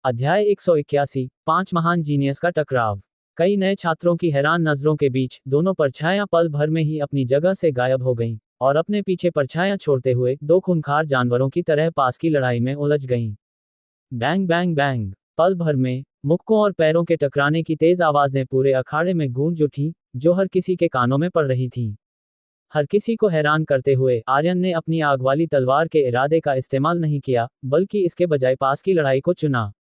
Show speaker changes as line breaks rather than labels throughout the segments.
अध्याय 181, 5 महान जीनियस का टकराव। कई नए छात्रों की हैरान नजरों के बीच दोनों परछायां पल भर में ही अपनी जगह से गायब हो गईं और अपने पीछे परछायां छोड़ते हुए दो खूंखार जानवरों की तरह पास की लड़ाई में उलझ गईं। Bang bang bang. पल भर में मुक्कों और पैरों के टकराने की तेज आवाजें पूरे अखाड़े में गूंज उठी, जो हर किसी के कानों में पड़ रही थीं। हर किसी को हैरान करते हुए आर्यन ने अपनी आग वाली तलवार के इरादे का इस्तेमाल नहीं किया, बल्कि इसके बजाय पास की लड़ाई को चुना।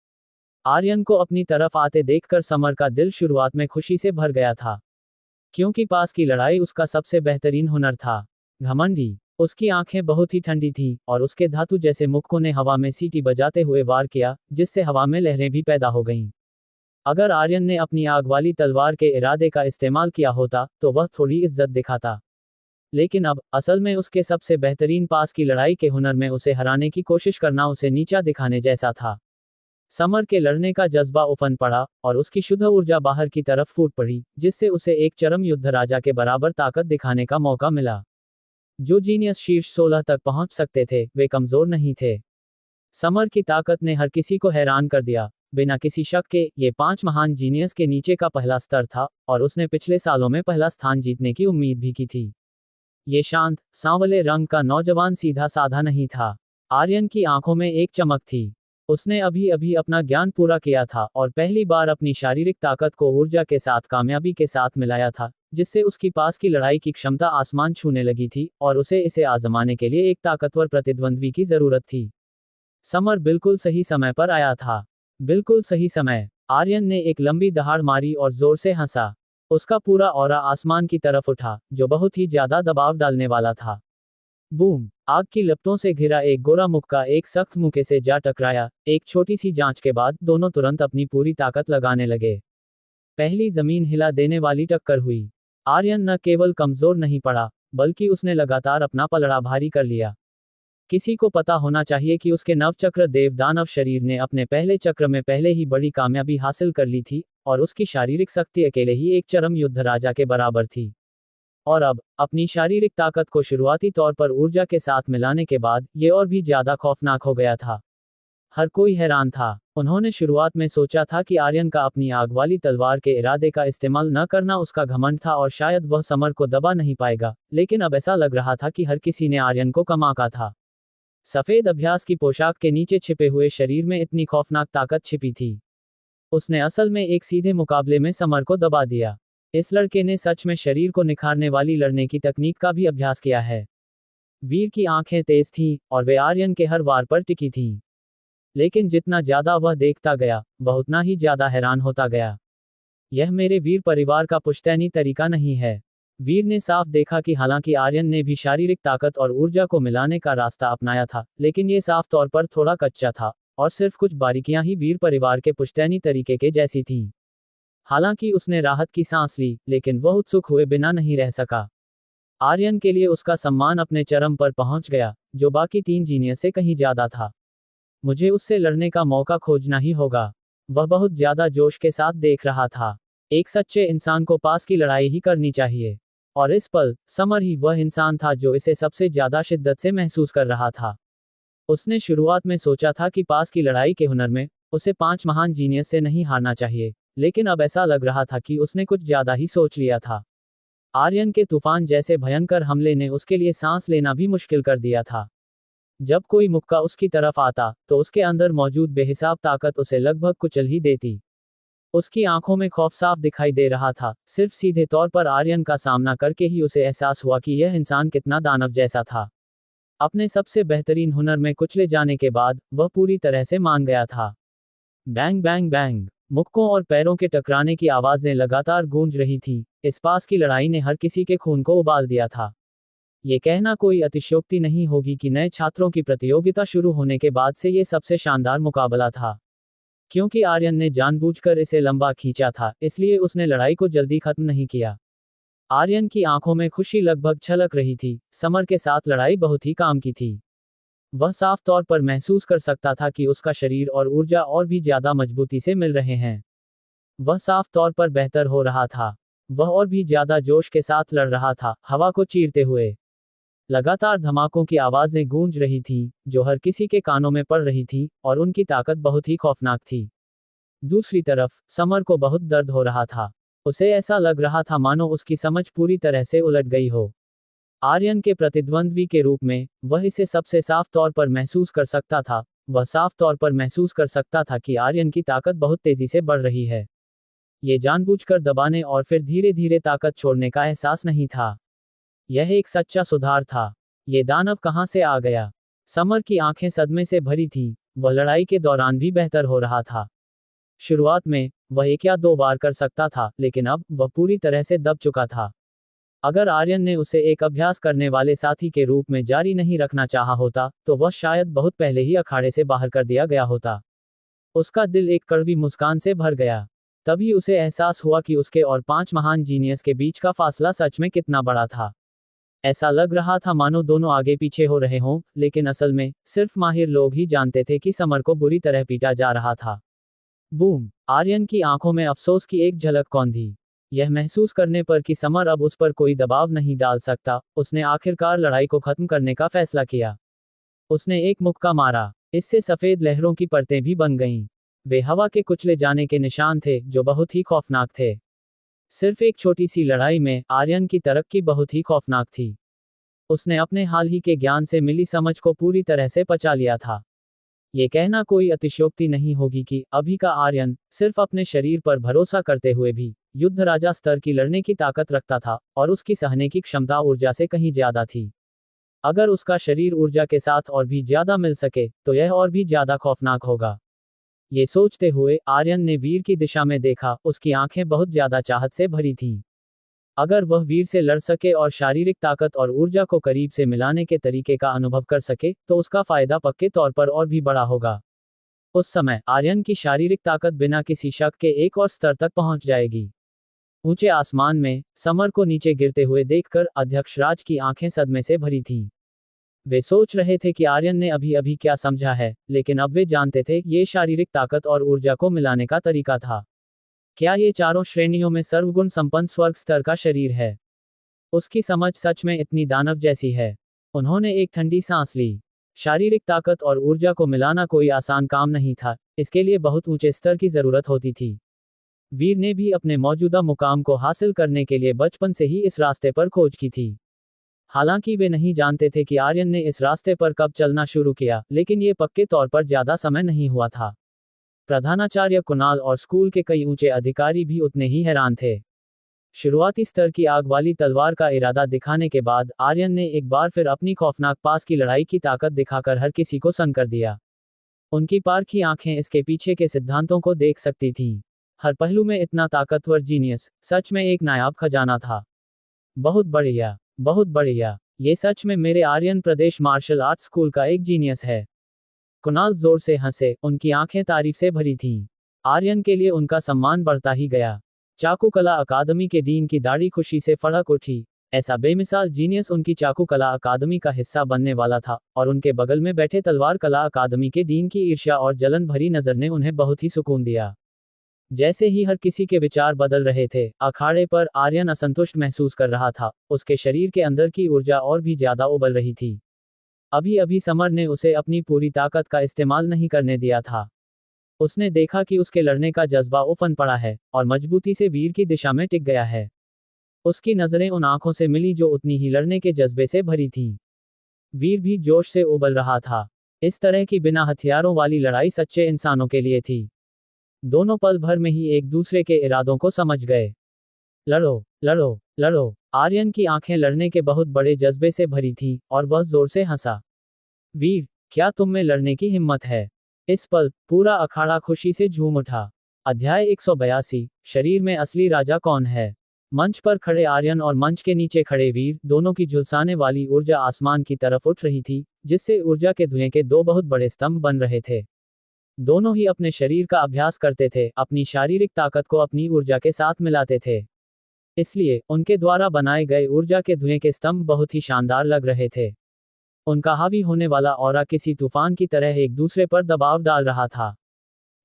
आर्यन को अपनी तरफ आते देखकर समर का दिल शुरुआत में खुशी से भर गया था, क्योंकि पास की लड़ाई उसका सबसे बेहतरीन हुनर था। घमंडी। उसकी आंखें बहुत ही ठंडी थीं और उसके धातु जैसे मुक्कों ने हवा में सीटी बजाते हुए वार किया, जिससे हवा में लहरें भी पैदा हो गईं। अगर आर्यन ने अपनी आग वाली तलवार के इरादे का इस्तेमाल किया होता तो वह थोड़ी इज्जत दिखाता, लेकिन अब असल में उसके सबसे बेहतरीन पास की लड़ाई के हुनर में उसे हराने की कोशिश करना उसे नीचा दिखाने जैसा था। समर के लड़ने का जज्बा उफन पड़ा और उसकी शुद्ध ऊर्जा बाहर की तरफ फूट पड़ी, जिससे उसे एक चरम युद्ध राजा के बराबर ताकत दिखाने का मौका मिला। जो जीनियस शीर्ष 16 तक पहुंच सकते थे, वे कमजोर नहीं थे। समर की ताकत ने हर किसी को हैरान कर दिया। बिना किसी शक के ये 5 महान जीनियस के नीचे का पहला स्तर था और उसने पिछले सालों में पहला स्थान जीतने की उम्मीद भी की थी। ये शांत, सांवले रंग का नौजवान सीधा साधा नहीं था। आर्यन की आंखों में एक चमक थी। उसने अभी अभी अपना ज्ञान पूरा किया था और पहली बार अपनी शारीरिक ताकत को ऊर्जा के साथ कामयाबी के साथ मिलाया था, जिससे उसकी पास की लड़ाई की क्षमता आसमान छूने लगी थी और उसे इसे आजमाने के लिए एक ताकतवर प्रतिद्वंद्वी की जरूरत थी। समर बिल्कुल सही समय पर आया था। बिल्कुल सही समय। आर्यन ने एक लंबी दहाड़ मारी और जोर से हंसा। उसका पूरा ऑरा आसमान की तरफ उठा, जो बहुत ही ज्यादा दबाव डालने वाला था। बूम। आग की लपटों से घिरा एक गोरा मुक्का एक सख्त मुक्के से जा टकराया। एक छोटी सी जांच के बाद दोनों तुरंत अपनी पूरी ताकत लगाने लगे। पहली जमीन हिला देने वाली टक्कर हुई। आर्यन न केवल कमजोर नहीं पड़ा, बल्कि उसने लगातार अपना पलड़ा भारी कर लिया। किसी को पता होना चाहिए कि उसके नवचक्र देव दानव शरीर ने अपने पहले चक्र में पहले ही बड़ी कामयाबी हासिल कर ली थी और उसकी शारीरिक शक्ति अकेले ही एक चरम युद्ध राजा के बराबर थी। और अब अपनी शारीरिक ताकत को शुरुआती तौर पर ऊर्जा के साथ मिलाने के बाद ये और भी ज्यादा खौफनाक हो गया था। हर कोई हैरान था। उन्होंने शुरुआत में सोचा था कि आर्यन का अपनी आग वाली तलवार के इरादे का इस्तेमाल न करना उसका घमंड था और शायद वह समर को दबा नहीं पाएगा, लेकिन अब ऐसा लग रहा था कि हर किसी ने आर्यन को कम आंका था। सफेद अभ्यास की पोशाक के नीचे छिपे हुए शरीर में इतनी खौफनाक ताकत छिपी थी। उसने असल में एक सीधे मुकाबले में समर को दबा दिया। इस लड़के ने सच में शरीर को निखारने वाली लड़ने की तकनीक का भी अभ्यास किया है। वीर की आंखें तेज थीं और वे आर्यन के हर वार पर टिकी थीं। लेकिन जितना ज्यादा वह देखता गया, वह उतना ही ज्यादा हैरान होता गया। यह मेरे वीर परिवार का पुश्तैनी तरीका नहीं है। वीर ने साफ देखा कि हालांकि आर्यन ने भी शारीरिक ताकत और ऊर्जा को मिलाने का रास्ता अपनाया था, लेकिन ये साफ तौर पर थोड़ा कच्चा था और सिर्फ कुछ बारीकियां ही वीर परिवार के पुश्तैनी तरीके के जैसी थीं। हालांकि उसने राहत की सांस ली, लेकिन वह उत्सुक हुए बिना नहीं रह सका। आर्यन के लिए उसका सम्मान अपने चरम पर पहुंच गया, जो बाकी 3 जीनियस से कहीं ज्यादा था। मुझे उससे लड़ने का मौका खोजना ही होगा। वह बहुत ज्यादा जोश के साथ देख रहा था। एक सच्चे इंसान को पास की लड़ाई ही करनी चाहिए। और इस पल समर ही वह इंसान था जो इसे सबसे ज्यादा शिद्दत से महसूस कर रहा था। उसने शुरुआत में सोचा था कि पास की लड़ाई के हुनर में उसे 5 महान जीनियस से नहीं हारना चाहिए, लेकिन अब ऐसा लग रहा था कि उसने कुछ ज्यादा ही सोच लिया था। आर्यन के तूफान जैसे भयंकर हमले ने उसके लिए सांस लेना भी मुश्किल कर दिया था। जब कोई मुक्का उसकी तरफ आता तो उसके अंदर मौजूद बेहिसाब ताकत उसे लगभग कुचल ही देती। उसकी आंखों में खौफ साफ दिखाई दे रहा था। सिर्फ सीधे तौर पर आर्यन का सामना करके ही उसे एहसास हुआ कि यह इंसान कितना दानव जैसा था। अपने सबसे बेहतरीन हुनर में कुचले जाने के बाद वह पूरी तरह से मान गया था। Bang bang bang. मुक्कों और पैरों के टकराने की आवाजें लगातार गूंज रही थीं। इस पास की लड़ाई ने हर किसी के खून को उबाल दिया था। ये कहना कोई अतिशयोक्ति नहीं होगी कि नए छात्रों की प्रतियोगिता शुरू होने के बाद से ये सबसे शानदार मुकाबला था। क्योंकि आर्यन ने जानबूझकर इसे लंबा खींचा था, इसलिए उसने लड़ाई को जल्दी खत्म नहीं किया। आर्यन की आंखों में खुशी लगभग छलक रही थी। समर के साथ लड़ाई बहुत ही काम की थी। वह साफ तौर पर महसूस कर सकता था कि उसका शरीर और ऊर्जा और भी ज्यादा मजबूती से मिल रहे हैं। वह साफ तौर पर बेहतर हो रहा था। वह और भी ज्यादा जोश के साथ लड़ रहा था, हवा को चीरते हुए। लगातार धमाकों की आवाजें गूंज रही थीं, जो हर किसी के कानों में पड़ रही थीं, और उनकी ताकत बहुत ही खौफनाक थी। दूसरी तरफ समर को बहुत दर्द हो रहा था। उसे ऐसा लग रहा था मानो उसकी समझ पूरी तरह से उलट गई हो। आर्यन के प्रतिद्वंद्वी के रूप में वह इसे सबसे साफ तौर पर महसूस कर सकता था। वह साफ तौर पर महसूस कर सकता था कि आर्यन की ताकत बहुत तेजी से बढ़ रही है। ये जानबूझकर दबाने और फिर धीरे धीरे ताकत छोड़ने का एहसास नहीं था। यह एक सच्चा सुधार था। ये दानव कहां से आ गया? समर की आंखें सदमे से भरी थीं। वह लड़ाई के दौरान भी बेहतर हो रहा था। शुरुआत में वह एक या दो वार कर सकता था, लेकिन अब वह पूरी तरह से दब चुका था। अगर आर्यन ने उसे एक अभ्यास करने वाले साथी के रूप में जारी नहीं रखना चाहा होता, तो वह शायद बहुत पहले ही अखाड़े से बाहर कर दिया गया होता। उसका दिल एक कड़वी मुस्कान से भर गया। तभी उसे एहसास हुआ कि उसके और 5 महान जीनियस के बीच का फासला सच में कितना बड़ा था। ऐसा लग रहा था मानो दोनों आगे पीछे हो रहे हों, लेकिन असल में सिर्फ माहिर लोग ही जानते थे कि समर को बुरी तरह पीटा जा रहा था। बूम! आर्यन की आंखों में अफसोस की एक झलक कौंधी। यह महसूस करने पर कि समर अब उस पर कोई दबाव नहीं डाल सकता, उसने आखिरकार लड़ाई को खत्म करने का फैसला किया। उसने एक मुक्का मारा। इससे सफेद लहरों की परतें भी बन गईं। वे हवा के कुचले जाने के निशान थे, जो बहुत ही खौफनाक थे। सिर्फ एक छोटी सी लड़ाई में आर्यन की तरक्की बहुत ही खौफनाक थी। उसने अपने हाल ही के ज्ञान से मिली समझ को पूरी तरह से पचा लिया था। ये कहना कोई अतिशयोक्ति नहीं होगी कि अभी का आर्यन सिर्फ अपने शरीर पर भरोसा करते हुए भी युद्ध राजा स्तर की लड़ने की ताकत रखता था, और उसकी सहने की क्षमता ऊर्जा से कहीं ज्यादा थी। अगर उसका शरीर ऊर्जा के साथ और भी ज्यादा मिल सके, तो यह और भी ज्यादा खौफनाक होगा। ये सोचते हुए आर्यन ने वीर की दिशा में देखा। उसकी आंखें बहुत ज्यादा चाहत से भरी थीं। अगर वह वीर से लड़ सके और शारीरिक ताकत और ऊर्जा को करीब से मिलाने के तरीके का अनुभव कर सके, तो उसका फायदा पक्के तौर पर और भी बड़ा होगा। उस समय आर्यन की शारीरिक ताकत बिना किसी शक के एक और स्तर तक पहुंच जाएगी। ऊंचे आसमान में समर को नीचे गिरते हुए देखकर अध्यक्ष राज की आंखें सदमे से भरी थीं। वे सोच रहे थे कि आर्यन ने अभी अभी क्या समझा है, लेकिन अब वे जानते थे ये शारीरिक ताकत और ऊर्जा को मिलाने का तरीका था। क्या ये चारों श्रेणियों में सर्वगुण संपन्न स्वर्ग स्तर का शरीर है? उसकी समझ सच में इतनी दानव जैसी है। उन्होंने एक ठंडी सांस ली। शारीरिक ताकत और ऊर्जा को मिलाना कोई आसान काम नहीं था। इसके लिए बहुत ऊंचे स्तर की जरूरत होती थी। वीर ने भी अपने मौजूदा मुकाम को हासिल करने के लिए बचपन से ही इस रास्ते पर खोज की थी। हालांकि वे नहीं जानते थे कि आर्यन ने इस रास्ते पर कब चलना शुरू किया, लेकिन ये पक्के तौर पर ज्यादा समय नहीं हुआ था। प्रधानाचार्य कुणाल और स्कूल के कई ऊंचे अधिकारी भी उतने ही हैरान थे। शुरुआती स्तर की आग वाली तलवार का इरादा दिखाने के बाद आर्यन ने एक बार फिर अपनी खौफनाक पास की लड़ाई की ताकत दिखाकर हर किसी को सन्न कर दिया। उनकी पारखी आंखें इसके पीछे के सिद्धांतों को देख सकती थीं। हर पहलू में इतना ताकतवर जीनियस सच में एक नायाब खजाना था। बहुत बढ़िया, बहुत बढ़िया। ये सच में मेरे आर्यन प्रदेश मार्शल आर्ट्स स्कूल का एक जीनियस है। कुणाल जोर से हंसे। उनकी आंखें तारीफ से भरी थीं। आर्यन के लिए उनका सम्मान बढ़ता ही गया। चाकू कला अकादमी के डीन की दाढ़ी खुशी से फड़क उठी। ऐसा बेमिसाल जीनियस उनकी चाकू कला अकादमी का हिस्सा बनने वाला था, और उनके बगल में बैठे तलवार कला अकादमी के डीन की ईर्ष्या और जलन भरी नजर ने उन्हें बहुत ही सुकून दिया। जैसे ही हर किसी के विचार बदल रहे थे, अखाड़े पर आर्यन असंतुष्ट महसूस कर रहा था। उसके शरीर के अंदर की ऊर्जा और भी ज्यादा उबल रही थी। अभी अभी समर ने उसे अपनी पूरी ताकत का इस्तेमाल नहीं करने दिया था। उसने देखा कि उसके लड़ने का जज्बा उफन पड़ा है, और मजबूती से वीर की दिशा में टिक गया है। उसकी नजरें उन आंखों से मिली जो उतनी ही लड़ने के जज्बे से भरी थीं। वीर भी जोश से उबल रहा था। इस तरह की बिना हथियारों वाली लड़ाई सच्चे इंसानों के लिए थी। दोनों पल भर में ही एक दूसरे के इरादों को समझ गए। लड़ो, लड़ो, लड़ो। आर्यन की आंखें लड़ने के बहुत बड़े जज्बे से भरी थीं, और वह जोर से हंसा। वीर, क्या तुम में लड़ने की हिम्मत है? इस पल पूरा अखाड़ा खुशी से झूम उठा। अध्याय 182। शरीर में असली राजा कौन है? मंच पर खड़े आर्यन और मंच के नीचे खड़े वीर, दोनों की झुलसाने वाली ऊर्जा आसमान की तरफ उठ रही थी, जिससे ऊर्जा के धुएं के दो बहुत बड़े स्तंभ बन रहे थे। दोनों ही अपने शरीर का अभ्यास करते थे, अपनी शारीरिक ताकत को अपनी ऊर्जा के साथ मिलाते थे। इसलिए उनके द्वारा बनाए गए ऊर्जा के धुएं के स्तंभ बहुत ही शानदार लग रहे थे। उनका हावी होने वाला ऑरा किसी तूफान की तरह एक दूसरे पर दबाव डाल रहा था।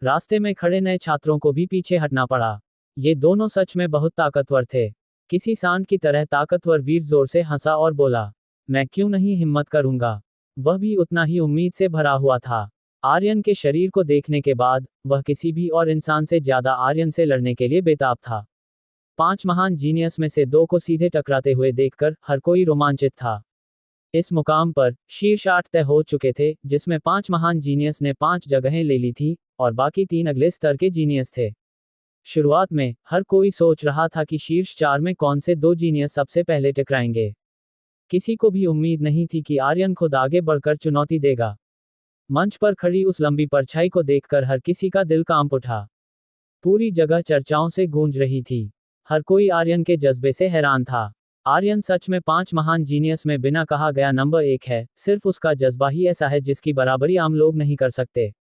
रास्ते में खड़े नए छात्रों को भी पीछे हटना पड़ा। ये दोनों सच में बहुत ताकतवर थे। किसी सांड की तरह ताकतवर वीर जोर से हंसा और बोला, मैं क्यों नहीं हिम्मत करूंगा। वह भी उतना ही उम्मीद से भरा हुआ था। आर्यन के शरीर को देखने के बाद वह किसी भी और इंसान से ज्यादा आर्यन से लड़ने के लिए बेताब था। 5 महान जीनियस में से 2 को सीधे टकराते हुए देखकर हर कोई रोमांचित था। इस मुकाम पर शीर्ष 8 तय हो चुके थे, जिसमें 5 महान जीनियस ने 5 जगहें ले ली थी और बाकी 3 अगले स्तर के जीनियस थे। शुरुआत में हर कोई सोच रहा था कि शीर्ष 4 में कौन से 2 जीनियस सबसे पहले टकराएंगे। किसी को भी उम्मीद नहीं थी कि आर्यन खुद आगे बढ़कर चुनौती देगा। मंच पर खड़ी उस लंबी परछाई को देखकर हर किसी का दिल कांप उठा। पूरी जगह चर्चाओं से गूंज रही थी। हर कोई आर्यन के जज्बे से हैरान था। आर्यन सच में 5 महान जीनियस में बिना कहा गया नंबर 1 है। सिर्फ उसका जज्बा ही ऐसा है जिसकी बराबरी आम लोग नहीं कर सकते।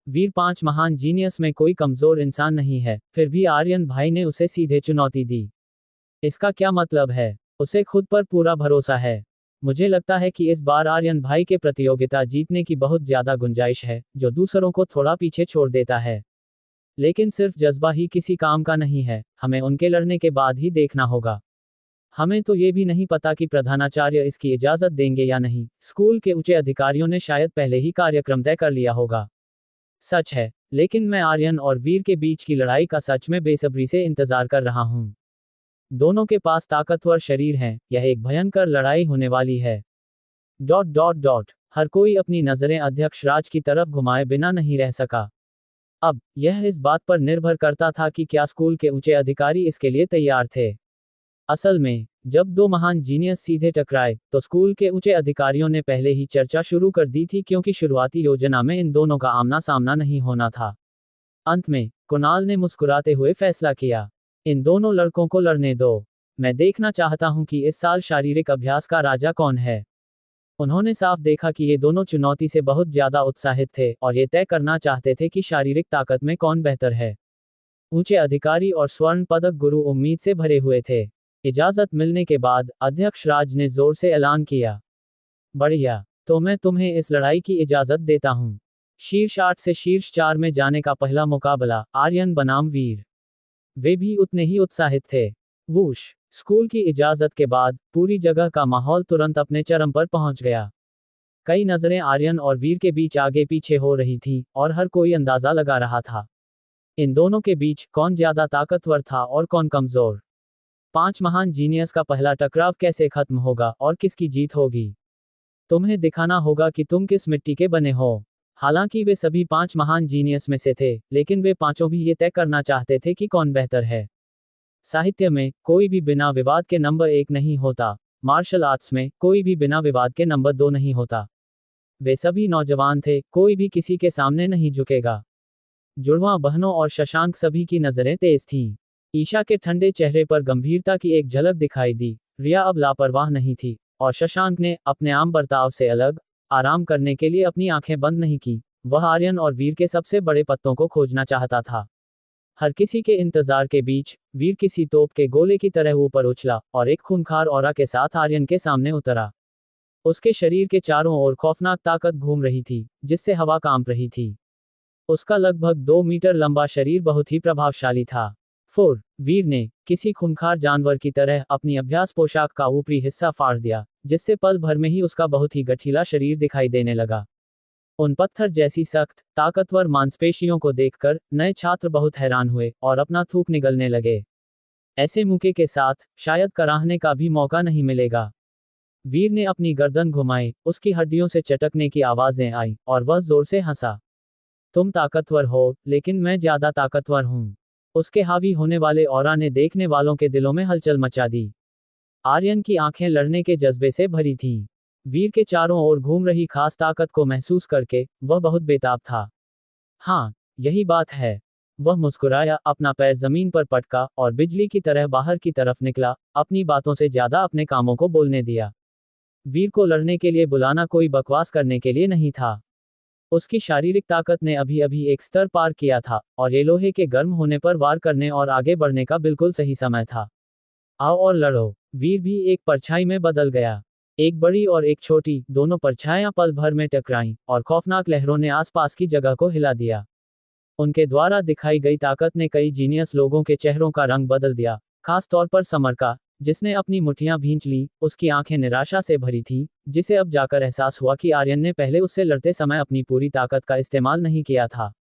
वीर 5 महान जीनियस में कोई कमजोर इंसान नहीं है, फिर भी आर्यन भाई ने उसे सीधे चुनौती दी। इसका क्या मतलब है? उसे खुद पर पूरा भरोसा है। मुझे लगता है कि इस बार आर्यन भाई के प्रतियोगिता जीतने की बहुत ज्यादा गुंजाइश है, जो दूसरों को थोड़ा पीछे छोड़ देता है। लेकिन सिर्फ जज्बा ही किसी काम का नहीं है, हमें उनके लड़ने के बाद ही देखना होगा। हमें तो ये भी नहीं पता कि प्रधानाचार्य इसकी इजाजत देंगे या नहीं। स्कूल के उच्च अधिकारियों ने शायद पहले ही कार्यक्रम तय कर लिया होगा। सच है, लेकिन मैं आर्यन और वीर के बीच की लड़ाई का सच में बेसब्री से इंतजार कर रहा हूँ। दोनों के पास ताकतवर शरीर हैं, यह एक भयंकर लड़ाई होने वाली है। ... हर कोई अपनी नजरें अध्यक्ष राज की तरफ घुमाए बिना नहीं रह सका। अब यह इस बात पर निर्भर करता था कि क्या स्कूल के ऊंचे अधिकारी इसके लिए तैयार थे। असल में जब 2 महान जीनियस सीधे टकराए तो स्कूल के ऊंचे अधिकारियों ने पहले ही चर्चा शुरू कर दी थी, क्योंकि शुरुआती योजना में इन दोनों का आमना सामना नहीं होना था। अंत में कुणाल ने मुस्कुराते हुए फैसला किया, इन दोनों लड़कों को लड़ने दो। मैं देखना चाहता हूं कि इस साल शारीरिक अभ्यास का राजा कौन है। उन्होंने साफ देखा कि ये दोनों चुनौती से बहुत ज्यादा उत्साहित थे और ये तय करना चाहते थे कि शारीरिक ताकत में कौन बेहतर है। ऊंचे अधिकारी और स्वर्ण पदक गुरु उम्मीद से भरे हुए थे। इजाजत मिलने के बाद अध्यक्ष राज ने जोर से ऐलान किया, बढ़िया, तो मैं तुम्हें इस लड़ाई की इजाजत देता हूं। शीर्ष 8 से शीर्ष 4 में जाने का पहला मुकाबला आर्यन बनाम वीर। वे भी उतने ही उत्साहित थे। वूश! स्कूल की इजाजत के बाद पूरी जगह का माहौल तुरंत अपने चरम पर पहुंच गया। कई नजरें आर्यन और वीर के बीच आगे पीछे हो रही थी और हर कोई अंदाजा लगा रहा था इन दोनों के बीच कौन ज्यादा ताकतवर था और कौन कमजोर। 5 महान जीनियस का पहला टकराव कैसे खत्म होगा और किसकी जीत होगी? तुम्हें दिखाना होगा कि तुम किस मिट्टी के बने हो। हालांकि वे सभी 5 महान जीनियस में से थे, लेकिन वे पांचों भी ये तय करना चाहते थे कि कौन बेहतर है। साहित्य में कोई भी बिना विवाद के नंबर 1 नहीं होता। मार्शल आर्ट्स में कोई भी बिना विवाद के नंबर 2 नहीं होता। वे सभी नौजवान थे, कोई भी किसी के सामने नहीं झुकेगा। जुड़वां बहनों और शशांक सभी की नजरें तेज थीं। ईशा के ठंडे चेहरे पर गंभीरता की एक झलक दिखाई दी। रिया अब लापरवाह नहीं थी और शशांक ने अपने आम बर्ताव से अलग आराम करने के लिए अपनी आंखें बंद नहीं की। वह आर्यन और वीर के सबसे बड़े पत्तों को खोजना चाहता था। हर किसी के इंतजार के बीच वीर किसी तोप के गोले की तरह ऊपर उछला और एक खूंखार ऑरा के साथ आर्यन के सामने उतरा। उसके शरीर के चारों ओर खौफनाक ताकत घूम रही थी, जिससे हवा कांप रही थी। उसका लगभग 2 मीटर लंबा शरीर बहुत ही प्रभावशाली था। वीर ने किसी खूंखार जानवर की तरह अपनी अभ्यास पोशाक का ऊपरी हिस्सा फाड़ दिया, जिससे पल भर में ही उसका बहुत ही गठीला शरीर दिखाई देने लगा। उन पत्थर जैसी सख्त, ताकतवर मांसपेशियों को देखकर नए छात्र बहुत हैरान हुए और अपना थूक निगलने लगे। ऐसे मुके के साथ शायद कराहने का भी मौका नहीं मिलेगा। वीर ने अपनी गर्दन घुमाई, उसकी हड्डियों से चटकने की आवाजें आई और वह जोर से हंसा। तुम ताकतवर हो, लेकिन मैं ज्यादा ताकतवर हूं। उसके हावी होने वाले ऑरा ने देखने वालों के दिलों में हलचल मचा दी। आर्यन की आंखें लड़ने के जज्बे से भरी थीं। वीर के चारों ओर घूम रही खास ताकत को महसूस करके वह बहुत बेताब था। हाँ, यही बात है। वह मुस्कुराया, अपना पैर जमीन पर पटका और बिजली की तरह बाहर की तरफ निकला, अपनी बातों से ज्यादा अपने कामों को बोलने दिया। वीर को लड़ने के लिए बुलाना कोई बकवास करने के लिए नहीं था। उसकी शारीरिक ताकत ने अभी अभी एक स्तर पार किया था और ये लोहे के गर्म होने पर वार करने और आगे बढ़ने का बिल्कुल सही समय था। आओ और लड़ो। वीर भी एक परछाई में बदल गया। एक बड़ी और एक छोटी, दोनों परछाइयां पल भर में टकराईं और खौफनाक लहरों ने आसपास की जगह को हिला दिया। उनके द्वारा दिखाई गई ताकत ने कई जीनियस लोगों के चेहरों का रंग बदल दिया, खास तौर पर समर का। जिसने अपनी मुट्ठियां भींच ली, उसकी आंखें निराशा से भरी थीं, जिसे अब जाकर एहसास हुआ कि आर्यन ने पहले उससे लड़ते समय अपनी पूरी ताकत का इस्तेमाल नहीं किया था।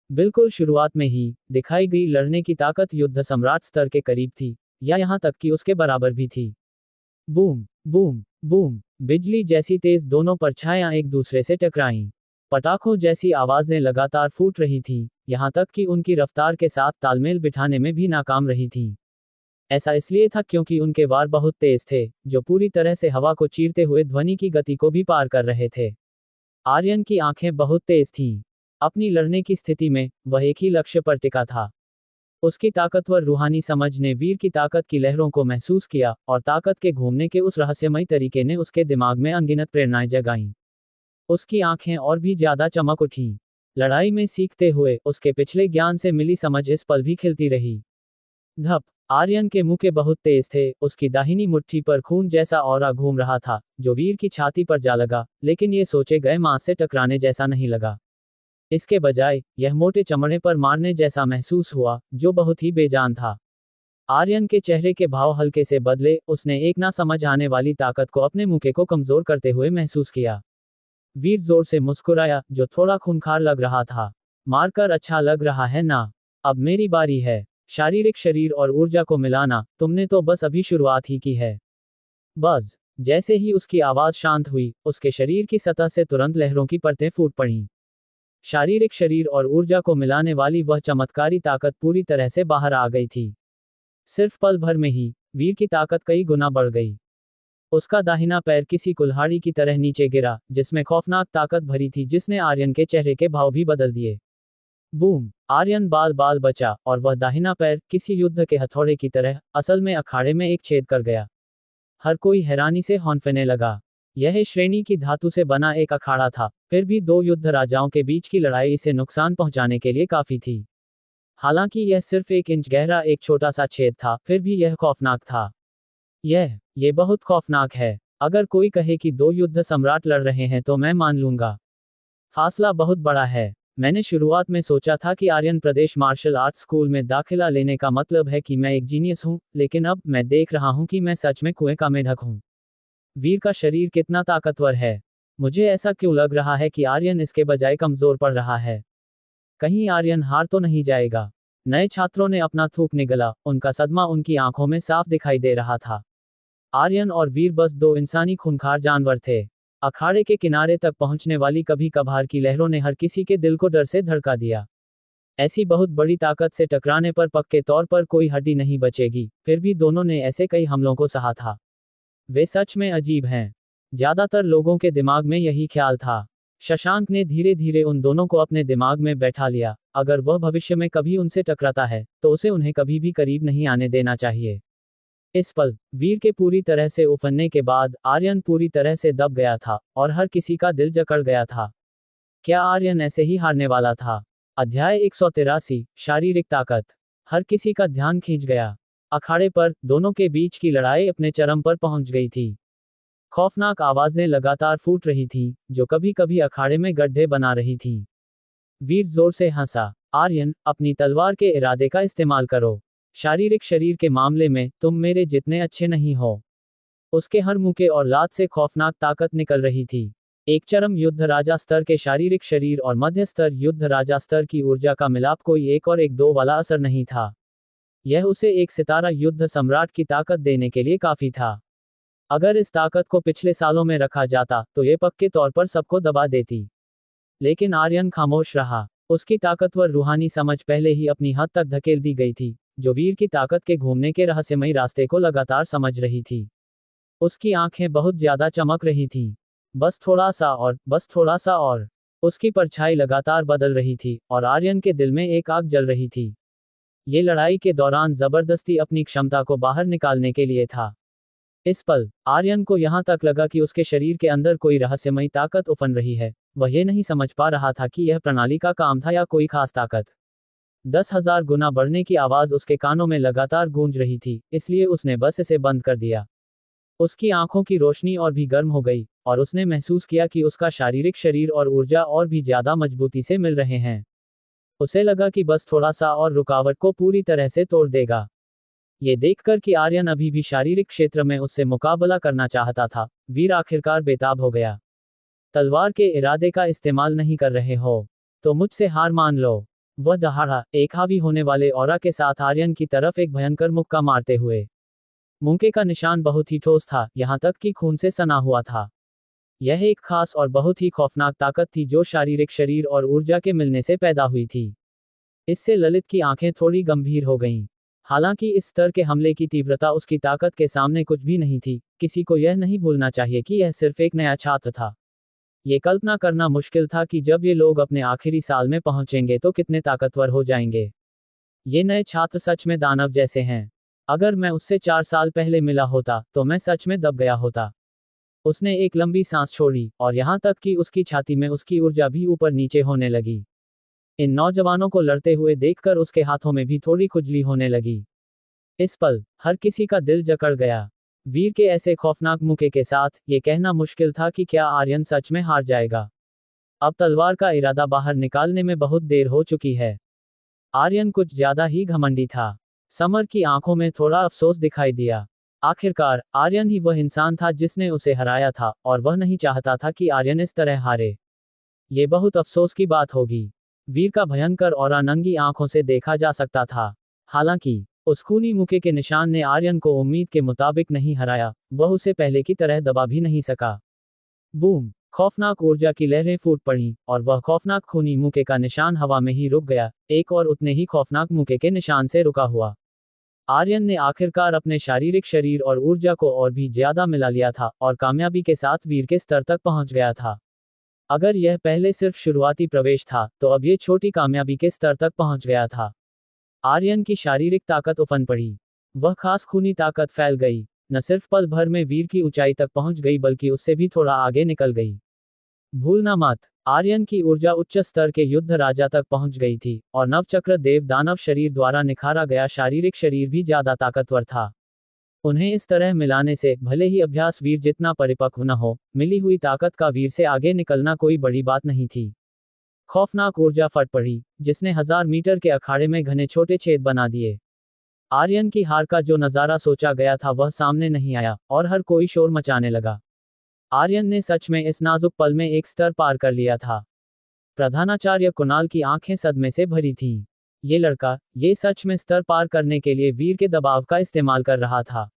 बिल्कुल शुरुआत में ही दिखाई गई लड़ने की ताकत युद्ध सम्राट स्तर के करीब थी, या यहाँ तक कि उसके बराबर भी थी। बूम बूम बूम, बिजली जैसी तेज दोनों परछाइयां एक दूसरे से टकराईं। पटाखों जैसी आवाजें लगातार फूट रही थीं, यहाँ तक कि उनकी रफ्तार के साथ तालमेल बिठाने में भी नाकाम रही थीं। ऐसा इसलिए था क्योंकि उनके वार बहुत तेज थे, जो पूरी तरह से हवा को चीरते हुए ध्वनि की गति को भी पार कर रहे थे। आर्यन की आंखें बहुत तेज थीं। अपनी लड़ने की स्थिति में वह एक ही लक्ष्य पर टिका था। उसकी ताकतवर रूहानी समझ ने वीर की ताकत की लहरों को महसूस किया, और ताकत के घूमने के उस रहस्यमयी तरीके ने उसके दिमाग में अनगिनत प्रेरणाएं जगाईं। उसकी आंखें और भी ज्यादा चमक उठीं। लड़ाई में सीखते हुए उसके पिछले ज्ञान से मिली समझ इस पल भी खिलती रही। धप, आर्यन के मुक्के बहुत तेज थे, उसकी दाहिनी मुट्ठी पर खून जैसा औरा घूम रहा था, जो वीर की छाती पर जा लगा, लेकिन ये सोचे गए मांस से टकराने जैसा नहीं लगा। इसके बजाय यह मोटे चमड़े पर मारने जैसा महसूस हुआ, जो बहुत ही बेजान था। आर्यन के चेहरे के भाव हल्के से बदले, उसने एक ना समझ आने वाली ताकत को अपने मुक्के को कमजोर करते हुए महसूस किया। वीर जोर से मुस्कुराया, जो थोड़ा खूंखार लग रहा था। मारकर अच्छा लग रहा है ना? अब मेरी बारी है। शारीरिक शरीर और ऊर्जा को मिलाना, तुमने तो बस अभी शुरुआत ही की है। बस जैसे ही उसकी आवाज शांत हुई, उसके शरीर की सतह से तुरंत लहरों की परतें फूट पड़ीं। शारीरिक शरीर और ऊर्जा को मिलाने वाली वह चमत्कारी ताकत पूरी तरह से बाहर आ गई थी। सिर्फ पल भर में ही वीर की ताकत कई गुना बढ़ गई। उसका दाहिना पैर किसी कुल्हाड़ी की तरह नीचे गिरा, जिसमें खौफनाक ताकत भरी थी, जिसने आर्यन के चेहरे के भाव भी बदल दिए। बूम, आर्यन बाल बाल बचा, और वह दाहिना पैर किसी युद्ध के हथौड़े की तरह असल में अखाड़े में एक छेद कर गया। हर कोई हैरानी से हौंफने लगा। यह श्रेणी की धातु से बना एक अखाड़ा था, फिर भी दो युद्ध राजाओं के बीच की लड़ाई इसे नुकसान पहुंचाने के लिए काफी थी। हालांकि यह सिर्फ 1 इंच गहरा एक छोटा सा छेद था, फिर भी यह खौफनाक था। ये बहुत खौफनाक है। अगर कोई कहे कि दो युद्ध सम्राट लड़ रहे हैं तो मैं मान लूंगा। फासला बहुत बड़ा है। मैंने शुरुआत में सोचा था कि आर्यन प्रदेश मार्शल आर्ट्स स्कूल में दाखिला लेने का मतलब है कि मैं एक जीनियस हूं, लेकिन अब मैं देख रहा हूं कि मैं सच में कुएं का मेढक हूं। वीर का शरीर कितना ताकतवर है। मुझे ऐसा क्यों लग रहा है कि आर्यन इसके बजाय कमजोर पड़ रहा है? कहीं आर्यन हार तो नहीं जाएगा? नए छात्रों ने अपना थूक निगला, उनका सदमा उनकी आंखों में साफ दिखाई दे रहा था। आर्यन और वीर बस दो इंसानी खूंखार जानवर थे। अखाड़े के किनारे तक पहुंचने वाली कभी कभार की लहरों ने हर किसी के दिल को डर से धड़का दिया। ऐसी बहुत बड़ी ताकत से टकराने पर पक्के तौर पर कोई हड्डी नहीं बचेगी, फिर भी दोनों ने ऐसे कई हमलों को सहा था। वे सच में अजीब हैं। ज्यादातर लोगों के दिमाग में यही ख्याल था। शशांक ने धीरे धीरे उन दोनों को अपने दिमाग में बैठा लिया। अगर वह भविष्य में कभी उनसे टकराता है, तो उसे उन्हें कभी भी करीब नहीं आने देना चाहिए। इस पल वीर के पूरी तरह से उफनने के बाद आर्यन पूरी तरह से दब गया था, और हर किसी का दिल जकड़ गया था। क्या आर्यन ऐसे ही हारने वाला था? अध्याय 183, शारीरिक ताकत। हर किसी का ध्यान खींच गया। अखाड़े पर दोनों के बीच की लड़ाई अपने चरम पर पहुंच गई थी। खौफनाक आवाजें लगातार फूट रही थीं, जो कभी कभी अखाड़े में गड्ढे बना रही थीं। वीर जोर से हंसा। आर्यन, अपनी तलवार के इरादे का इस्तेमाल करो। शारीरिक शरीर के मामले में तुम मेरे जितने अच्छे नहीं हो। उसके हर मुक्के और लात से खौफनाक ताकत निकल रही थी। एक चरम युद्ध राजा स्तर के शारीरिक शरीर और मध्य स्तर युद्ध राजा स्तर की ऊर्जा का मिलाप कोई एक और एक दो वाला असर नहीं था। यह उसे एक सितारा युद्ध सम्राट की ताकत देने के लिए काफी था। अगर इस ताकत को पिछले सालों में रखा जाता, तो ये पक्के तौर पर सबको दबा देती। लेकिन आर्यन खामोश रहा। उसकी ताकतवर रूहानी समझ पहले ही अपनी हद तक धकेल दी गई थी, जो वीर की ताकत के घूमने के रहस्यमयी रास्ते को लगातार समझ रही थी। उसकी आंखें बहुत ज्यादा चमक रही थीं। बस थोड़ा सा और, बस थोड़ा सा और। उसकी परछाई लगातार बदल रही थी, और आर्यन के दिल में एक आग जल रही थी। ये लड़ाई के दौरान जबरदस्ती अपनी क्षमता को बाहर निकालने के लिए था। इस पल आर्यन को यहां तक लगा कि उसके शरीर के अंदर कोई रहस्यमयी ताकत उफन रही है। वह ये नहीं समझ पा रहा था कि यह प्रणाली का काम था या कोई खास ताकत। 10,000 गुना बढ़ने की आवाज उसके कानों में लगातार गूंज रही थी, इसलिए उसने बस इसे बंद कर दिया। उसकी आंखों की रोशनी और भी गर्म हो गई, और उसने महसूस किया कि उसका शारीरिक शरीर और ऊर्जा और भी ज्यादा मजबूती से मिल रहे हैं। उसे लगा कि बस थोड़ा सा और रुकावट को पूरी तरह से तोड़ देगा। ये देखकर कि आर्यन अभी भी शारीरिक क्षेत्र में उससे मुकाबला करना चाहता था, वीर आखिरकार बेताब हो गया। तलवार के इरादे का इस्तेमाल नहीं कर रहे हो तो मुझसे हार मान लो। वह दहाड़ा, एक हावी होने वाले ऑरा के साथ आर्यन की तरफ एक भयंकर मुक्का मारते हुए। मुक्के का निशान बहुत ही ठोस था, यहाँ तक कि खून से सना हुआ था। यह एक खास और बहुत ही खौफनाक ताकत थी जो शारीरिक शरीर और ऊर्जा के मिलने से पैदा हुई थी। इससे ललित की आंखें थोड़ी गंभीर हो गईं। हालांकि इस स्तर के हमले की तीव्रता उसकी ताकत के सामने कुछ भी नहीं थी, किसी को यह नहीं भूलना चाहिए कि यह सिर्फ एक नया छात्र था। ये कल्पना करना मुश्किल था कि जब ये लोग अपने आखिरी साल में पहुंचेंगे तो कितने ताकतवर हो जाएंगे। ये नए छात्र सच में दानव जैसे हैं। अगर मैं उससे 4 साल पहले मिला होता तो मैं सच में दब गया होता। उसने एक लंबी सांस छोड़ी, और यहाँ तक कि उसकी छाती में उसकी ऊर्जा भी ऊपर नीचे होने लगी। इन नौजवानों को लड़ते हुए देखकर उसके हाथों में भी थोड़ी खुजली होने लगी। इस पल हर किसी का दिल जकड़ गया। वीर के ऐसे खौफनाक मुक्के के साथ ये कहना मुश्किल था कि क्या आर्यन सच में हार जाएगा। अब तलवार का इरादा बाहर निकालने में बहुत देर हो चुकी है। आर्यन कुछ ज्यादा ही घमंडी था। समर की आंखों में थोड़ा अफसोस दिखाई दिया। आखिरकार आर्यन ही वह इंसान था जिसने उसे हराया था, और वह नहीं चाहता था कि आर्यन इस तरह हारे। ये बहुत अफसोस की बात होगी। वीर का भयंकर ऑरा नंगी आंखों से देखा जा सकता था। हालांकि उस खूनी मुक्के के निशान ने आर्यन को उम्मीद के मुताबिक नहीं हराया, वह उसे पहले की तरह दबा भी नहीं सका। बूम! खौफनाक ऊर्जा की लहरें फूट पड़ी, और वह खौफनाक खूनी मुक्के का निशान हवा में ही रुक गया, एक और उतने ही खौफनाक मुक्के के निशान से रुका हुआ। आर्यन ने आखिरकार अपने शारीरिक शरीर और ऊर्जा को और भी ज्यादा मिला लिया था, और कामयाबी के साथ वीर के स्तर तक पहुंच गया था। अगर यह पहले सिर्फ शुरुआती प्रवेश था, तो अब यह छोटी कामयाबी के स्तर तक पहुंच गया था। आर्यन की शारीरिक ताकत उफन पड़ी। वह खास खूनी ताकत फैल गई, न सिर्फ पल भर में वीर की ऊंचाई तक पहुंच गई बल्कि उससे भी थोड़ा आगे निकल गई। भूलना मत, आर्यन की ऊर्जा उच्च स्तर के युद्ध राजा तक पहुंच गई थी, और नवचक्र देव दानव शरीर द्वारा निखारा गया शारीरिक शरीर भी ज्यादा ताकतवर था। उन्हें इस तरह मिलाने से भले ही अभ्यास वीर जितना परिपक्व न हो, मिली हुई ताकत का वीर से आगे निकलना कोई बड़ी बात नहीं थी। खौफनाक ऊर्जा फट पड़ी, जिसने 1000 मीटर के अखाड़े में घने छोटे छेद बना दिए। आर्यन की हार का जो नजारा सोचा गया था वह सामने नहीं आया, और हर कोई शोर मचाने लगा। आर्यन ने सच में इस नाजुक पल में एक स्तर पार कर लिया था। प्रधानाचार्य कुणाल की आंखें सदमे से भरी थीं। ये लड़का, ये सच में स्तर पार करने के लिए वीर के दबाव का इस्तेमाल कर रहा था।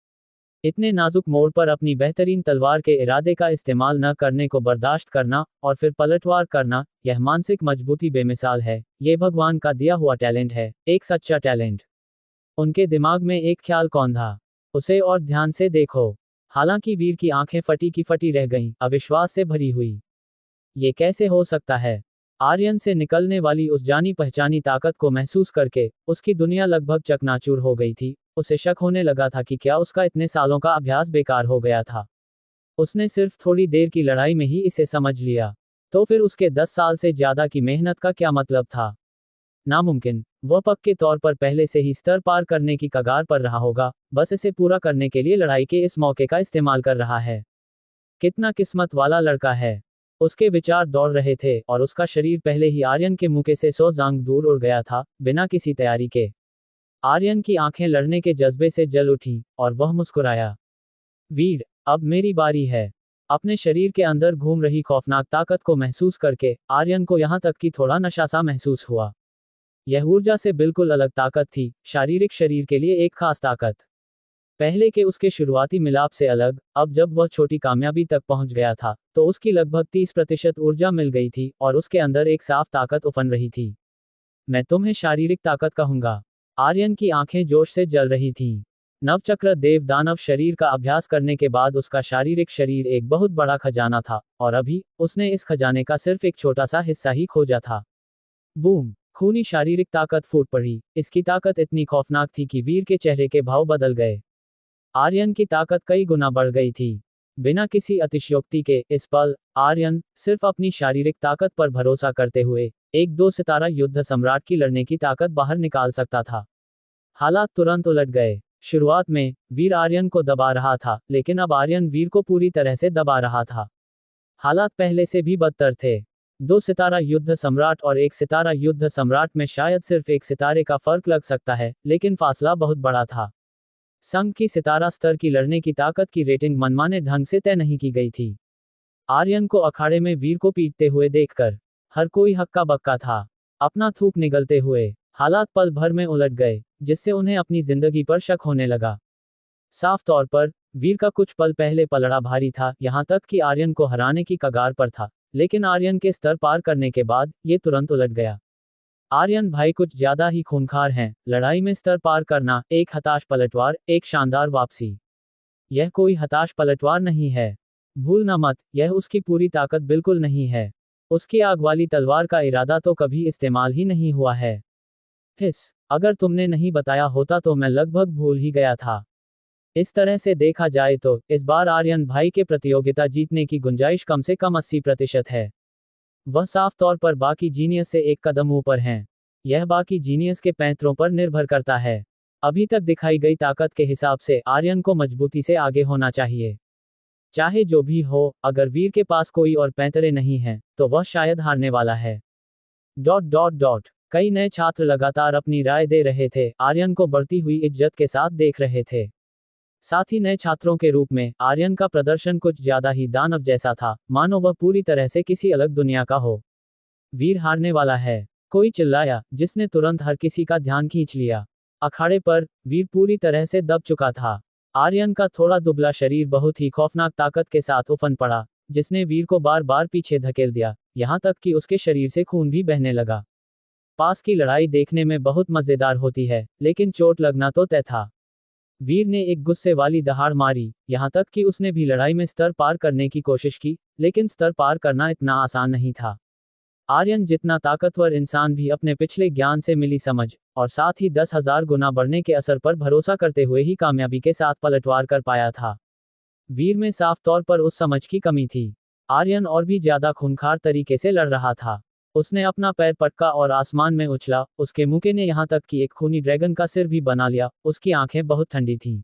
इतने नाजुक मोड़ पर अपनी बेहतरीन तलवार के इरादे का इस्तेमाल न करने को बर्दाश्त करना, और फिर पलटवार करना, यह मानसिक मजबूती बेमिसाल है। ये भगवान का दिया हुआ टैलेंट है, एक सच्चा टैलेंट। उनके दिमाग में एक ख्याल कौन था? उसे और ध्यान से देखो। हालांकि वीर की आंखें फटी की फटी रह गईं, अविश्वास से भरी हुई। ये कैसे हो सकता है? आर्यन से निकलने वाली उस जानी पहचानी ताकत को महसूस करके उसकी दुनिया लगभग चकनाचूर हो गई थी। उसे शक होने लगा था कि क्या उसका इतने सालों का अभ्यास बेकार हो गया था। उसने सिर्फ थोड़ी देर की लड़ाई में ही इसे समझ लिया, तो फिर उसके 10 साल से ज्यादा की मेहनत का क्या मतलब था? नामुमकिन। वह पक्के तौर पर पहले से ही स्तर पार करने की कगार पर रहा होगा, बस इसे पूरा करने के लिए लड़ाई के इस मौके का इस्तेमाल कर रहा है। कितना किस्मत वाला लड़का है। उसके विचार दौड़ रहे थे, और उसका शरीर पहले ही आर्यन के मुक्के से 100 जांग दूर उड़ गया था, बिना किसी तैयारी के। आर्यन की आंखें लड़ने के जज्बे से जल उठीं, और वह मुस्कुराया। वीर, अब मेरी बारी है। अपने शरीर के अंदर घूम रही खौफनाक ताकत को महसूस करके आर्यन को यहां तक कि थोड़ा नशा सा महसूस हुआ। यह ऊर्जा से बिल्कुल अलग ताकत थी, शारीरिक शरीर के लिए एक खास ताकत। पहले के उसके शुरुआती मिलाप से अलग। अब जब वह छोटी कामयाबी तक पहुंच गया था, तो उसकी लगभग 30% ऊर्जा मिल गई थी, और उसके अंदर एक साफ ताकत उफन रही थी। मैं तुम्हें शारीरिक ताकत कहूंगा। आर्यन की आंखें जोश से जल रही थीं। नवचक्र देव दानव शरीर का अभ्यास करने के बाद उसका शारीरिक शरीर एक बहुत बड़ा खजाना था, और अभी उसने इस खजाने का सिर्फ एक छोटा सा हिस्सा ही खोजा था। बूम! खूनी शारीरिक ताकत फूट पड़ी। इसकी ताकत इतनी खौफनाक थी कि वीर के चेहरे के भाव बदल गए। आर्यन की ताकत कई गुना बढ़ गई थी। बिना किसी अतिशयोक्ति के इस पल आर्यन सिर्फ अपनी शारीरिक ताकत पर भरोसा करते हुए एक 2 सितारा युद्ध सम्राट की लड़ने की ताकत बाहर निकाल सकता था। हालात तुरंत उलट गए। शुरुआत में वीर आर्यन को दबा रहा था, लेकिन अब आर्यन वीर को पूरी तरह से दबा रहा था। हालात पहले से भी बदतर थे। 2 सितारा युद्ध सम्राट और 1 सितारा युद्ध सम्राट में शायद सिर्फ 1 सितारे का फर्क लग सकता है, लेकिन फासला बहुत बड़ा था। संघ की सितारा स्तर की लड़ने की ताकत की रेटिंग मनमाने ढंग से तय नहीं की गई थी। आर्यन को अखाड़े में वीर को पीटते हुए देखकर हर कोई हक्का बक्का था। अपना थूक निगलते हुए हालात पल भर में उलट गए, जिससे उन्हें अपनी जिंदगी पर शक होने लगा। साफ तौर पर वीर का कुछ पल पहले पलड़ा भारी था, यहां तक कि आर्यन को हराने की कगार पर था, लेकिन आर्यन के स्तर पार करने के बाद ये तुरंत उलट गया। आर्यन भाई कुछ ज्यादा ही खूंखार हैं। लड़ाई में स्तर पार करना एक हताश पलटवार, एक शानदार वापसी। यह कोई हताश पलटवार नहीं है। भूलना मत, यह उसकी पूरी ताकत बिल्कुल नहीं है। उसकी आग वाली तलवार का इरादा तो कभी इस्तेमाल ही नहीं हुआ है। हिस, अगर तुमने नहीं बताया होता तो मैं लगभग भूल ही गया था। इस तरह से देखा जाए तो इस बार आर्यन भाई के प्रतियोगिता जीतने की गुंजाइश कम से कम 80% है। वह साफ तौर पर बाकी जीनियस से एक कदम ऊपर हैं। यह बाकी जीनियस के पैंतरों पर निर्भर करता है। अभी तक दिखाई गई ताकत के हिसाब से आर्यन को मजबूती से आगे होना चाहिए। चाहे जो भी हो, अगर वीर के पास कोई और पैंतरे नहीं हैं, तो वह शायद हारने वाला है। कई नए छात्र लगातार अपनी राय दे रहे थे, आर्यन को बढ़ती हुई इज्जत के साथ देख रहे थे। साथ ही नए छात्रों के रूप में आर्यन का प्रदर्शन कुछ ज्यादा ही दानव जैसा था, मानो वह पूरी तरह से किसी अलग दुनिया का हो। वीर हारने वाला है, कोई चिल्लाया, जिसने तुरंत हर किसी का ध्यान खींच लिया। अखाड़े पर वीर पूरी तरह से दब चुका था। आर्यन का थोड़ा दुबला शरीर बहुत ही खौफनाक ताकत के साथ उफन पड़ा, जिसने वीर को बार बार पीछे धकेल दिया, यहां तक कि उसके शरीर से खून भी बहने लगा। पास की लड़ाई देखने में बहुत मजेदार होती है, लेकिन चोट लगना तो तय था। वीर ने एक गुस्से वाली दहाड़ मारी, यहां तक कि उसने भी लड़ाई में स्तर पार करने की कोशिश की, लेकिन स्तर पार करना इतना आसान नहीं था। आर्यन जितना ताकतवर इंसान भी अपने पिछले ज्ञान से मिली समझ और साथ ही 10,000 गुना बढ़ने के असर पर भरोसा करते हुए ही कामयाबी के साथ पलटवार कर पाया था। वीर में साफ तौर पर उस समझ की कमी थी। आर्यन और भी ज्यादा खूंखार तरीके से लड़ रहा था। उसने अपना पैर पटका और आसमान में उछला, उसके मुके ने यहां तक कि एक खूनी ड्रैगन का सिर भी बना लिया। उसकी आंखें बहुत ठंडी थीं।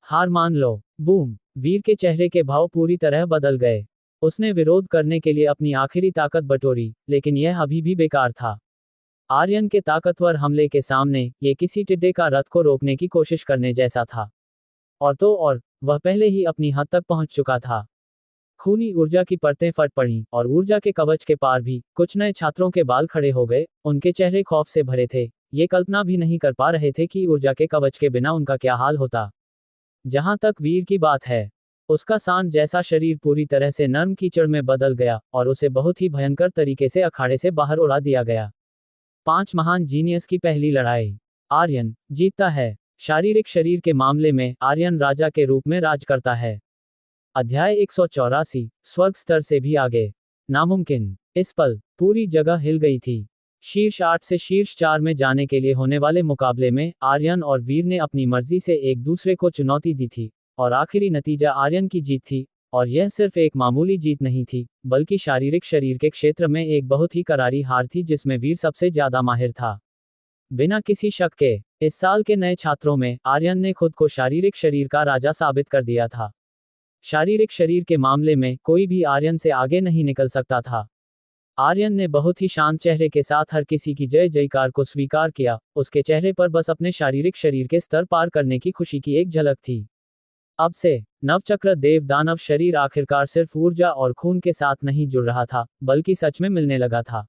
हार मान लो। बूम! वीर के चेहरे के भाव पूरी तरह बदल गए। उसने विरोध करने के लिए अपनी आखिरी ताकत बटोरी, लेकिन यह अभी भी बेकार था। आर्यन के ताकतवर हमले के सामने ये किसी टिड्डे का रथ को रोकने की कोशिश करने जैसा था। और तो और, वह पहले ही अपनी हद तक पहुंच चुका था। खूनी ऊर्जा की परतें फट पड़ीं, और ऊर्जा के कवच के पार भी कुछ नए छात्रों के बाल खड़े हो गए। उनके चेहरे खौफ से भरे थे। ये कल्पना भी नहीं कर पा रहे थे कि ऊर्जा के कवच के बिना उनका क्या हाल होता। जहां तक वीर की बात है, उसका सांड जैसा शरीर पूरी तरह से नर्म कीचड़ में बदल गया और उसे बहुत ही भयंकर तरीके से अखाड़े से बाहर उड़ा दिया गया। 5 महान जीनियस की पहली लड़ाई। आर्यन जीतता है। शारीरिक शरीर के मामले में आर्यन राजा के रूप में राज करता है। अध्याय 184, स्वर्ग स्तर से भी आगे। नामुमकिन। इस पल पूरी जगह हिल गई थी। शीर्ष 8 से शीर्ष 4 में जाने के लिए होने वाले मुकाबले में आर्यन और वीर ने अपनी मर्जी से एक दूसरे को चुनौती दी थी, और आखिरी नतीजा आर्यन की जीत थी। और यह सिर्फ एक मामूली जीत नहीं थी, बल्कि शारीरिक शरीर के क्षेत्र में एक बहुत ही करारी हार थी, जिसमें वीर सबसे ज्यादा माहिर था। बिना किसी शक के, इस साल के नए छात्रों में आर्यन ने खुद को शारीरिक शरीर का राजा साबित कर दिया था। शारीरिक शरीर के मामले में कोई भी आर्यन से आगे नहीं निकल सकता था। आर्यन ने बहुत ही शांत चेहरे के साथ हर किसी की जय जयकार को स्वीकार किया। उसके चेहरे पर बस अपने शारीरिक शरीर के स्तर पार करने की खुशी की एक झलक थी। अब से नवचक्र देव दानव शरीर आखिरकार सिर्फ ऊर्जा और खून के साथ नहीं जुड़ रहा था, बल्कि सच में मिलने लगा था।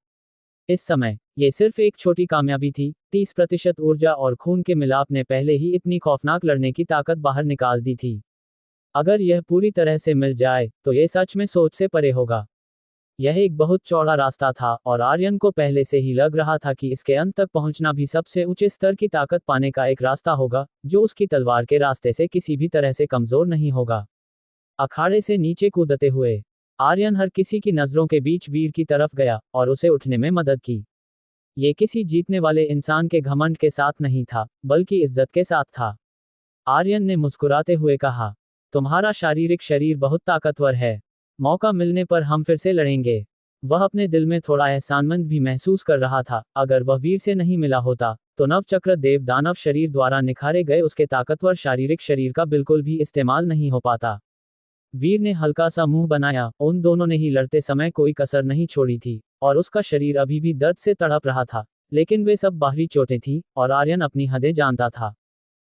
इस समय ये सिर्फ एक छोटी कामयाबी थी। 30% ऊर्जा और खून के मिलाप ने पहले ही इतनी खौफनाक लड़ने की ताकत बाहर निकाल दी थी। अगर यह पूरी तरह से मिल जाए तो यह सच में सोच से परे होगा। यह एक बहुत चौड़ा रास्ता था, और आर्यन को पहले से ही लग रहा था कि इसके अंत तक पहुंचना भी सबसे ऊंचे स्तर की ताकत पाने का एक रास्ता होगा, जो उसकी तलवार के रास्ते से किसी भी तरह से कमजोर नहीं होगा। अखाड़े से नीचे कूदते हुए आर्यन हर किसी की नजरों के बीच वीर की तरफ गया और उसे उठने में मदद की। ये किसी जीतने वाले इंसान के घमंड के साथ नहीं था, बल्कि इज्जत के साथ था। आर्यन ने मुस्कुराते हुए कहा, तुम्हारा शारीरिक शरीर बहुत ताकतवर है। मौका मिलने पर हम फिर से लड़ेंगे। वह अपने दिल में थोड़ा एहसानमंद भी महसूस कर रहा था। अगर वह वीर से नहीं मिला होता, तो नवचक्र देव दानव शरीर द्वारा निखारे गए उसके ताकतवर शारीरिक शरीर का बिल्कुल भी इस्तेमाल नहीं हो पाता। वीर ने हल्का सा मुंह बनाया। उन दोनों ने ही लड़ते समय कोई कसर नहीं छोड़ी थी, और उसका शरीर अभी भी दर्द से तड़प रहा था। लेकिन वे सब बाहरी चोटें थीं, और आर्यन अपनी हदें जानता था।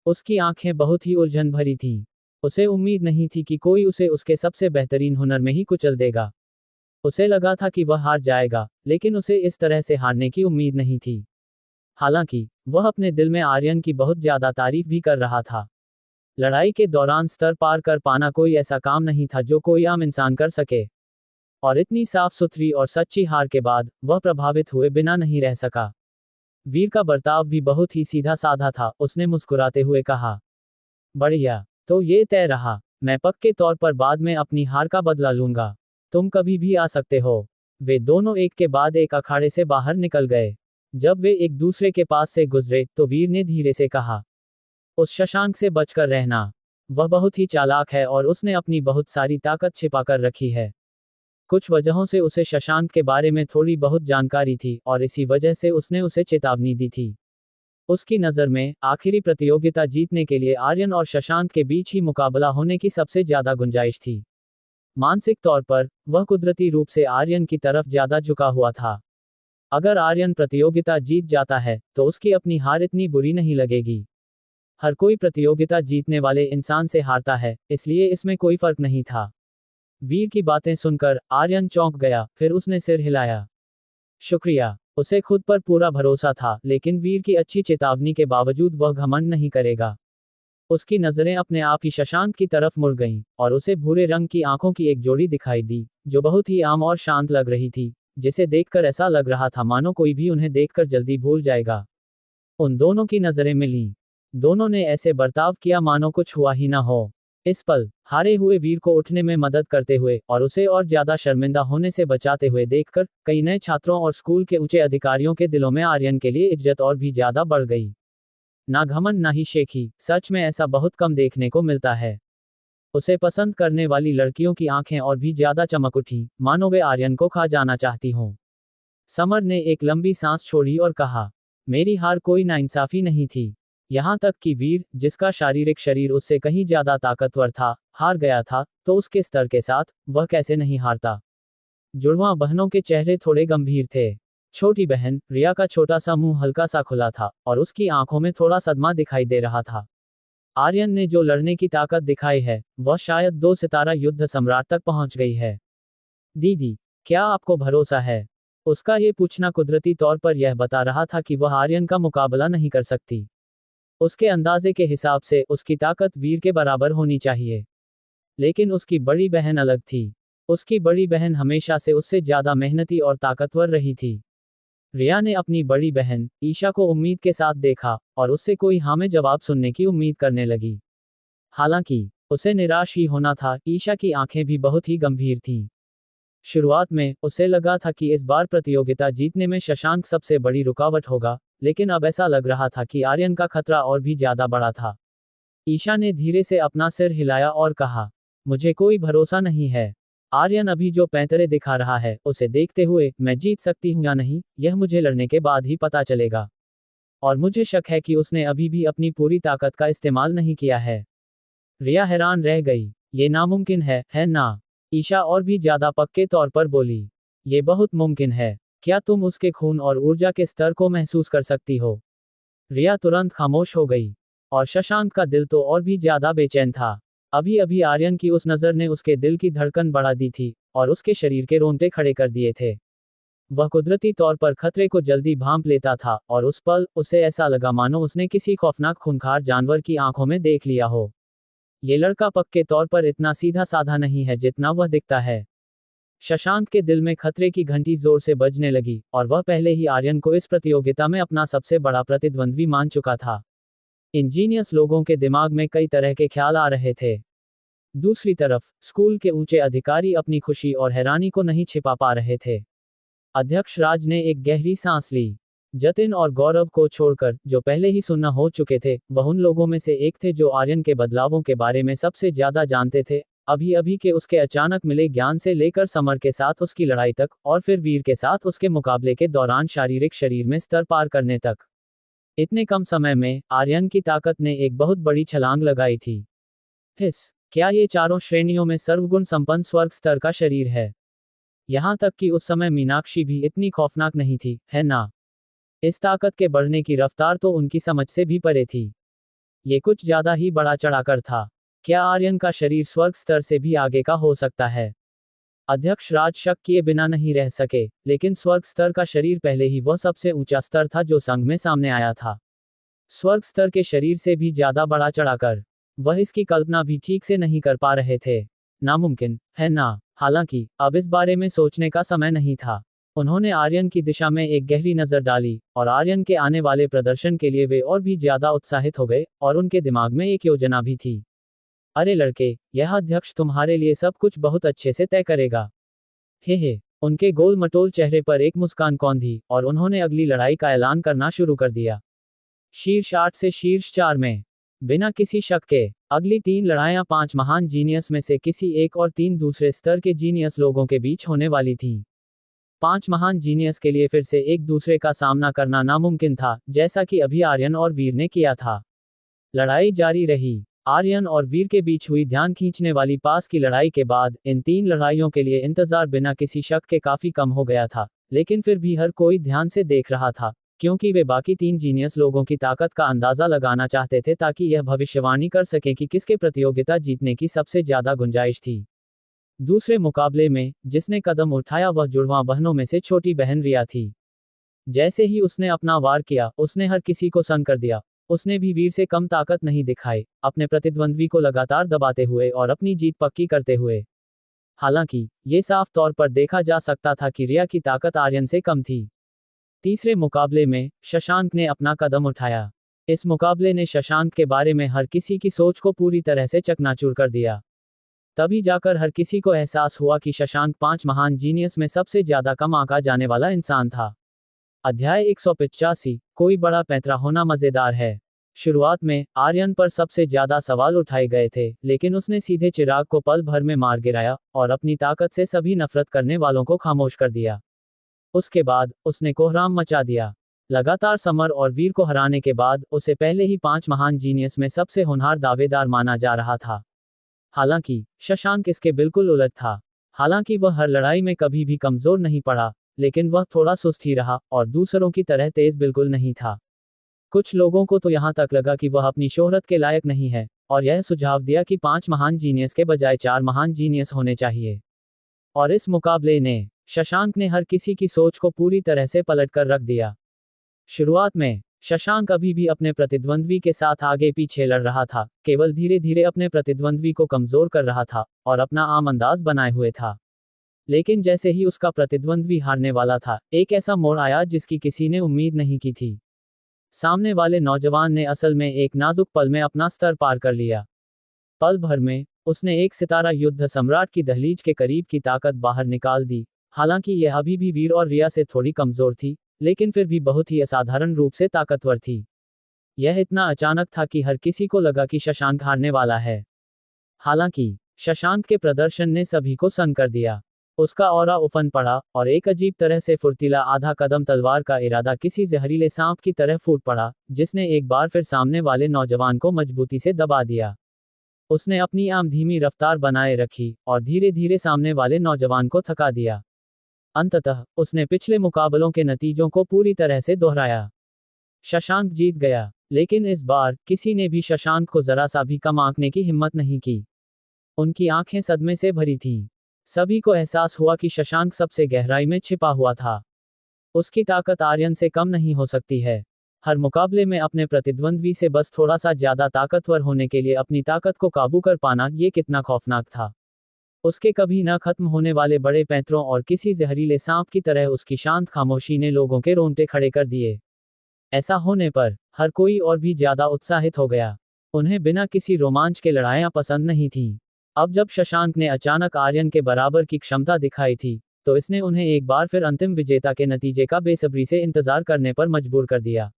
उसकी आंखें बहुत ही उलझन भरी थीं। उसे उम्मीद नहीं थी कि कोई उसे उसके सबसे बेहतरीन हुनर में ही कुचल देगा। उसे लगा था कि वह हार जाएगा, लेकिन उसे इस तरह से हारने की उम्मीद नहीं थी। हालांकि वह अपने दिल में आर्यन की बहुत ज्यादा तारीफ भी कर रहा था। लड़ाई के दौरान स्तर पार कर पाना कोई ऐसा काम नहीं था जो कोई आम इंसान कर सके। और इतनी साफ सुथरी और सच्ची हार के बाद वह प्रभावित हुए बिना नहीं रह सका। वीर का बर्ताव भी बहुत ही सीधा साधा था। उसने मुस्कुराते हुए कहा, बढ़िया, तो ये तय रहा। मैं पक्के तौर पर बाद में अपनी हार का बदला लूंगा। तुम कभी भी आ सकते हो। वे दोनों एक के बाद एक अखाड़े से बाहर निकल गए। जब वे एक दूसरे के पास से गुजरे तो वीर ने धीरे से कहा, उस शशांक से बचकर रहना। वह बहुत ही चालाक है और उसने अपनी बहुत सारी ताकत छिपाकर रखी है। कुछ वजहों से उसे शशांक के बारे में थोड़ी बहुत जानकारी थी और इसी वजह से उसने उसे चेतावनी दी थी। उसकी नज़र में आखिरी प्रतियोगिता जीतने के लिए आर्यन और शशांक के बीच ही मुकाबला होने की सबसे ज्यादा गुंजाइश थी। मानसिक तौर पर वह कुदरती रूप से आर्यन की तरफ ज्यादा झुका हुआ था। अगर आर्यन प्रतियोगिता जीत जाता है तो उसकी अपनी हार इतनी बुरी नहीं लगेगी। हर कोई प्रतियोगिता जीतने वाले इंसान से हारता है, इसलिए इसमें कोई फर्क नहीं था। वीर की बातें सुनकर आर्यन चौंक गया, फिर उसने सिर हिलाया। शुक्रिया। उसे खुद पर पूरा भरोसा था, लेकिन वीर की अच्छी चेतावनी के बावजूद वह घमंड नहीं करेगा। उसकी नजरें अपने आप ही शशांक की तरफ मुड़ गईं, और उसे भूरे रंग की आंखों की एक जोड़ी दिखाई दी, जो बहुत ही आम और शांत लग रही थी, जिसे देखकर ऐसा लग रहा था मानो कोई भी उन्हें देखकर जल्दी भूल जाएगा। उन दोनों की नजरें मिलीं। दोनों ने ऐसे बर्ताव किया मानो कुछ हुआ ही ना हो। इस पल हारे हुए वीर को उठने में मदद करते हुए और उसे और ज्यादा शर्मिंदा होने से बचाते हुए देखकर कई नए छात्रों और स्कूल के ऊंचे अधिकारियों के दिलों में आर्यन के लिए इज्जत और भी ज्यादा बढ़ गई। ना घमंड ना ही शेखी, सच में ऐसा बहुत कम देखने को मिलता है। उसे पसंद करने वाली लड़कियों की आंखें और भी ज्यादा चमक उठी, मानो वे आर्यन को खा जाना चाहती हों। समर ने एक लंबी सांस छोड़ी और कहा, मेरी हार कोई नाइंसाफी नहीं थी। यहाँ तक कि वीर, जिसका शारीरिक शरीर उससे कहीं ज्यादा ताकतवर था, हार गया था, तो उसके स्तर के साथ वह कैसे नहीं हारता। जुड़वां बहनों के चेहरे थोड़े गंभीर थे। छोटी बहन रिया का छोटा सा मुंह हल्का सा खुला था और उसकी आंखों में थोड़ा सदमा दिखाई दे रहा था। आर्यन ने जो लड़ने की ताकत दिखाई है, वह शायद 2 सितारा युद्ध सम्राट तक पहुंच गई है। दीदी, क्या आपको भरोसा है? उसका ये पूछना कुदरती तौर पर यह बता रहा था कि वह आर्यन का मुकाबला नहीं कर सकती। उसके अंदाजे के हिसाब से उसकी ताकत वीर के बराबर होनी चाहिए। लेकिन उसकी बड़ी बहन अलग थी। उसकी बड़ी बहन हमेशा से उससे ज्यादा मेहनती और ताकतवर रही थी। रिया ने अपनी बड़ी बहन ईशा को उम्मीद के साथ देखा और उससे कोई हाँ में जवाब सुनने की उम्मीद करने लगी। हालांकि उसे निराश ही होना था। ईशा की आंखें भी बहुत ही गंभीर थीं। शुरुआत में उसे लगा था कि इस बार प्रतियोगिता जीतने में शशांक सबसे बड़ी रुकावट होगा, लेकिन अब ऐसा लग रहा था कि आर्यन का खतरा और भी ज्यादा बड़ा था। ईशा ने धीरे से अपना सिर हिलाया और कहा, मुझे कोई भरोसा नहीं है। आर्यन अभी जो पैंतरे दिखा रहा है, उसे देखते हुए मैं जीत सकती हूँ या नहीं, यह मुझे लड़ने के बाद ही पता चलेगा। और मुझे शक है कि उसने अभी भी अपनी पूरी ताकत का इस्तेमाल नहीं किया है। रिया हैरान रह गई। ये नामुमकिन है ना? ईशा और भी ज्यादा पक्के तौर पर बोली, ये बहुत मुमकिन है। क्या तुम उसके खून और ऊर्जा के स्तर को महसूस कर सकती हो? रिया तुरंत खामोश हो गई। और शशांक का दिल तो और भी ज्यादा बेचैन था। अभी अभी आर्यन की उस नजर ने उसके दिल की धड़कन बढ़ा दी थी और उसके शरीर के रोंगटे खड़े कर दिए थे। वह कुदरती तौर पर खतरे को जल्दी भांप लेता था और उस पल उसे ऐसा लगा मानो उसने किसी खौफनाक खूंखार जानवर की आंखों में देख लिया हो। ये लड़का पक्के तौर पर इतना सीधा साधा नहीं है जितना वह दिखता है। शशांक के दिल में खतरे की घंटी जोर से बजने लगी और वह पहले ही आर्यन को इस प्रतियोगिता में अपना सबसे बड़ा प्रतिद्वंद्वी मान चुका था। इंजीनियर्स लोगों के दिमाग में कई तरह के ख्याल आ रहे थे। दूसरी तरफ स्कूल के ऊंचे अधिकारी अपनी खुशी और हैरानी को नहीं छिपा पा रहे थे। अध्यक्ष राज ने एक गहरी सांस ली। जतिन और गौरव को छोड़कर, जो पहले ही सुन्ना हो चुके थे, वह उन लोगों में से एक थे जो आर्यन के बदलावों के बारे में सबसे ज्यादा जानते थे। अभी अभी के उसके अचानक मिले ज्ञान से लेकर समर के साथ उसकी लड़ाई तक, और फिर वीर के साथ उसके मुकाबले के दौरान शारीरिक शरीर में स्तर पार करने तक। इतने कम समय में आर्यन की ताकत ने एक बहुत बड़ी छलांग लगाई थी। क्या ये चारों श्रेणियों में सर्वगुण संपन्न स्वर्ग स्तर का शरीर है? यहाँ तक कि उस समय मीनाक्षी भी इतनी खौफनाक नहीं थी, है ना? इस ताकत के बढ़ने की रफ्तार तो उनकी समझ से भी परे थी। ये कुछ ज्यादा ही बड़ा चढ़ाकर था। क्या आर्यन का शरीर स्वर्ग स्तर से भी आगे का हो सकता है? अध्यक्ष राज शक किए बिना नहीं रह सके, लेकिन स्वर्ग स्तर का शरीर पहले ही वह सबसे ऊंचा स्तर था जो संघ में सामने आया था। स्वर्ग स्तर के शरीर से भी ज्यादा बड़ा चढ़ाकर वह इसकी कल्पना भी ठीक से नहीं कर पा रहे थे। नामुमकिन है ना? हालांकि अब इस बारे में सोचने का समय नहीं था। उन्होंने आर्यन की दिशा में एक गहरी नजर डाली, और आर्यन के आने वाले प्रदर्शन के लिए वे और भी ज्यादा उत्साहित हो गए, और उनके दिमाग में एक योजना भी थी। अरे लड़के, यह अध्यक्ष तुम्हारे लिए सब कुछ बहुत अच्छे से तय करेगा। हे। उनके गोल मटोल चेहरे पर एक मुस्कान कौंधी, और उन्होंने अगली लड़ाई का ऐलान करना शुरू कर दिया। शीर्ष 8 से शीर्ष 4 में बिना किसी शक के अगली 3 लड़ाइयां 5 महान जीनियस में से किसी एक और 3 दूसरे स्तर के जीनियस लोगों के बीच होने वाली थीं। 5 महान जीनियस के लिए फिर से एक दूसरे का सामना करना नामुमकिन था, जैसा कि अभी आर्यन और वीर ने किया था। लड़ाई जारी रही। आर्यन और वीर के बीच हुई ध्यान खींचने वाली पास की लड़ाई के बाद इन 3 लड़ाइयों के लिए इंतजार बिना किसी शक के काफी कम हो गया था, लेकिन फिर भी हर कोई ध्यान से देख रहा था, क्योंकि वे बाकी 3 जीनियस लोगों की ताकत का अंदाजा लगाना चाहते थे ताकि यह भविष्यवाणी कर सके कि किसके प्रतियोगिता जीतने की सबसे ज्यादा गुंजाइश थी। दूसरे मुकाबले में जिसने कदम उठाया वह जुड़वां बहनों में से छोटी बहन रिया थी। जैसे ही उसने अपना वार किया, उसने हर किसी को सन्न कर दिया। उसने भी वीर से कम ताकत नहीं दिखाई, अपने प्रतिद्वंद्वी को लगातार दबाते हुए और अपनी जीत पक्की करते हुए। हालांकि ये साफ तौर पर देखा जा सकता था कि रिया की ताकत आर्यन से कम थी। तीसरे मुकाबले में शशांक ने अपना कदम उठाया। इस मुकाबले ने शशांक के बारे में हर किसी की सोच को पूरी तरह से चकनाचूर कर दिया। तभी जाकर हर किसी को एहसास हुआ कि शशांक 5 महान जीनियस में सबसे ज्यादा कम आंका जाने वाला इंसान था। अध्याय 185, कोई बड़ा पैंतरा होना मजेदार है। शुरुआत में आर्यन पर सबसे ज्यादा सवाल उठाए गए थे, लेकिन उसने सीधे चिराग को पल भर में मार गिराया और अपनी ताकत से सभी नफरत करने वालों को खामोश कर दिया। उसके बाद उसने कोहराम मचा दिया। लगातार समर और वीर को हराने के बाद उसे पहले ही 5 महान जीनियस में सबसे होनहार दावेदार माना जा रहा था। हालांकि शशांक इसके बिल्कुल उलट था। हालांकि वह हर लड़ाई में कभी भी कमजोर नहीं पड़ा, लेकिन वह थोड़ा सुस्त ही रहा और दूसरों की तरह तेज बिल्कुल नहीं था। कुछ लोगों को तो यहाँ तक लगा कि वह अपनी शोहरत के लायक नहीं है, और यह सुझाव दिया कि 5 महान जीनियस के बजाय 4 महान जीनियस होने चाहिए। और इस मुकाबले ने शशांक ने हर किसी की सोच को पूरी तरह से पलट कर रख दिया। शुरुआत में शशांक अभी भी अपने प्रतिद्वंद्वी के साथ आगे पीछे लड़ रहा था, केवल धीरे धीरे अपने प्रतिद्वंद्वी को कमजोर कर रहा था और अपना आम अंदाज बनाए हुए था। लेकिन जैसे ही उसका प्रतिद्वंद्वी हारने वाला था, एक ऐसा मोड़ आया जिसकी किसी ने उम्मीद नहीं की थी। सामने वाले नौजवान ने असल में एक नाजुक पल में अपना स्तर पार कर लिया। पल भर में उसने एक सितारा युद्ध सम्राट की दहलीज के करीब की ताकत बाहर निकाल दी। हालांकि यह अभी भी वीर और रिया से थोड़ी कमजोर थी, लेकिन फिर भी बहुत ही असाधारण रूप से ताकतवर थी। यह इतना अचानक था कि हर किसी को लगा कि शशांक हारने वाला है। हालांकि शशांक के प्रदर्शन ने सभी को सन्न कर दिया। उसका ऑरा उफन पड़ा और एक अजीब तरह से फुर्तीला आधा कदम तलवार का इरादा किसी जहरीले सांप की तरह फूट पड़ा, जिसने एक बार फिर सामने वाले नौजवान को मजबूती से दबा दिया। उसने अपनी आम धीमी रफ्तार बनाए रखी और धीरे धीरे सामने वाले नौजवान को थका दिया। अंततः उसने पिछले मुकाबलों के नतीजों को पूरी तरह से दोहराया। शशांक जीत गया, लेकिन इस बार किसी ने भी शशांक को जरा सा भी कम आंकने की हिम्मत नहीं की। उनकी आंखें सदमे से भरी थीं। सभी को एहसास हुआ कि शशांक सबसे गहराई में छिपा हुआ था। उसकी ताकत आर्यन से कम नहीं हो सकती है। हर मुकाबले में अपने प्रतिद्वंद्वी से बस थोड़ा सा ज्यादा ताकतवर होने के लिए अपनी ताकत को काबू कर पाना, ये कितना खौफनाक था। उसके कभी न खत्म होने वाले बड़े पैंतरों और किसी जहरीले सांप की तरह उसकी शांत खामोशी ने लोगों के रोंगटे खड़े कर दिए। ऐसा होने पर हर कोई और भी ज्यादा उत्साहित हो गया। उन्हें बिना किसी रोमांच के लड़ाइयां पसंद नहीं थीं। अब जब शशांक ने अचानक आर्यन के बराबर की क्षमता दिखाई थी, तो इसने उन्हें एक बार फिर अंतिम विजेता के नतीजे का बेसब्री से इंतजार करने पर मजबूर कर दिया।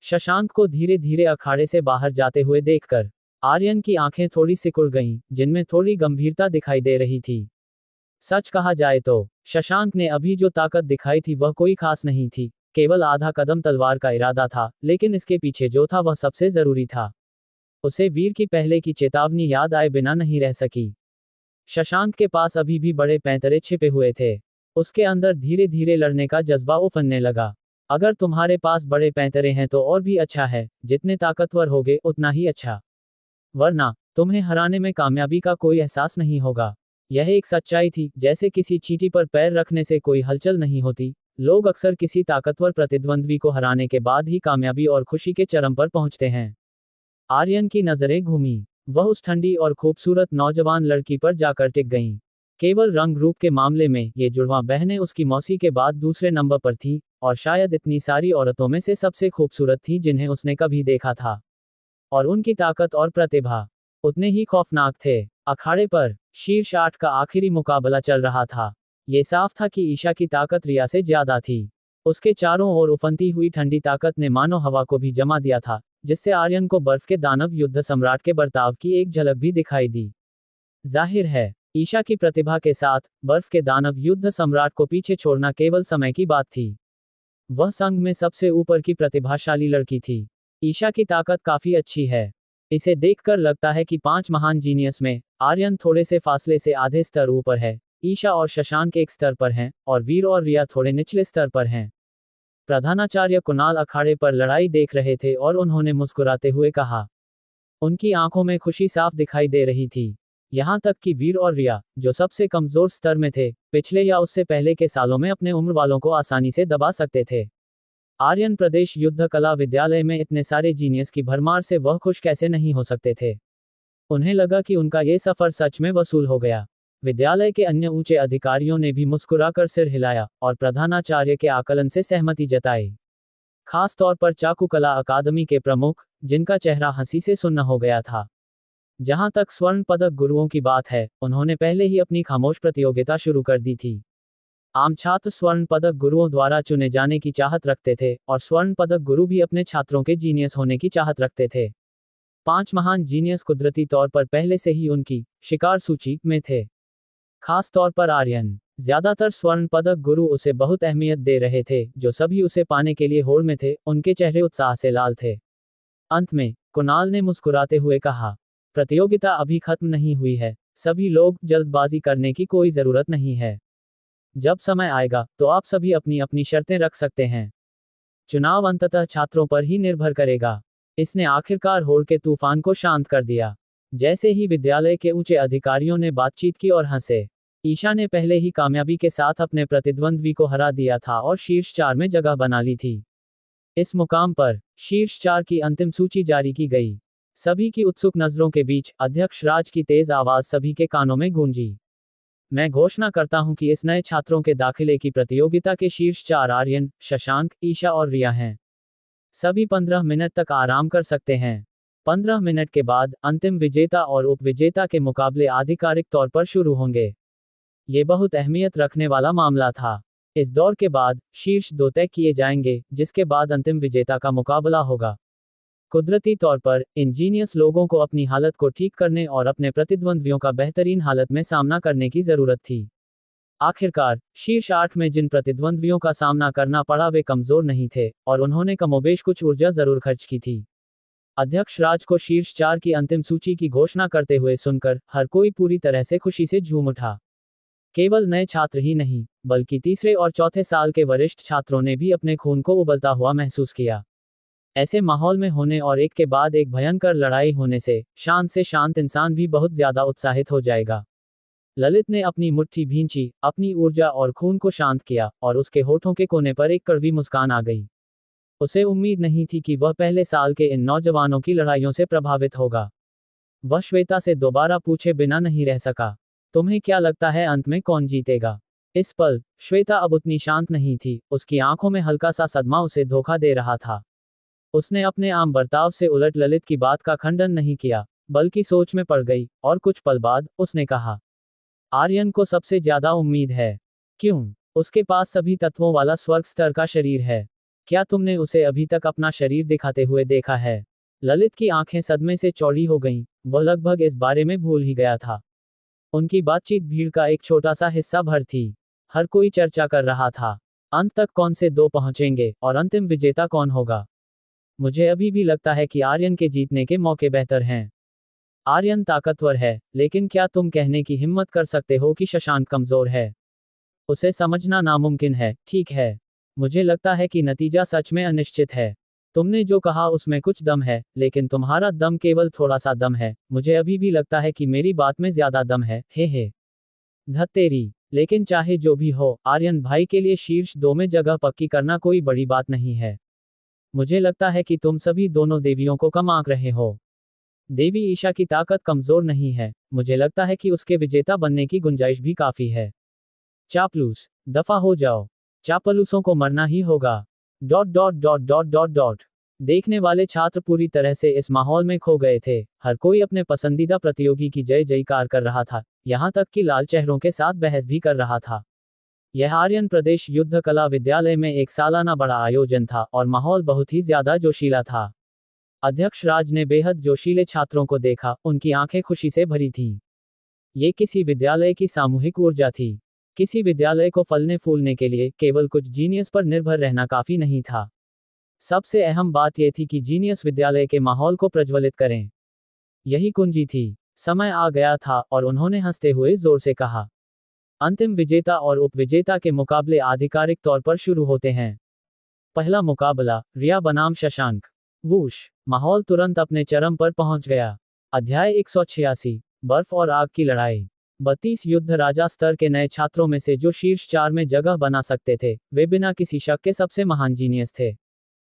शशांक को धीरे धीरे अखाड़े से बाहर जाते हुए देखकर आर्यन की आंखें थोड़ी सिकुड़ गईं, जिनमें थोड़ी गंभीरता दिखाई दे रही थी। सच कहा जाए तो शशांक ने अभी जो ताकत दिखाई थी वह कोई खास नहीं थी, केवल आधा कदम तलवार का इरादा था, लेकिन इसके पीछे जो था वह सबसे जरूरी था। उसे वीर की पहले की चेतावनी याद आए बिना नहीं रह सकी। शशांक के पास अभी भी बड़े पैंतरे छिपे हुए थे। उसके अंदर धीरे धीरे लड़ने का जज्बा उफनने लगा। अगर तुम्हारे पास बड़े पैंतरे हैं तो और भी अच्छा है, जितने ताकतवर होगे उतना ही अच्छा। वरना तुम्हें हराने में कामयाबी का कोई एहसास नहीं होगा। यह एक सच्चाई थी, जैसे किसी चींटी पर पैर रखने से कोई हलचल नहीं होती। लोग अक्सर किसी ताकतवर प्रतिद्वंद्वी को हराने के बाद ही कामयाबी और खुशी के चरम पर पहुंचते हैं। आर्यन की नजरें घूमी। वह उस ठंडी और खूबसूरत नौजवान लड़की पर जाकर टिक गईं। केवल रंग रूप के मामले में ये जुड़वां बहनें उसकी मौसी के बाद दूसरे नंबर पर थीं, और शायद इतनी सारी औरतों में से सबसे खूबसूरत थीं जिन्हें उसने कभी देखा था। और उनकी ताकत और प्रतिभा उतने ही खौफनाक थे। अखाड़े पर शीर्ष 8 का आखिरी मुकाबला चल रहा था। ये साफ था कि ईशा की ताकत रिया से ज्यादा थी। उसके चारों ओर उफनती हुई ठंडी ताकत ने मानो हवा को भी जमा दिया था, जिससे आर्यन को बर्फ के दानव युद्ध सम्राट के बर्ताव की एक झलक भी दिखाई दी। जाहिर है, ईशा की प्रतिभा के साथ बर्फ के दानव युद्ध सम्राट को पीछे छोड़ना केवल समय की बात थी। वह संघ में सबसे ऊपर की प्रतिभाशाली लड़की थी। ईशा की ताकत काफी अच्छी है। इसे देखकर लगता है कि 5 महान जीनियस में आर्यन थोड़े से फासले से आधे स्तर ऊपर है। ईशा और शशांक एक स्तर पर हैं, और वीर और रिया थोड़े निचले स्तर पर हैं। प्रधानाचार्य कुणाल अखाड़े पर लड़ाई देख रहे थे और उन्होंने मुस्कुराते हुए कहा। उनकी आंखों में खुशी साफ दिखाई दे रही थी। यहां तक कि वीर और रिया, जो सबसे कमजोर स्तर में थे, पिछले या उससे पहले के सालों में अपने उम्र वालों को आसानी से दबा सकते थे। आर्यन प्रदेश युद्ध कला विद्यालय में इतने सारे जीनियस की भरमार से वह खुश कैसे नहीं हो सकते थे। उन्हें लगा कि उनका ये सफर सच में वसूल हो गया। विद्यालय के अन्य ऊंचे अधिकारियों ने भी मुस्कुराकर सिर हिलाया और प्रधानाचार्य के आकलन से सहमति जताई। खास तौर पर चाकू कला अकादमी के प्रमुख, जिनका चेहरा हंसी से सुन्न हो गया था। जहां तक स्वर्ण पदक गुरुओं की बात है, उन्होंने पहले ही अपनी खामोश प्रतियोगिता शुरू कर दी थी। आम छात्र स्वर्ण पदक गुरुओं द्वारा चुने जाने की चाहत रखते थे, और स्वर्ण पदक गुरु भी अपने छात्रों के जीनियस होने की चाहत रखते थे। 5 महान जीनियस कुदरती तौर पर पहले से ही उनकी शिकार सूची में थे। खास तौर पर आर्यन। ज्यादातर स्वर्ण पदक गुरु उसे बहुत अहमियत दे रहे थे, जो सभी उसे पाने के लिए होड़ में थे। उनके चेहरे उत्साह से लाल थे। अंत में कुणाल ने मुस्कुराते हुए कहा, प्रतियोगिता अभी खत्म नहीं हुई है। सभी लोग, जल्दबाजी करने की कोई जरूरत नहीं है। जब समय आएगा तो आप सभी अपनी अपनी शर्तें रख सकते हैं। चुनाव अंततः छात्रों पर ही निर्भर करेगा। इसने आखिरकार होड़ के तूफान को शांत कर दिया। जैसे ही विद्यालय के ऊंचे अधिकारियों ने बातचीत की और हंसे। ईशा ने पहले ही कामयाबी के साथ अपने प्रतिद्वंद्वी को हरा दिया था और शीर्ष 4 में जगह बना ली थी। इस मुकाम पर शीर्ष 4 की अंतिम सूची जारी की गई। सभी की उत्सुक नजरों के बीच अध्यक्ष राज की तेज आवाज सभी के कानों में गूंजी। मैं घोषणा करता हूं कि इस नए छात्रों के दाखिले की प्रतियोगिता के शीर्ष 4 आर्यन, शशांक, ईशा और रिया हैं। सभी 15 मिनट तक आराम कर सकते हैं। 15 मिनट के बाद अंतिम विजेता और उप विजेता के मुकाबले आधिकारिक तौर पर शुरू होंगे। ये बहुत अहमियत रखने वाला मामला था। इस दौर के बाद शीर्ष 2 तय किए जाएंगे, जिसके बाद अंतिम विजेता का मुकाबला होगा। कुदरती तौर पर इंजीनियस लोगों को अपनी हालत को ठीक करने और अपने प्रतिद्वंद्वियों का बेहतरीन हालत में सामना करने की जरूरत थी। आखिरकार शीर्ष 8 में जिन प्रतिद्वंद्वियों का सामना करना पड़ा वे कमजोर नहीं थे, और उन्होंने कमोबेश कुछ ऊर्जा जरूर खर्च की थी। अध्यक्ष राज को शीर्ष 4 की अंतिम सूची की घोषणा करते हुए सुनकर हर कोई पूरी तरह से खुशी से झूम उठा। केवल नए छात्र ही नहीं, बल्कि तीसरे और चौथे साल के वरिष्ठ छात्रों ने भी अपने खून को उबलता हुआ महसूस किया। ऐसे माहौल में होने और एक के बाद एक भयंकर लड़ाई होने से शांत इंसान भी बहुत ज्यादा उत्साहित हो जाएगा। ललित ने अपनी मुट्ठी भींची, अपनी ऊर्जा और खून को शांत किया, और उसके होठों के कोने पर एक कड़वी मुस्कान आ गई। उसे उम्मीद नहीं थी कि वह पहले साल के इन नौजवानों की लड़ाइयों से प्रभावित होगा। वह श्वेता से दोबारा पूछे बिना नहीं रह सका, तुम्हें क्या लगता है अंत में कौन जीतेगा? इस पल श्वेता अब उतनी शांत नहीं थी। उसकी आंखों में हल्का सा सदमा उसे धोखा दे रहा था। उसने अपने आम बर्ताव से उलट ललित की बात का खंडन नहीं किया, बल्कि सोच में पड़ गई, और कुछ पल बाद उसने कहा, आर्यन को सबसे ज्यादा उम्मीद है। क्यों? उसके पास सभी तत्वों वाला स्वर्ग स्तर का शरीर है। क्या तुमने उसे अभी तक अपना शरीर दिखाते हुए देखा है? ललित की आंखें सदमे से चौड़ी हो गईं। वह लगभग इस बारे में भूल ही गया था। उनकी बातचीत भीड़ का एक छोटा सा हिस्सा भर थी। हर कोई चर्चा कर रहा था, अंत तक कौन से 2 पहुंचेंगे और अंतिम विजेता कौन होगा। मुझे अभी भी लगता है कि आर्यन के जीतने के मौके बेहतर हैं। आर्यन ताकतवर है, लेकिन क्या तुम कहने की हिम्मत कर सकते हो कि शशांक कमजोर है? उसे समझना नामुमकिन है, ठीक है। मुझे लगता है कि नतीजा सच में अनिश्चित है। तुमने जो कहा उसमें कुछ दम है, लेकिन तुम्हारा दम केवल थोड़ा सा दम है। मुझे अभी भी लगता है कि मेरी बात में ज्यादा दम है। हे। धत्तेरी। लेकिन चाहे जो भी हो, आर्यन भाई के लिए शीर्ष 2 में जगह पक्की करना कोई बड़ी बात नहीं है। मुझे लगता है कि तुम सभी दोनों देवियों को कम आंक रहे हो। देवी ईशा की ताकत कमजोर नहीं है। मुझे लगता है कि उसके विजेता बनने की गुंजाइश भी काफी है। चापलूस, दफा हो जाओ। चापलूसों को मरना ही होगा। Dot dot dot dot dot dot. देखने वाले छात्र पूरी तरह से इस माहौल में खो गए थे। हर कोई अपने पसंदीदा प्रतियोगी की जय जयकार कर रहा था, यहाँ तक कि लाल चेहरों के साथ बहस भी कर रहा था। यह आर्यन प्रदेश युद्ध कला विद्यालय में एक सालाना बड़ा आयोजन था और माहौल बहुत ही ज्यादा जोशीला था। अध्यक्ष राज ने बेहद जोशीले छात्रों को देखा, उनकी आंखें खुशी से भरी थीं। ये किसी विद्यालय की सामूहिक ऊर्जा थी। किसी विद्यालय को फलने फूलने के लिए केवल कुछ जीनियस पर निर्भर रहना काफी नहीं था। सबसे अहम बात यह थी कि जीनियस विद्यालय के माहौल को प्रज्वलित करें। यही कुंजी थी। समय आ गया था और उन्होंने हंसते हुए जोर से कहा, अंतिम विजेता और उपविजेता के मुकाबले आधिकारिक तौर पर शुरू होते हैं। पहला मुकाबला, रिया बनाम शशांक। वूश। माहौल तुरंत अपने चरम पर पहुंच गया। अध्याय 186, बर्फ और आग की लड़ाई। 32 युद्ध राजा स्तर के नए छात्रों में से जो शीर्ष 4 में जगह बना सकते थे, वे बिना किसी शक के सबसे महान जीनियस थे।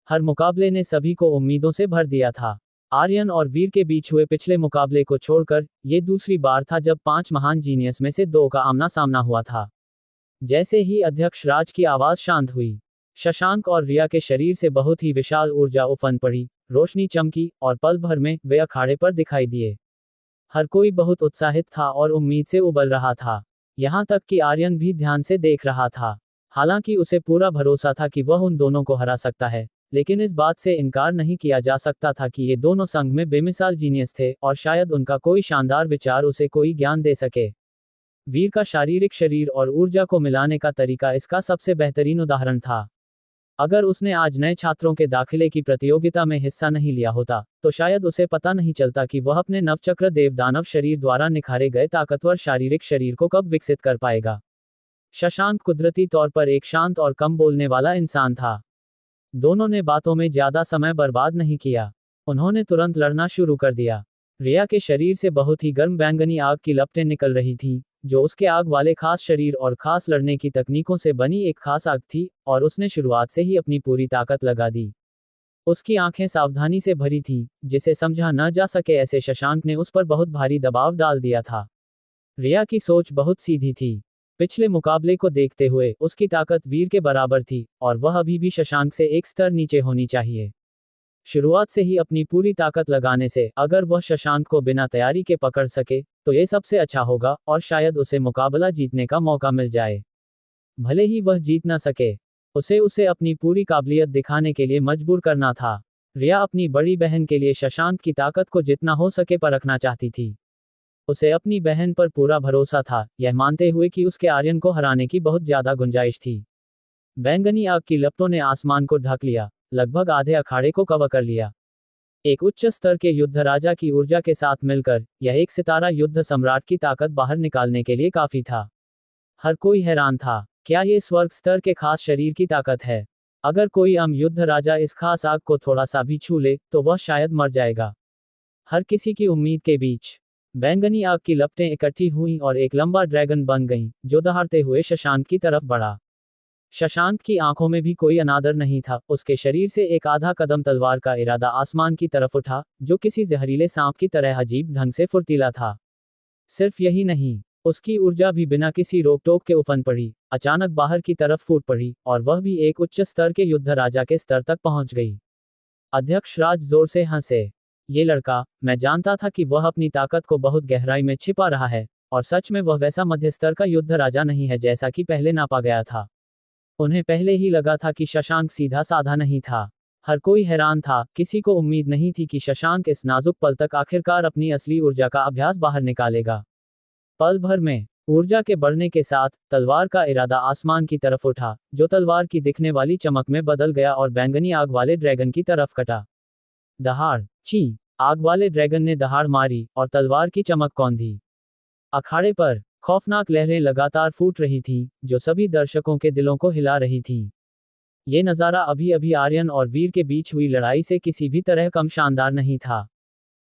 हर मुकाबले ने सभी को उम्मीदों से भर दिया था। आर्यन और वीर के बीच हुए पिछले मुकाबले को छोड़कर ये दूसरी बार था जब 5 महान जीनियस में से 2 का आमना सामना हुआ था। जैसे ही अध्यक्ष राज की आवाज शांत हुई, शशांक और रिया के शरीर से बहुत ही विशाल ऊर्जा उफन पड़ी, रोशनी चमकी और पल भर में वे अखाड़े पर दिखाई दिए। हर कोई बहुत उत्साहित था और उम्मीद से उबल रहा था। यहाँ तक कि आर्यन भी ध्यान से देख रहा था। हालांकि उसे पूरा भरोसा था कि वह उन दोनों को हरा सकता है, लेकिन इस बात से इनकार नहीं किया जा सकता था कि ये दोनों संघ में बेमिसाल जीनियस थे और शायद उनका कोई शानदार विचार उसे कोई ज्ञान दे सके। वीर का शारीरिक शरीर और ऊर्जा को मिलाने का तरीका इसका सबसे बेहतरीन उदाहरण था। अगर उसने आज नए छात्रों के दाखिले की प्रतियोगिता में हिस्सा नहीं लिया होता, तो शायद उसे पता नहीं चलता कि वह अपने नवचक्र देवदानव शरीर द्वारा निखारे गए ताकतवर शारीरिक शरीर को कब विकसित कर पाएगा। शशांक कुदरती तौर पर एक शांत और कम बोलने वाला इंसान था। दोनों ने बातों में ज्यादा समय बर्बाद नहीं किया। उन्होंने तुरंत लड़ना शुरू कर दिया। रिया के शरीर से बहुत ही गर्म बैंगनी आग की लपटें निकल रही थीं, जो उसके आग वाले खास शरीर और खास लड़ने की तकनीकों से बनी एक खास आग थी, और उसने शुरुआत से ही अपनी पूरी ताकत लगा दी। उसकी आंखें सावधानी से भरी थीं, जिसे समझा न जा सके ऐसे शशांक ने उस पर बहुत भारी दबाव डाल दिया था। रिया की सोच बहुत सीधी थी। पिछले मुकाबले को देखते हुए उसकी ताकत वीर के बराबर थी, और वह अभी भी शशांक से एक स्तर नीचे होनी चाहिए। शुरुआत से ही अपनी पूरी ताकत लगाने से अगर वह शशांक को बिना तैयारी के पकड़ सके, तो ये सबसे अच्छा होगा और शायद उसे मुकाबला जीतने का मौका मिल जाए। भले ही वह जीत न सके, उसे अपनी पूरी काबिलियत दिखाने के लिए मजबूर करना था। रिया अपनी बड़ी बहन के लिए शशांक की ताकत को जितना हो सके परखना चाहती थी। उसे अपनी बहन पर पूरा भरोसा था, यह मानते हुए कि उसके आर्यन को हराने की बहुत ज्यादा गुंजाइश थी। बैंगनी आग की लपटों ने आसमान को ढक लिया, लगभग आधे अखाड़े को कवर कर लिया। एक उच्च स्तर के युद्ध राजा की ऊर्जा के साथ मिलकर यह एक सितारा युद्ध सम्राट की ताकत बाहर निकालने के लिए काफी था। हर कोई हैरान था, क्या ये स्वर्ग स्तर के खास शरीर की ताकत है? अगर कोई आम युद्ध राजा इस खास आग को थोड़ा सा भी छू ले, तो वह शायद मर जाएगा। हर किसी की उम्मीद के बीच बैंगनी आग की लपटें इकट्ठी हुईं और एक लंबा ड्रैगन बन गईं, जो दहाड़ते हुए शशांक की तरफ बढ़ा। शशांक की आंखों में भी कोई अनादर नहीं था। उसके शरीर से एक आधा कदम तलवार का इरादा आसमान की तरफ उठा, जो किसी जहरीले सांप की तरह अजीब ढंग से फुर्तीला था। सिर्फ यही नहीं, उसकी ऊर्जा भी बिना किसी रोक टोक के उफन पड़ी, अचानक बाहर की तरफ फूट पड़ी, और वह भी एक उच्च स्तर के युद्ध राजा के स्तर तक पहुंच गई। अध्यक्ष राज जोर से हंसे। ये लड़का, मैं जानता था कि वह अपनी ताकत को बहुत गहराई में छिपा रहा है, और सच में वह वैसा मध्य स्तर का युद्ध राजा नहीं है जैसा कि पहले नापा गया था। उन्हें पहले ही लगा था कि शशांक सीधा साधा नहीं था। हर कोई हैरान था, किसी को उम्मीद नहीं थी कि शशांक इस नाजुक पल तक आखिरकार अपनी असली ऊर्जा का अभ्यास बाहर निकालेगा। पल भर में ऊर्जा के बढ़ने के साथ तलवार का इरादा आसमान की तरफ उठा, जो तलवार की दिखने वाली चमक में बदल गया और बैंगनी आग वाले ड्रैगन की तरफ कटा। दहाड़, ची! आग वाले ड्रैगन ने दहाड़ मारी और तलवार की चमक कौंधी। अखाड़े पर खौफनाक लहरें लगातार फूट रही थीं, जो सभी दर्शकों के दिलों को हिला रही थीं। ये नज़ारा अभी अभी आर्यन और वीर के बीच हुई लड़ाई से किसी भी तरह कम शानदार नहीं था।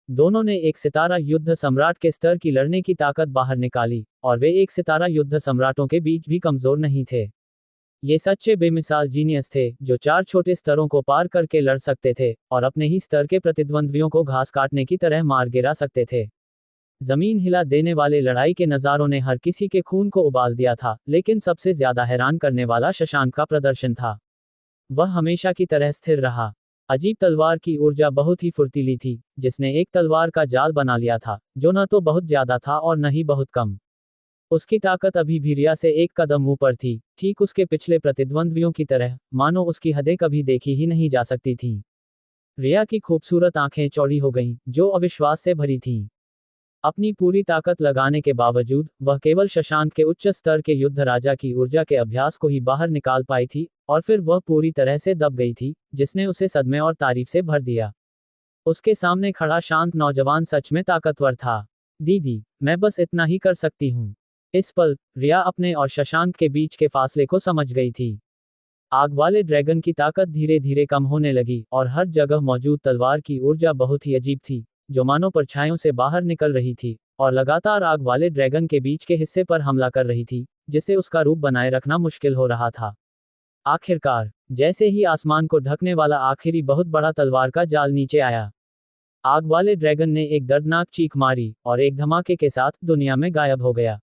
दोनों ने एक सितारा युद्ध सम्राट के स्तर की लड़ने की ताकत बाहर निकाली, और वे एक सितारा युद्ध सम्राटों के बीच भी कमजोर नहीं थे। ये सच्चे बेमिसाल जीनियस थे, जो 4 छोटे स्तरों को पार करके लड़ सकते थे, और अपने ही स्तर के प्रतिद्वंद्वियों को घास काटने की तरह मार गिरा सकते थे। जमीन हिला देने वाले लड़ाई के नज़ारों ने हर किसी के खून को उबाल दिया था, लेकिन सबसे ज्यादा हैरान करने वाला शशांक का प्रदर्शन था। वह हमेशा की तरह स्थिर रहा। अजीब तलवार की ऊर्जा बहुत ही फुर्तीली थी, जिसने एक तलवार का जाल बना लिया था, जो न तो बहुत ज्यादा था और न ही बहुत कम। उसकी ताकत अभी भी रिया से एक कदम ऊपर थी, ठीक उसके पिछले प्रतिद्वंद्वियों की तरह, मानो उसकी हदें कभी देखी ही नहीं जा सकती थीं। रिया की खूबसूरत आंखें चौड़ी हो गईं, जो अविश्वास से भरी थीं। अपनी पूरी ताकत लगाने के बावजूद वह केवल शशांक के उच्च स्तर के युद्ध राजा की ऊर्जा के अभ्यास को ही बाहर निकाल पाई थी, और फिर वह पूरी तरह से दब गई थी, जिसने उसे सदमे और तारीफ से भर दिया। उसके सामने खड़ा शांत नौजवान सच में ताकतवर था। दीदी, मैं बस इतना ही कर सकती हूँ। इस पल, रिया अपने और शशांक के बीच के फासले को समझ गई थी। आग वाले ड्रैगन की ताकत धीरे धीरे कम होने लगी, और हर जगह मौजूद तलवार की ऊर्जा बहुत ही अजीब थी, जो मानो परछाइयों से बाहर निकल रही थी, और लगातार आग वाले ड्रैगन के बीच के हिस्से पर हमला कर रही थी, जिससे उसका रूप बनाए रखना मुश्किल हो रहा था। आखिरकार, जैसे ही आसमान को ढकने वाला आखिरी बहुत बड़ा तलवार का जाल नीचे आया, आग वाले ड्रैगन ने एक दर्दनाक चीख मारी, और एक धमाके के साथ दुनिया में गायब हो गया।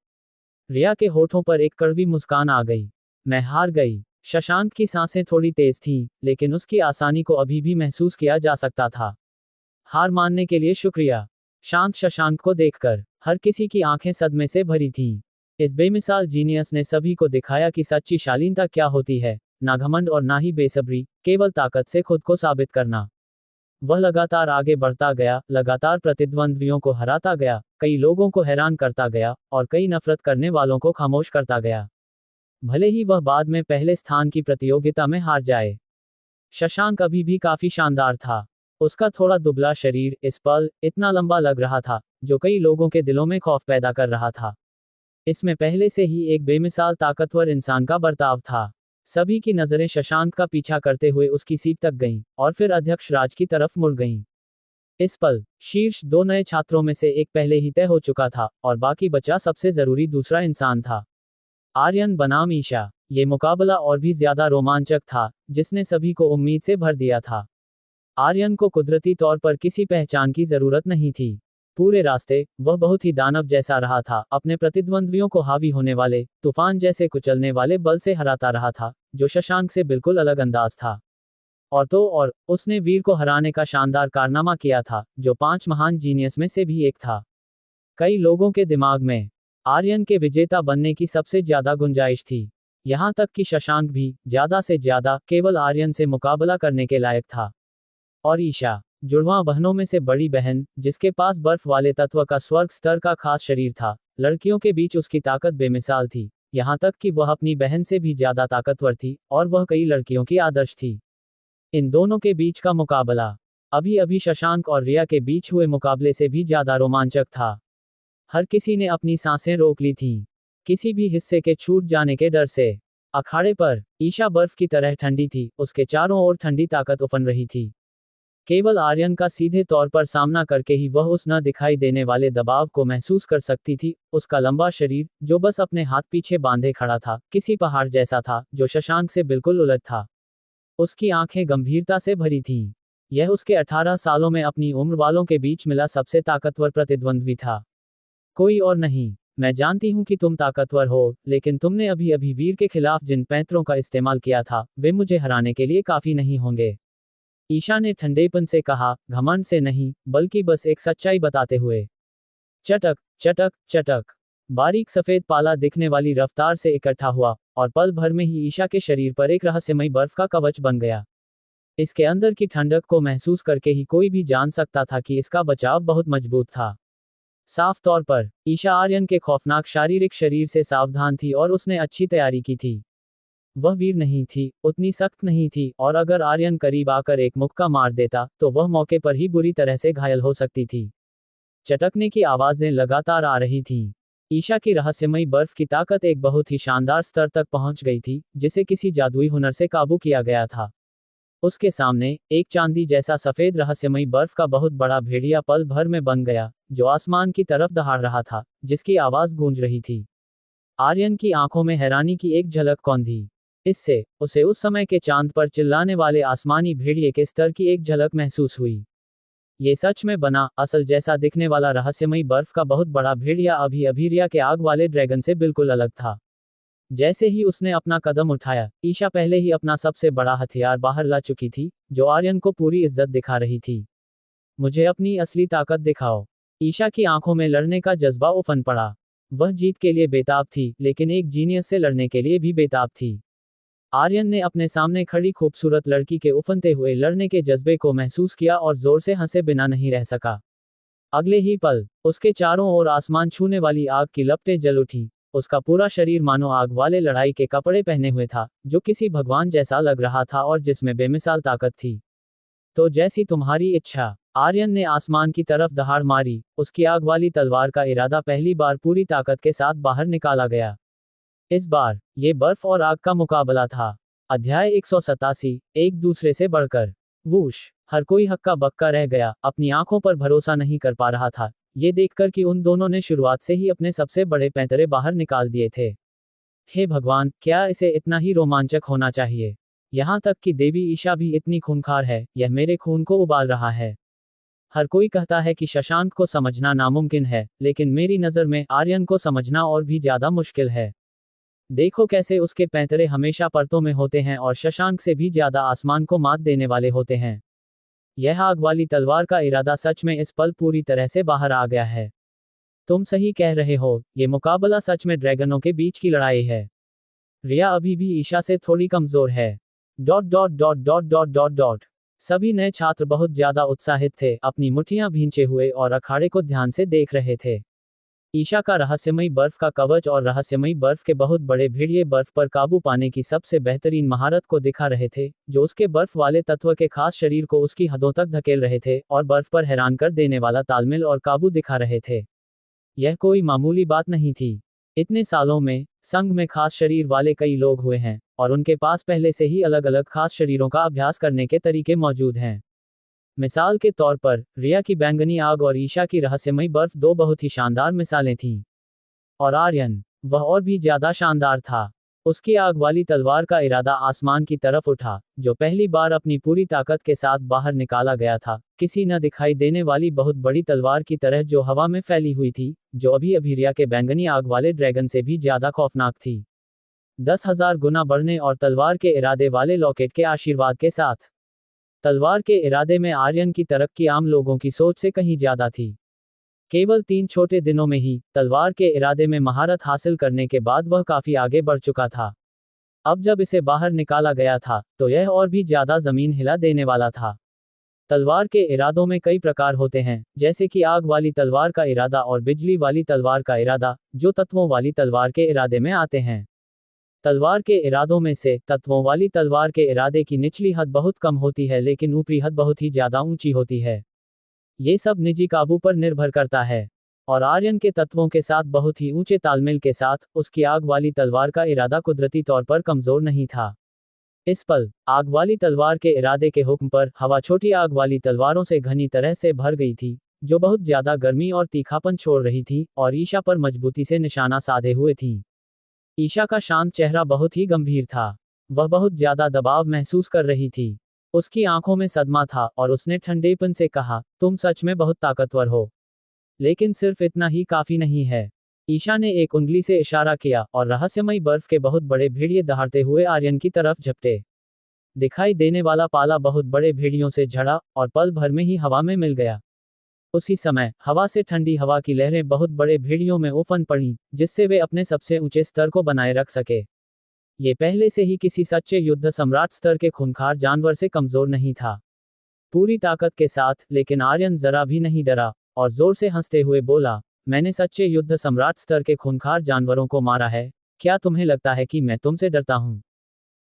रिया के होठों पर एक कड़वी मुस्कान आ गई। मैं हार गई। शशांक की सांसें थोड़ी तेज थीं, लेकिन उसकी आसानी को अभी भी महसूस किया जा सकता था। हार मानने के लिए शुक्रिया। शांत शशांक को देखकर हर किसी की आंखें सदमे से भरी थीं। इस बेमिसाल जीनियस ने सभी को दिखाया कि सच्ची शालीनता क्या होती है, ना घमंड और ना ही बेसब्री, केवल ताकत से खुद को साबित करना। वह लगातार आगे बढ़ता गया, लगातार प्रतिद्वंद्वियों को हराता गया, कई लोगों को हैरान करता गया, और कई नफरत करने वालों को खामोश करता गया। भले ही वह बाद में पहले स्थान की प्रतियोगिता में हार जाए। शशांक अभी भी काफी शानदार था। उसका थोड़ा दुबला शरीर इस पल इतना लंबा लग रहा था, जो कई लोगों के दिलों में खौफ पैदा कर रहा था। इसमें पहले से ही एक बेमिसाल ताकतवर इंसान का बर्ताव था। सभी की नजरें शशांक का पीछा करते हुए उसकी सीट तक गईं, और फिर अध्यक्ष राज की तरफ मुड़ गईं। इस पल, शीर्ष 2 नए छात्रों में से एक पहले ही तय हो चुका था, और बाकी बचा सबसे जरूरी दूसरा इंसान था। आर्यन बनाम ईशा। ये मुकाबला और भी ज्यादा रोमांचक था, जिसने सभी को उम्मीद से भर दिया था। आर्यन को कुदरती तौर पर किसी पहचान की जरूरत नहीं थी। पूरे रास्ते, वह बहुत ही दानव जैसा रहा था, अपने प्रतिद्वंद्वियों को हावी होने वाले, तूफान जैसे कुचलने वाले बल से हराता रहा था, जो शशांक से बिल्कुल अलग अंदाज था। और उसने वीर को हराने का शानदार कारनामा किया था, जो 5 महान जीनियस में से भी एक था। कई लोगों के दिमाग में आर्यन के विजेता बनने की सबसे ज्यादा गुंजाइश थी। यहां तक कि शशांक भी, ज्यादा से ज्यादा, केवल आर्यन से मुकाबला करने के लायक था। और ईशा, जुड़वां बहनों में से बड़ी बहन, जिसके पास बर्फ वाले तत्व का स्वर्ग स्तर का खास शरीर था, लड़कियों के बीच उसकी ताकत बेमिसाल थी, यहां तक कि वह अपनी बहन से भी ज्यादा ताकतवर थी, और वह कई लड़कियों की आदर्श थी। इन दोनों के बीच का मुकाबला अभी अभी शशांक और रिया के बीच हुए मुकाबले से भी ज्यादा रोमांचक था। हर किसी ने अपनी सांसें रोक ली थीं, किसी भी हिस्से के छूट जाने के डर से। अखाड़े पर ईशा बर्फ की तरह ठंडी थी, उसके चारों ओर ठंडी ताकत उफन रही थी। केवल आर्यन का सीधे तौर पर सामना करके ही वह उस न दिखाई देने वाले दबाव को महसूस कर सकती थी। उसका लंबा शरीर, जो बस अपने हाथ पीछे बांधे खड़ा था, किसी पहाड़ जैसा था, जो शशांक से बिल्कुल उलट था। उसकी आंखें गंभीरता से भरी थीं। यह उसके 18 सालों में अपनी उम्र वालों के बीच मिला सबसे ताकतवर प्रतिद्वंद्वी था। कोई और नहीं। मैं जानती हूं कि तुम ताकतवर हो, लेकिन तुमने अभी अभी वीर के खिलाफ जिन पैंतरों का इस्तेमाल किया था, वे मुझे हराने के लिए काफी नहीं होंगे। ईशा ने ठंडेपन से कहा, घमंड से नहीं, बल्कि बस एक सच्चाई बताते हुए। चटक चटक चटक। बारीक सफेद पाला दिखने वाली रफ्तार से इकट्ठा हुआ, और पल भर में ही ईशा के शरीर पर एक रहस्यमयी बर्फ का कवच बन गया। इसके अंदर की ठंडक को महसूस करके ही कोई भी जान सकता था कि इसका बचाव बहुत मजबूत था। साफ तौर पर, ईशा आर्यन के खौफनाक शारीरिक शरीर से सावधान थी, और उसने अच्छी तैयारी की थी। वह वीर नहीं थी, उतनी सख्त नहीं थी, और अगर आर्यन करीब आकर एक मुक्का मार देता, तो वह मौके पर ही बुरी तरह से घायल हो सकती थी। चटकने की आवाजें लगातार आ रही थीं। ईशा की रहस्यमयी बर्फ की ताकत एक बहुत ही शानदार स्तर तक पहुंच गई थी, जिसे किसी जादुई हुनर से काबू किया गया था। उसके सामने एक चांदी जैसा सफेद रहस्यमयी बर्फ का बहुत बड़ा भेड़िया पल भर में बन गया, जो आसमान की तरफ दहाड़ रहा था, जिसकी आवाज गूंज रही थी। आर्यन की आंखों में हैरानी की एक झलक कौंधी। इससे उसे उस समय के चांद पर चिल्लाने वाले आसमानी भेड़िए के स्तर की एक झलक महसूस हुई। ये सच में बना, असल जैसा दिखने वाला रहस्यमयी बर्फ का बहुत बड़ा भेड़िया अभी अभीरिया के आग वाले ड्रैगन से बिल्कुल अलग था। जैसे ही उसने अपना कदम उठाया, ईशा पहले ही अपना सबसे बड़ा हथियार बाहर ला चुकी थी, जो आर्यन को पूरी इज्जत दिखा रही थी। मुझे अपनी असली ताकत दिखाओ। ईशा की आंखों में लड़ने का जज्बा उफन पड़ा। वह जीत के लिए बेताब थी, लेकिन एक जीनियस से लड़ने के लिए भी बेताब थी। आर्यन ने अपने सामने खड़ी खूबसूरत लड़की के उफनते हुए लड़ने के जज्बे को महसूस किया और जोर से हंसे बिना नहीं रह सका। अगले ही पल उसके चारों ओर आसमान छूने वाली आग की लपटें जल उठी। उसका पूरा शरीर मानो आग वाले लड़ाई के कपड़े पहने हुए था, जो किसी भगवान जैसा लग रहा था और जिसमें बेमिसाल ताकत थी। तो जैसी तुम्हारी इच्छा। आर्यन ने आसमान की तरफ दहाड़ मारी। उसकी आग वाली तलवार का इरादा पहली बार पूरी ताकत के साथ बाहर निकाला गया। इस बार ये बर्फ और आग का मुकाबला था। अध्याय 187, एक दूसरे से बढ़कर। वूश। हर कोई हक्का बक्का रह गया, अपनी आंखों पर भरोसा नहीं कर पा रहा था, ये देखकर कि उन दोनों ने शुरुआत से ही अपने सबसे बड़े पैंतरे बाहर निकाल दिए थे। हे भगवान, क्या इसे इतना ही रोमांचक होना चाहिए? यहाँ तक कि देवी ईशा भी इतनी खूंखार है, यह मेरे खून को उबाल रहा है। हर कोई कहता है कि शशांक को समझना नामुमकिन है, लेकिन मेरी नज़र में आर्यन को समझना और भी ज्यादा मुश्किल है। देखो कैसे उसके पैंतरे हमेशा परतों में होते हैं और शशांक से भी ज्यादा आसमान को मात देने वाले होते हैं। यह आग वाली तलवार का इरादा सच में इस पल पूरी तरह से बाहर आ गया है। तुम सही कह रहे हो, ये मुकाबला सच में ड्रैगनों के बीच की लड़ाई है। रिया अभी भी ईशा से थोड़ी कमजोर है। Dot dot dot dot dot dot dot. सभी नए छात्र बहुत ज्यादा उत्साहित थे, अपनी मुट्ठियां भींचे हुए और अखाड़े को ध्यान से देख रहे थे। ईशा का रहस्यमयी बर्फ का कवच और रहस्यमयी बर्फ के बहुत बड़े भेड़िए बर्फ पर काबू पाने की सबसे बेहतरीन महारत को दिखा रहे थे, जो उसके बर्फ वाले तत्व के खास शरीर को उसकी हदों तक धकेल रहे थे और बर्फ पर हैरान कर देने वाला तालमेल और काबू दिखा रहे थे। यह कोई मामूली बात नहीं थी। इतने सालों में संघ में खास शरीर वाले कई लोग हुए हैं, और उनके पास पहले से ही अलग अलग खास शरीरों का अभ्यास करने के तरीके मौजूद हैं। मिसाल के तौर पर, रिया की बैंगनी आग और ईशा की रहस्यमयी बर्फ दो बहुत ही शानदार मिसालें थीं। और आर्यन, वह और भी ज्यादा शानदार था। उसकी आग वाली तलवार का इरादा आसमान की तरफ उठा, जो पहली बार अपनी पूरी ताकत के साथ बाहर निकाला गया था, किसी न दिखाई देने वाली बहुत बड़ी तलवार की तरह जो हवा में फैली हुई थी, जो अभी अभीरिया के बैंगनी आग वाले ड्रैगन से भी ज्यादा खौफनाक थी। 10,000 गुना बढ़ने और तलवार के इरादे वाले लॉकेट के आशीर्वाद के साथ। तलवार के इरादे में आर्यन की तरक्की आम लोगों की सोच से कहीं ज्यादा थी। केवल 3 छोटे दिनों में ही तलवार के इरादे में महारत हासिल करने के बाद वह काफी आगे बढ़ चुका था। अब जब इसे बाहर निकाला गया था, तो यह और भी ज्यादा जमीन हिला देने वाला था। तलवार के इरादों में कई प्रकार होते हैं, जैसे कि आग वाली तलवार का इरादा और बिजली वाली तलवार का इरादा, जो तत्वों वाली तलवार के इरादे में आते हैं। तलवार के इरादों में से तत्वों वाली तलवार के इरादे की निचली हद बहुत कम होती है, लेकिन ऊपरी हद बहुत ही ज्यादा ऊंची होती है। ये सब निजी काबू पर निर्भर करता है। और आर्यन के तत्वों के साथ बहुत ही ऊंचे तालमेल के साथ, उसकी आग वाली तलवार का इरादा कुदरती तौर पर कमजोर नहीं था। इस पल, आग वाली तलवार के इरादे के हुक्म पर, हवा छोटी आग वाली तलवारों से घनी तरह से भर गई थी, जो बहुत ज्यादा गर्मी और तीखापन छोड़ रही थी, और ईशा पर मजबूती से निशाना साधे हुए थी। ईशा का शांत चेहरा बहुत ही गंभीर था। वह बहुत ज्यादा दबाव महसूस कर रही थी। उसकी आंखों में सदमा था और उसने ठंडेपन से कहा, तुम सच में बहुत ताकतवर हो। लेकिन सिर्फ इतना ही काफी नहीं है। ईशा ने एक उंगली से इशारा किया और रहस्यमयी बर्फ के बहुत बड़े भेड़िए दहाड़ते हुए आर्यन की तरफ झपटे। दिखाई देने वाला पाला बहुत बड़े भेड़ियों से झड़ा और पल भर में ही हवा में मिल गया। उसी समय हवा से ठंडी हवा की लहरें बहुत बड़े भेड़ियों में उफन पड़ी, जिससे वे अपने सबसे ऊंचे स्तर को बनाए रख सके। ये पहले से ही किसी सच्चे युद्ध सम्राट स्तर के खूंखार जानवर से कमजोर नहीं था। पूरी ताकत के साथ, लेकिन आर्यन जरा भी नहीं डरा और जोर से हंसते हुए बोला, मैंने सच्चे युद्ध सम्राट स्तर के खूंखार जानवरों को मारा है। क्या तुम्हें लगता है कि मैं तुमसे डरता हूं?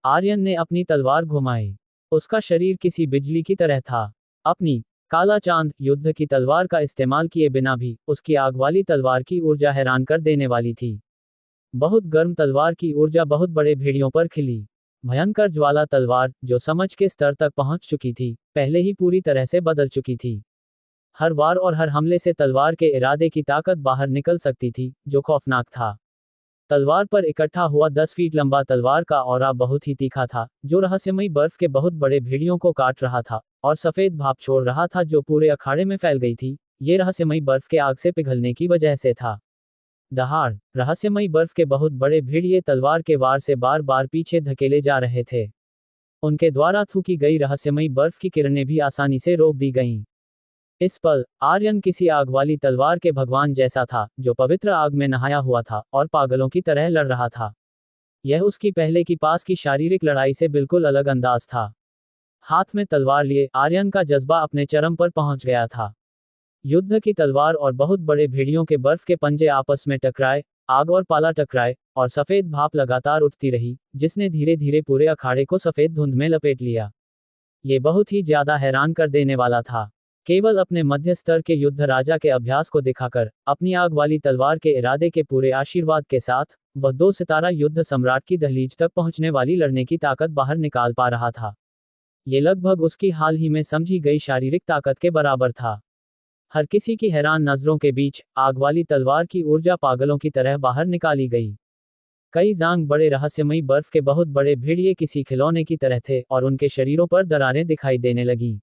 आर्यन ने अपनी तलवार घुमाई। उसका शरीर किसी बिजली की तरह था। अपनी काला चांद युद्ध की तलवार का इस्तेमाल किए बिना भी उसकी आग वाली तलवार की ऊर्जा हैरान कर देने वाली थी। बहुत गर्म तलवार की ऊर्जा बहुत बड़े भेड़ियों पर खिली। भयंकर ज्वाला तलवार, जो समझ के स्तर तक पहुंच चुकी थी, पहले ही पूरी तरह से बदल चुकी थी। हर वार और हर हमले से तलवार के इरादे की ताकत बाहर निकल सकती थी, जो खौफनाक था। तलवार पर इकट्ठा हुआ 10 फीट लंबा तलवार का औरा बहुत ही तीखा था, जो रहस्यमयी बर्फ के बहुत बड़े भेड़ियों को काट रहा था और सफेद भाप छोड़ रहा था जो पूरे अखाड़े में फैल गई थी। ये रहस्यमयी बर्फ के आग से पिघलने की वजह से था। दहाड़, रहस्यमयी बर्फ के बहुत बड़े भेड़िए तलवार के वार से बार बार पीछे धकेले जा रहे थे। उनके द्वारा थूकी गई रहस्यमयी बर्फ की किरणें भी आसानी से रोक दी गईं। इस पल आर्यन किसी आग वाली तलवार के भगवान जैसा था, जो पवित्र आग में नहाया हुआ था और पागलों की तरह लड़ रहा था। यह उसकी पहले की पास की शारीरिक लड़ाई से बिल्कुल अलग अंदाज था। हाथ में तलवार लिए आर्यन का जज्बा अपने चरम पर पहुंच गया था। युद्ध की तलवार और बहुत बड़े भेड़ियों के बर्फ के पंजे आपस में टकराए, आग और पाला टकराए, और सफेद भाप लगातार उठती रही, जिसने धीरे धीरे पूरे अखाड़े को सफेद धुंध में लपेट लिया। ये बहुत ही ज्यादा हैरान कर देने वाला था। केवल अपने मध्य स्तर के युद्ध राजा के अभ्यास को दिखाकर, अपनी आग वाली तलवार के इरादे के पूरे आशीर्वाद के साथ, वह 2 सितारा युद्ध सम्राट की दहलीज तक पहुंचने वाली लड़ने की ताकत बाहर निकाल पा रहा था। ये लगभग उसकी हाल ही में समझी गई शारीरिक ताकत के बराबर था। हर किसी की हैरान नजरों के बीच आग वाली तलवार की ऊर्जा पागलों की तरह बाहर निकाली गई। कई जांग बड़े रहस्यमयी बर्फ के बहुत बड़े भेड़िए किसी खिलौने की तरह थे और उनके शरीरों पर दरारें दिखाई देने लगीं।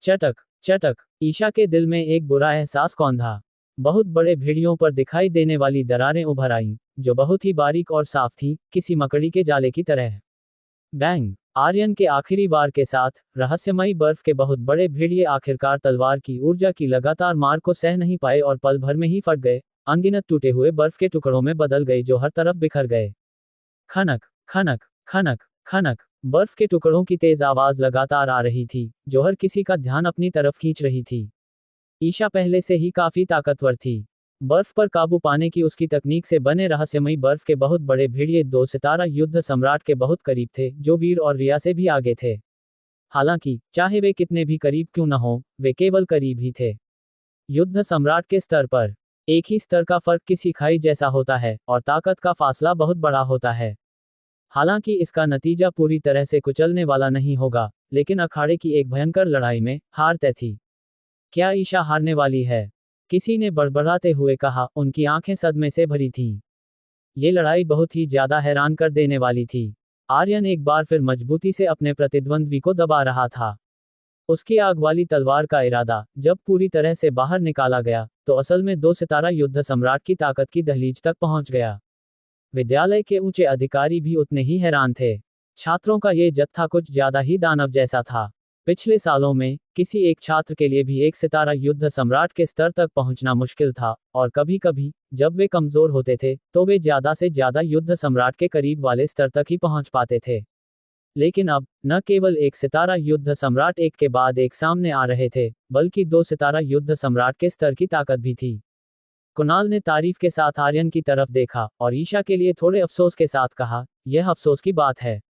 चटक चटक, ईशा के दिल में एक बुरा एहसास कौंधा। बहुत बड़े भेड़ियों पर दिखाई देने वाली दरारें उभर आईं, जो बहुत ही बारीक और साफ थीं, किसी मकड़ी के जाले की तरह। बैंग, आर्यन के आखिरी वार के साथ, रहस्यमयी बर्फ के बहुत बड़े भेड़िए आखिरकार तलवार की ऊर्जा की लगातार मार को सह नहीं पाए और पल भर में ही फट गए, अनगिनत टूटे हुए बर्फ के टुकड़ों में बदल गए जो हर तरफ बिखर गए। खनक खनक खनक खनक, बर्फ के टुकड़ों की तेज आवाज लगातार आ रही थी, जो हर किसी का ध्यान अपनी तरफ खींच रही थी। ईशा पहले से ही काफी ताकतवर थी। बर्फ पर काबू पाने की उसकी तकनीक से बने रहस्यमयी बर्फ के बहुत बड़े भेड़िए 2 सितारा युद्ध सम्राट के बहुत करीब थे, जो वीर और रिया से भी आगे थे। हालांकि चाहे वे कितने भी करीब क्यों न हो, वे केवल करीब ही थे। युद्ध सम्राट के स्तर पर एक ही स्तर का फर्क किसी खाई जैसा होता है और ताकत का फासला बहुत बड़ा होता है। हालांकि इसका नतीजा पूरी तरह से कुचलने वाला नहीं होगा, लेकिन अखाड़े की एक भयंकर लड़ाई में हार तय थी। क्या ईशा हारने वाली है? किसी ने बड़बड़ाते हुए कहा, उनकी आंखें सदमे से भरी थीं। ये लड़ाई बहुत ही ज्यादा हैरान कर देने वाली थी। आर्यन एक बार फिर मजबूती से अपने प्रतिद्वंद्वी को दबा रहा था। उसकी आग वाली तलवार का इरादा जब पूरी तरह से बाहर निकाला गया, तो असल में 2 सितारा युद्ध सम्राट की ताकत की दहलीज तक पहुंच गया। विद्यालय के ऊंचे अधिकारी भी उतने ही हैरान थे। छात्रों का ये जत्था कुछ ज्यादा ही दानव जैसा था। पिछले सालों में किसी एक छात्र के लिए भी 1 सितारा युद्ध सम्राट के स्तर तक पहुंचना मुश्किल था, और कभी कभी जब वे कमजोर होते थे, तो वे ज्यादा से ज्यादा युद्ध सम्राट के करीब वाले स्तर तक ही पहुंच पाते थे। लेकिन अब न केवल 1 सितारा युद्ध सम्राट एक के बाद एक सामने आ रहे थे, बल्कि 2 सितारा युद्ध सम्राट के स्तर की ताकत भी थी। कुणाल ने तारीफ के साथ आर्यन की तरफ देखा और ईशा के लिए थोड़े अफसोस के साथ कहा, यह अफसोस की बात है।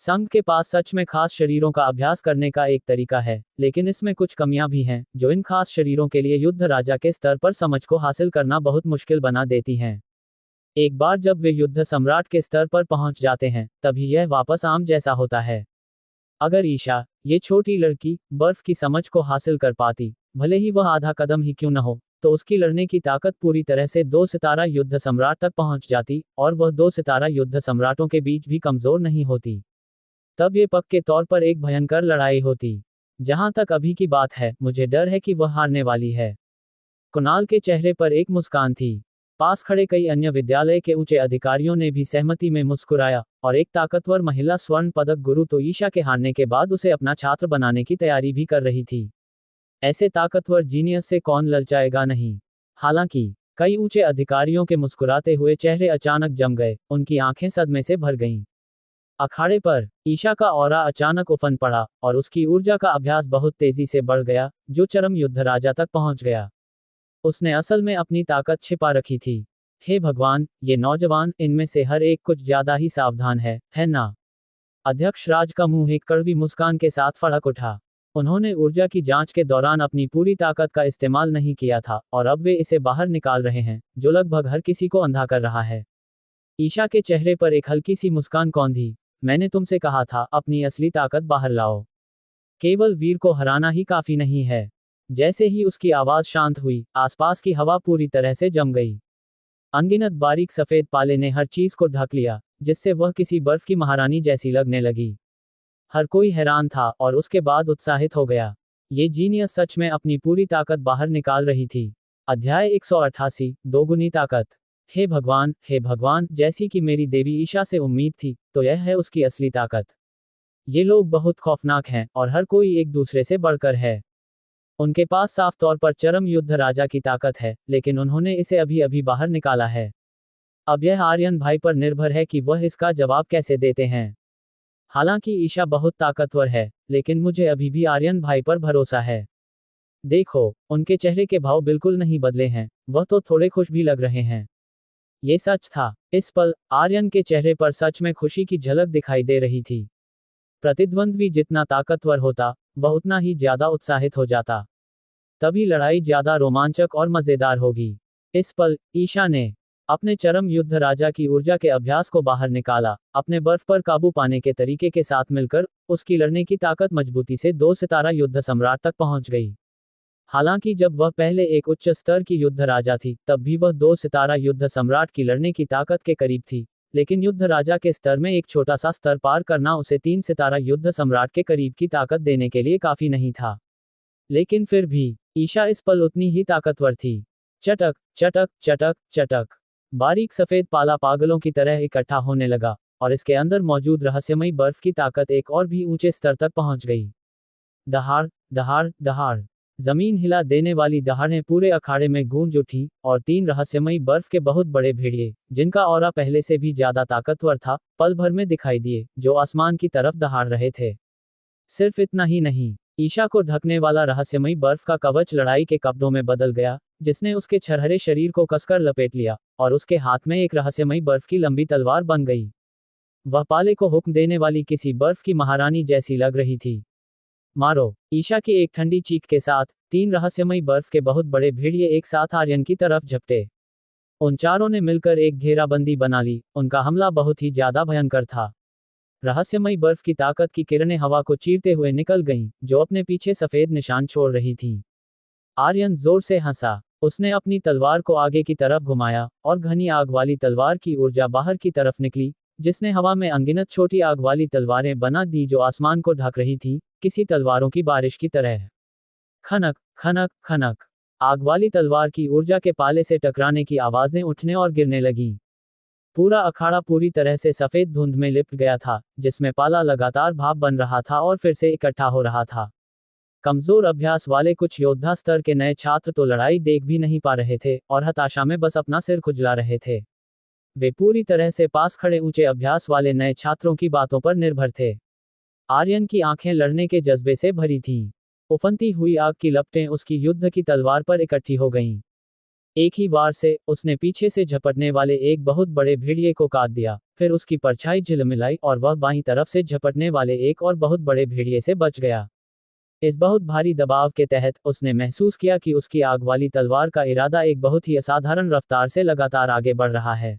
संघ के पास सच में खास शरीरों का अभ्यास करने का एक तरीका है, लेकिन इसमें कुछ कमियां भी हैं, जो इन खास शरीरों के लिए युद्ध राजा के स्तर पर समझ को हासिल करना बहुत मुश्किल बना देती हैं। एक बार जब वे युद्ध सम्राट के स्तर पर पहुंच जाते हैं, तभी यह वापस आम जैसा होता है। अगर ईशा, ये छोटी लड़की, बर्फ की समझ को हासिल कर पाती, भले ही वह आधा कदम ही क्यों न हो, तो उसकी लड़ने की ताकत पूरी तरह से 2 सितारा युद्ध सम्राट तक पहुंच जाती, और वह 2 सितारा युद्ध सम्राटों के बीच भी कमजोर नहीं होती। तब ये पक्के तौर पर एक भयंकर लड़ाई होती। जहां तक अभी की बात है, मुझे डर है कि वह हारने वाली है। कुणाल के चेहरे पर एक मुस्कान थी। पास खड़े कई अन्य विद्यालय के ऊंचे अधिकारियों ने भी सहमति में मुस्कुराया, और एक ताकतवर महिला स्वर्ण पदक गुरु तो ईशा के हारने के बाद उसे अपना छात्र बनाने की तैयारी भी कर रही थी। ऐसे ताकतवर जीनियस से कौन ललचाएगा नहीं। हालांकि कई ऊंचे अधिकारियों के मुस्कुराते हुए चेहरे अचानक जम गए, उनकी आंखें सदमे से भर गईं। अखाड़े पर ईशा का ऑरा अचानक उफन पड़ा, और उसकी ऊर्जा का अभ्यास बहुत तेजी से बढ़ गया, जो चरम युद्ध राजा तक पहुंच गया। उसने असल में अपनी ताकत छिपा रखी थी। हे भगवान, ये नौजवान, इनमें से हर एक कुछ ज्यादा ही सावधान है ना? अध्यक्ष राज का मुंह एक कड़वी मुस्कान के साथ फड़क उठा। उन्होंने ऊर्जा की जांच के दौरान अपनी पूरी ताकत का इस्तेमाल नहीं किया था और अब वे इसे बाहर निकाल रहे हैं, जो लगभग हर किसी को अंधा कर रहा है। ईशा के चेहरे पर एक हल्की सी मुस्कान कौंधी। मैंने तुमसे कहा था, अपनी असली ताकत बाहर लाओ। केवल वीर को हराना ही काफी नहीं है। जैसे ही उसकी आवाज शांत हुई, आसपास की हवा पूरी तरह से जम गई। अनगिनत बारीक सफेद पाले ने हर चीज को ढक लिया, जिससे वह किसी बर्फ की महारानी जैसी लगने लगी। हर कोई हैरान था और उसके बाद उत्साहित हो गया। ये जीनियस सच में अपनी पूरी ताकत बाहर निकाल रही थी। अध्याय 188, दोगुनी ताकत। हे भगवान, जैसी कि मेरी देवी ईशा से उम्मीद थी, तो यह है उसकी असली ताकत। ये लोग बहुत खौफनाक हैं और हर कोई एक दूसरे से बढ़कर है। उनके पास साफ तौर पर चरम युद्ध राजा की ताकत है, लेकिन उन्होंने इसे अभी अभी बाहर निकाला है। अब यह आर्यन भाई पर निर्भर है कि वह इसका जवाब कैसे देते हैं। हालांकि ईशा बहुत ताकतवर है, लेकिन मुझे अभी भी आर्यन भाई पर भरोसा है। देखो, उनके चेहरे के भाव बिल्कुल नहीं बदले हैं, वह तो थोड़े खुश भी लग रहे हैं। ये सच था। इस पल आर्यन के चेहरे पर सच में खुशी की झलक दिखाई दे रही थी। प्रतिद्वंद्वी जितना ताकतवर होता, वह उतना ही ज्यादा उत्साहित हो जाता। तभी लड़ाई ज्यादा रोमांचक और मजेदार होगी। इस पल ईशा ने अपने चरम युद्ध राजा की ऊर्जा के अभ्यास को बाहर निकाला। अपने बर्फ पर काबू पाने के तरीके के साथ मिलकर उसकी लड़ने की ताकत मजबूती से 2 सितारा युद्ध सम्राट तक पहुंच गई। हालांकि जब वह पहले एक उच्च स्तर की युद्ध राजा थी, तब भी वह 2 सितारा युद्ध सम्राट की लड़ने की ताकत के करीब थी। लेकिन युद्ध राजा के स्तर में एक छोटा सा स्तर पार करना उसे 3 सितारा युद्ध सम्राट के करीब की ताकत देने के लिए काफी नहीं था। लेकिन फिर भी ईशा इस पल उतनी ही ताकतवर थी। चटक चटक चटक चटक, बारीक सफेद पाला पागलों की तरह इकट्ठा होने लगा और इसके अंदर मौजूद रहस्यमयी बर्फ की ताकत एक और भी ऊंचे स्तर तक पहुंच गई। दहाड़ दहाड़ दहाड़, जमीन हिला देने वाली दहाड़ें पूरे अखाड़े में गूंज उठी और 3 रहस्यमयी बर्फ के बहुत बड़े भेड़िए, जिनका ऑरा पहले से भी ज्यादा ताकतवर था, पल भर में दिखाई दिए, जो आसमान की तरफ दहाड़ रहे थे। सिर्फ इतना ही नहीं, ईशा को ढकने वाला रहस्यमयी बर्फ का कवच लड़ाई के कपड़ों में बदल गया, जिसने उसके छरहरे शरीर को कसकर लपेट लिया और उसके हाथ में एक रहस्यमयी बर्फ की लंबी तलवार बन गई। वह पाले को हुक्म देने वाली किसी बर्फ की महारानी जैसी लग रही थी। मारो! ईशा की एक ठंडी चीख के साथ 3 रहस्यमयी बर्फ के बहुत बड़े भेड़िए एक साथ आर्यन की तरफ झपटे। उन चारों ने मिलकर एक घेराबंदी बना ली। उनका हमला बहुत ही ज्यादा भयंकर था। रहस्यमयी बर्फ की ताकत की किरणें हवा को चीरते हुए निकल गईं, जो अपने पीछे सफेद निशान छोड़ रही थीं। आर्यन जोर से हंसा। उसने अपनी तलवार को आगे की तरफ घुमाया और घनी आग वाली तलवार की ऊर्जा बाहर की तरफ निकली, जिसने हवा में अनगिनत छोटी आग वाली तलवारें बना दी जो आसमान को ढक रही थी, किसी तलवारों की बारिश की तरह। खनक खनक खनक, आग वाली तलवार की ऊर्जा के पाले से टकराने की आवाजें उठने और गिरने लगीं। पूरा अखाड़ा पूरी तरह से सफेद धुंध में लिपट गया था, जिसमें पाला लगातार भाप बन रहा था और फिर से इकट्ठा हो रहा था। कमजोर अभ्यास वाले कुछ योद्धा स्तर के नए छात्र तो लड़ाई देख भी नहीं पा रहे थे और हताशा में बस अपना सिर खुजला रहे थे। वे पूरी तरह से पास खड़े ऊंचे अभ्यास वाले नए छात्रों की बातों पर निर्भर थे। आर्यन की आंखें लड़ने के जज्बे से भरी थीं। उफनती हुई आग की लपटें उसकी युद्ध की तलवार पर इकट्ठी हो गईं। एक ही वार से उसने पीछे से झपटने वाले एक बहुत बड़े भेड़िए को काट दिया, फिर उसकी परछाई झिलमिलाई और वह बाईं तरफ से झपटने वाले एक और बहुत बड़े भेड़िए से बच गया। इस बहुत भारी दबाव के तहत उसने महसूस किया कि उसकी आग वाली तलवार का इरादा एक बहुत ही असाधारण रफ्तार से लगातार आगे बढ़ रहा है।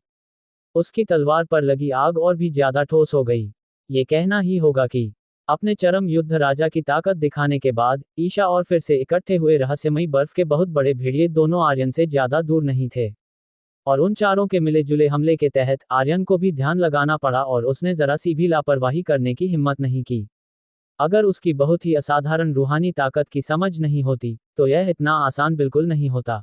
उसकी तलवार पर लगी आग और भी ज्यादा ठोस हो गई। ये कहना ही होगा कि अपने चरम युद्ध राजा की ताकत दिखाने के बाद ईशा और फिर से इकट्ठे हुए रहस्यमयी बर्फ के बहुत बड़े भेड़िए दोनों आर्यन से ज्यादा दूर नहीं थे। और उन चारों के मिले जुले हमले के तहत आर्यन को भी ध्यान लगाना पड़ा और उसने जरा सी भी लापरवाही करने की हिम्मत नहीं की। अगर उसकी बहुत ही असाधारण रूहानी ताकत की समझ नहीं होती, तो यह इतना आसान बिल्कुल नहीं होता।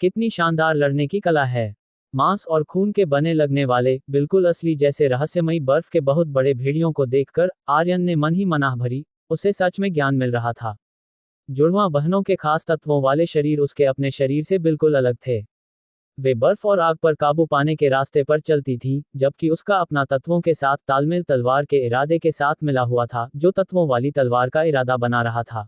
कितनी शानदार लड़ने की कला है। मांस और खून के बने लगने वाले, बिल्कुल असली जैसे रहस्यमयी बर्फ के बहुत बड़े भेड़ियों को देखकर आर्यन ने मन ही मनाह भरी। उसे सच में ज्ञान मिल रहा था। जुड़वां बहनों के खास तत्वों वाले शरीर उसके अपने शरीर से बिल्कुल अलग थे। वे बर्फ और आग पर काबू पाने के रास्ते पर चलती थीं, जबकि उसका अपना तत्वों के साथ तालमेल तलवार के इरादे के साथ मिला हुआ था, जो तत्वों वाली तलवार का इरादा बना रहा था।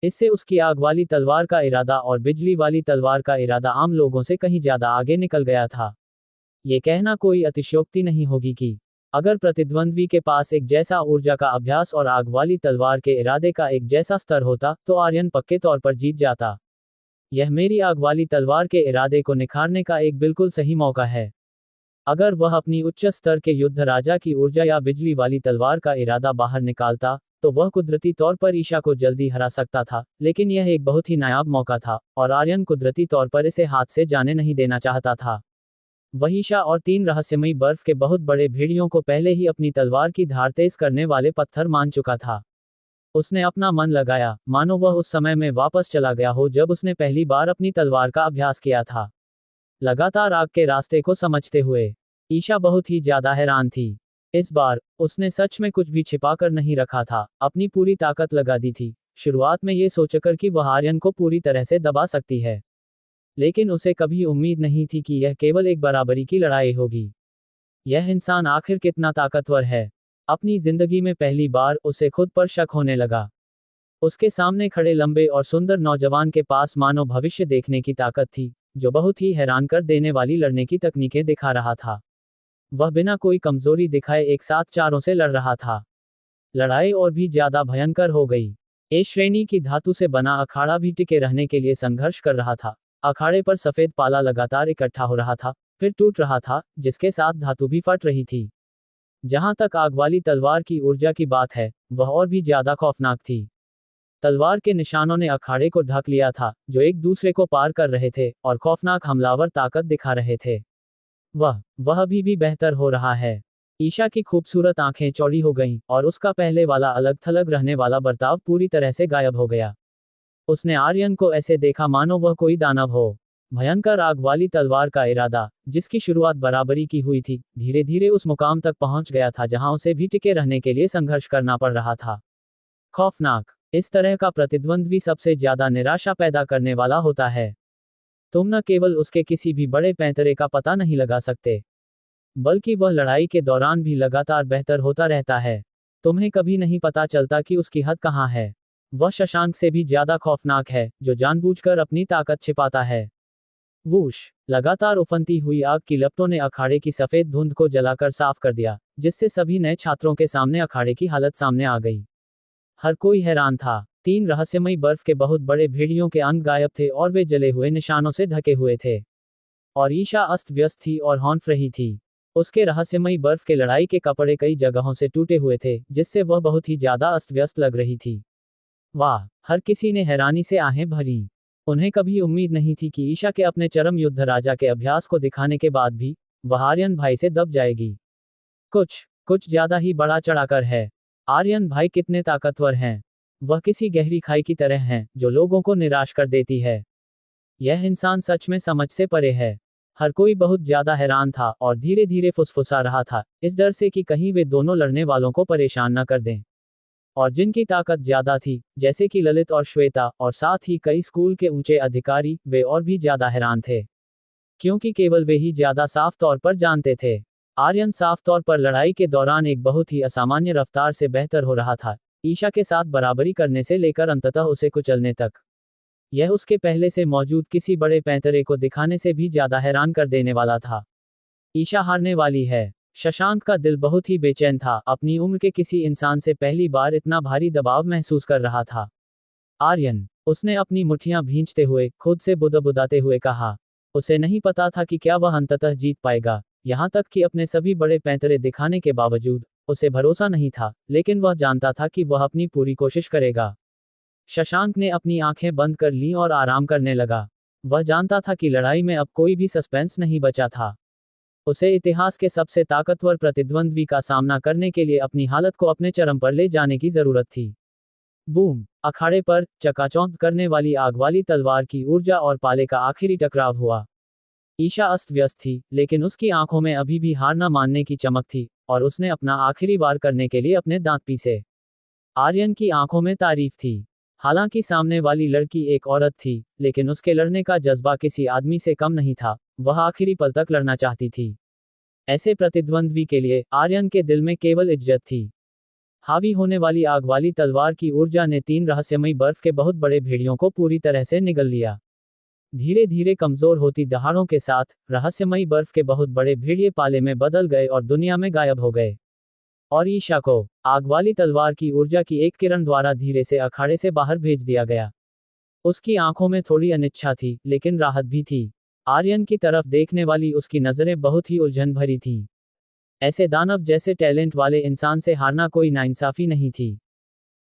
इससे उसकी आग वाली तलवार का इरादा और बिजली वाली तलवार का इरादा आम लोगों से कहीं ज्यादा आगे निकल गया था। ये कहना कोई अतिशयोक्ति नहीं होगी कि अगर प्रतिद्वंद्वी के पास एक जैसा ऊर्जा का अभ्यास और आग वाली तलवार के इरादे का एक जैसा स्तर होता तो आर्यन पक्के तौर पर जीत जाता। यह मेरी आग वाली तलवार के इरादे को निखारने का एक बिल्कुल सही मौका है। अगर वह अपनी उच्च स्तर के युद्ध राजा की ऊर्जा या बिजली वाली तलवार का इरादा बाहर निकालता तो वह कुदरती तौर पर ईशा को जल्दी हरा सकता था, लेकिन यह एक बहुत ही नायाब मौका था और आर्यन कुदरती तौर पर इसे हाथ से जाने नहीं देना चाहता था। वह ईशा और 3 रहस्यमयी बर्फ के बहुत बड़े भेड़ियों को पहले ही अपनी तलवार की धार तेज करने वाले पत्थर मान चुका था। उसने अपना मन लगाया, मानो वह उस समय में वापस चला गया हो जब उसने पहली बार अपनी तलवार का अभ्यास किया था। लगातार आग के रास्ते को समझते हुए ईशा बहुत ही ज्यादा हैरान थी। इस बार उसने सच में कुछ भी छिपाकर नहीं रखा था, अपनी पूरी ताकत लगा दी थी, शुरुआत में ये सोचकर कि वह आर्यन को पूरी तरह से दबा सकती है। लेकिन उसे कभी उम्मीद नहीं थी कि यह केवल एक बराबरी की लड़ाई होगी। यह इंसान आखिर कितना ताकतवर है। अपनी जिंदगी में पहली बार उसे खुद पर शक होने लगा। उसके सामने खड़े लंबे और सुंदर नौजवान के पास मानो भविष्य देखने की ताकत थी, जो बहुत ही हैरान कर देने वाली लड़ने की तकनीकें दिखा रहा था। वह बिना कोई कमजोरी दिखाए एक साथ चारों से लड़ रहा था। लड़ाई और भी ज्यादा भयंकर हो गई। ए श्रेणी की धातु से बना अखाड़ा भी टिके रहने के लिए संघर्ष कर रहा था। अखाड़े पर सफेद पाला लगातार इकट्ठा हो रहा था, फिर टूट रहा था, जिसके साथ धातु भी फट रही थी। जहां तक आग वाली तलवार की ऊर्जा की बात है, वह और भी ज्यादा खौफनाक थी। तलवार के निशानों ने अखाड़े को ढक लिया था, जो एक दूसरे को पार कर रहे थे और खौफनाक हमलावर ताकत दिखा रहे थे। वह अभी भी बेहतर हो रहा है। ईशा की खूबसूरत आंखें चौड़ी हो गईं और उसका पहले वाला अलग थलग रहने वाला बर्ताव पूरी तरह से गायब हो गया। उसने आर्यन को ऐसे देखा मानो वह कोई दानव हो। भयंकर आग वाली तलवार का इरादा, जिसकी शुरुआत बराबरी की हुई थी, धीरे धीरे उस मुकाम तक पहुंच गया था जहां उसे भी टिके रहने के लिए संघर्ष करना पड़ रहा था। खौफनाक। इस तरह का प्रतिद्वंद्वी सबसे ज्यादा निराशा पैदा करने वाला होता है। तुम न केवल उसके किसी भी बड़े पैंतरे का पता नहीं लगा सकते, बल्कि वह लड़ाई के दौरान भी लगातार बेहतर होता रहता है। तुम्हें कभी नहीं पता चलता कि उसकी हद कहाँ है। वह शशांक से भी ज्यादा खौफनाक है, जो जानबूझकर अपनी ताकत छिपाता है। वूश। लगातार उफनती हुई आग की लपटों ने अखाड़े की सफेद धुंध को जलाकर साफ कर दिया, जिससे सभी नए छात्रों के सामने अखाड़े की हालत सामने आ गई। हर कोई हैरान था। 3 रहस्यमयी बर्फ के बहुत बड़े भेड़ियों के अंग गायब थे और वे जले हुए निशानों से ढके हुए थे। और ईशा अस्त व्यस्त थी और हौंफ रही थी। उसके रहस्यमयी बर्फ के लड़ाई के कपड़े कई जगहों से टूटे हुए थे, जिससे वह बहुत ही ज्यादा अस्त व्यस्त लग रही थी। वाह! हर किसी ने हैरानी से आहें भरी। उन्हें कभी उम्मीद नहीं थी कि ईशा के अपने चरम युद्ध राजा के अभ्यास को दिखाने के बाद भी वह आर्यन भाई से दब जाएगी। कुछ ज्यादा ही बड़ा चढ़ाकर है। आर्यन भाई कितने ताकतवर हैं। वह किसी गहरी खाई की तरह हैं, जो लोगों को निराश कर देती है। यह इंसान सच में समझ से परे है। हर कोई बहुत ज्यादा हैरान था और धीरे धीरे फुसफुसा रहा था, इस डर से कि कहीं वे दोनों लड़ने वालों को परेशान न कर दें। और जिनकी ताकत ज्यादा थी, जैसे कि ललित और श्वेता, और साथ ही कई स्कूल के ऊंचे अधिकारी, वे और भी ज्यादा हैरान थे। क्योंकि केवल वे ही ज्यादा साफ तौर पर जानते थे। आर्यन साफ तौर पर लड़ाई के दौरान एक बहुत ही असामान्य रफ्तार से बेहतर हो रहा था, ईशा के साथ बराबरी करने से लेकर अंततः उसे कुचलने तक। यह उसके पहले से मौजूद किसी बड़े पैंतरे को दिखाने से भी ज्यादा हैरान कर देने वाला था। ईशा हारने वाली है। शशांक का दिल बहुत ही बेचैन था, अपनी उम्र के किसी इंसान से पहली बार इतना भारी दबाव महसूस कर रहा था। आर्यन, उसने अपनी मुट्ठियां भींचते हुए खुद से बुदबुदाते हुए कहा। उसे नहीं पता था कि क्या वह अंततः जीत पाएगा, यहाँ तक कि अपने सभी बड़े पैंतरे दिखाने के बावजूद उसे भरोसा नहीं था, लेकिन वह जानता था कि वह अपनी पूरी कोशिश करेगा। शशांक ने अपनी आंखें बंद कर लीं और आराम करने लगा। वह जानता था कि लड़ाई में अब कोई भी सस्पेंस नहीं बचा था। उसे इतिहास के सबसे ताकतवर प्रतिद्वंद्वी का सामना करने के लिए अपनी हालत को अपने चरम पर ले जाने की जरूरत थी। बूम! अखाड़े पर चकाचौंध करने वाली आग वाली तलवार की ऊर्जा और पाले का आखिरी टकराव हुआ। ईशा अस्त व्यस्त थी, लेकिन उसकी आंखों में अभी भी हार न मानने की चमक थी, और उसने अपना आखिरी वार करने के लिए अपने दांत पीसे। आर्यन की आंखों में तारीफ थी। हालांकि सामने वाली लड़की एक औरत थी, लेकिन उसके लड़ने का जज्बा किसी आदमी से कम नहीं था। वह आखिरी पल तक लड़ना चाहती थी। ऐसे प्रतिद्वंद्वी के लिए आर्यन के दिल में केवल इज्जत थी। हावी होने वाली आग वाली तलवार की ऊर्जा ने 3 रहस्यमयी बर्फ के बहुत बड़े भेड़ियों को पूरी तरह से निगल लिया। धीरे धीरे कमजोर होती दहाड़ों के साथ रहस्यमयी बर्फ के बहुत बड़े भेड़िए पाले में बदल गए और दुनिया में गायब हो गए। और ईशा को आग वाली तलवार की ऊर्जा की एक किरण द्वारा धीरे से अखाड़े से बाहर भेज दिया गया। उसकी आंखों में थोड़ी अनिच्छा थी, लेकिन राहत भी थी। आर्यन की तरफ देखने वाली उसकी नजरें बहुत ही उलझन भरी थीं। ऐसे दानव जैसे टैलेंट वाले इंसान से हारना कोई नाइंसाफी नहीं थी।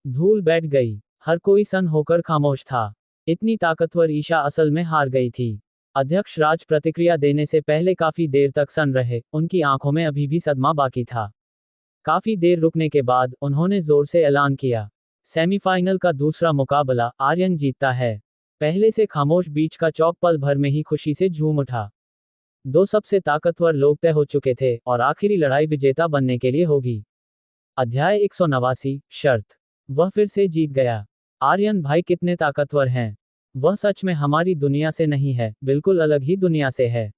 धूल बैठ गई। हर कोई सन्न होकर खामोश था। इतनी ताकतवर ईशा असल में हार गई थी। अध्यक्ष राज प्रतिक्रिया देने से पहले काफी देर तक सन्न रहे, उनकी आंखों में अभी भी सदमा बाकी था। काफी देर रुकने के बाद उन्होंने जोर से ऐलान किया, सेमीफाइनल का दूसरा मुकाबला, आर्यन जीतता है। पहले से खामोश बीच का चौक पल भर में ही खुशी से झूम उठा। दो सबसे ताकतवर लोग तय हो चुके थे और आखिरी लड़ाई विजेता बनने के लिए होगी। अध्याय 189, शर्त। वह फिर से जीत गया। आर्यन भाई कितने ताकतवर हैं। वह सच में हमारी दुनिया से नहीं है, बिल्कुल अलग ही दुनिया से है।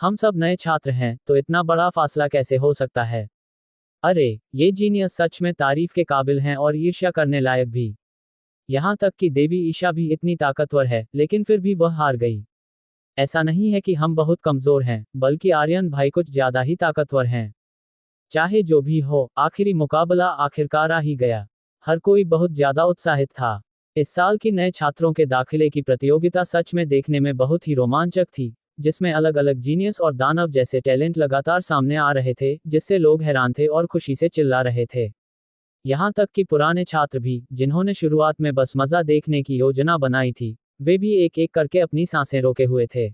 हम सब नए छात्र हैं, तो इतना बड़ा फासला कैसे हो सकता है। अरे, ये जीनियस सच में तारीफ के काबिल हैं और ईर्ष्या करने लायक भी। यहाँ तक कि देवी ईशा भी इतनी ताकतवर है, लेकिन फिर भी वह हार गई। ऐसा नहीं है कि हम बहुत कमजोर हैं, बल्कि आर्यन भाई कुछ ज्यादा ही ताकतवर हैं। चाहे जो भी हो, आखिरी मुकाबला आखिरकार आ ही गया। हर कोई बहुत ज्यादा उत्साहित था। इस साल की नए छात्रों के दाखिले की प्रतियोगिता सच में देखने में बहुत ही रोमांचक थी, जिसमें अलग अलग जीनियस और दानव जैसे टैलेंट लगातार सामने आ रहे थे, जिससे लोग हैरान थे और खुशी से चिल्ला रहे थे। यहाँ तक कि पुराने छात्र भी, जिन्होंने शुरुआत में बस मजा देखने की योजना बनाई थी, वे भी एक एक करके अपनी सांसें रोके हुए थे।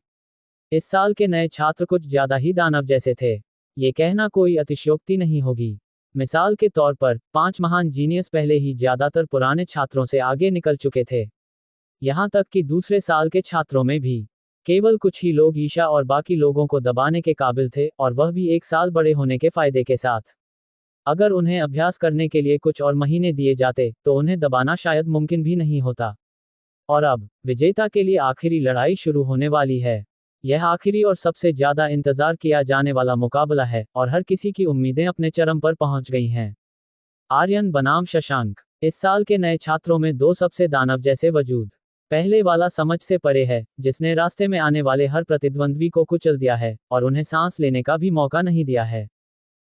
इस साल के नए छात्र कुछ ज्यादा ही दानव जैसे थे। ये कहना कोई अतिशयोक्ति नहीं होगी। मिसाल के तौर पर 5 महान जीनियस पहले ही ज्यादातर पुराने छात्रों से आगे निकल चुके थे। यहाँ तक कि दूसरे साल के छात्रों में भी केवल कुछ ही लोग ईशा और बाकी लोगों को दबाने के काबिल थे, और वह भी एक साल बड़े होने के फायदे के साथ। अगर उन्हें अभ्यास करने के लिए कुछ और महीने दिए जाते, तो उन्हें दबाना शायद मुमकिन भी नहीं होता। और अब विजेता के लिए आखिरी लड़ाई शुरू होने वाली है। यह आखिरी और सबसे ज्यादा इंतजार किया जाने वाला मुकाबला है, और हर किसी की उम्मीदें अपने चरम पर पहुंच गई हैं। आर्यन बनाम शशांक। इस साल के नए छात्रों में दो सबसे दानव जैसे वजूद। पहले वाला समझ से परे है, जिसने रास्ते में आने वाले हर प्रतिद्वंद्वी को कुचल दिया है और उन्हें सांस लेने का भी मौका नहीं दिया है।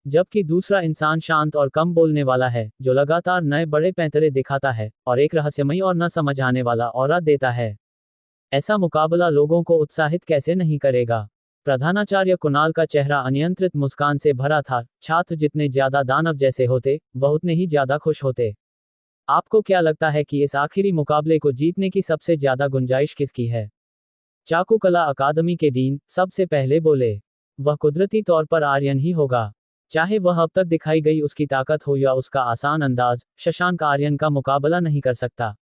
जबकि दूसरा इंसान शांत और कम बोलने वाला है, जो लगातार नए बड़े पैंतरे दिखाता है और एक रहस्यमयी और न समझ आने वाला ऑरा देता है। ऐसा मुकाबला लोगों को उत्साहित कैसे नहीं करेगा। प्रधानाचार्य कुणाल का चेहरा अनियंत्रित मुस्कान से भरा था। छात्र जितने ज्यादा दानव जैसे होते, वह उतने ही ज्यादा खुश होते। आपको क्या लगता है कि इस आखिरी मुकाबले को जीतने की सबसे ज्यादा गुंजाइश किसकी है? चाकुकला अकादमी के डीन सबसे पहले बोले। वह कुदरती तौर पर आर्यन ही होगा। चाहे वह अब तक दिखाई गई उसकी ताकत हो या उसका आसान अंदाज, शशांक आर्यन का मुकाबला नहीं कर सकता।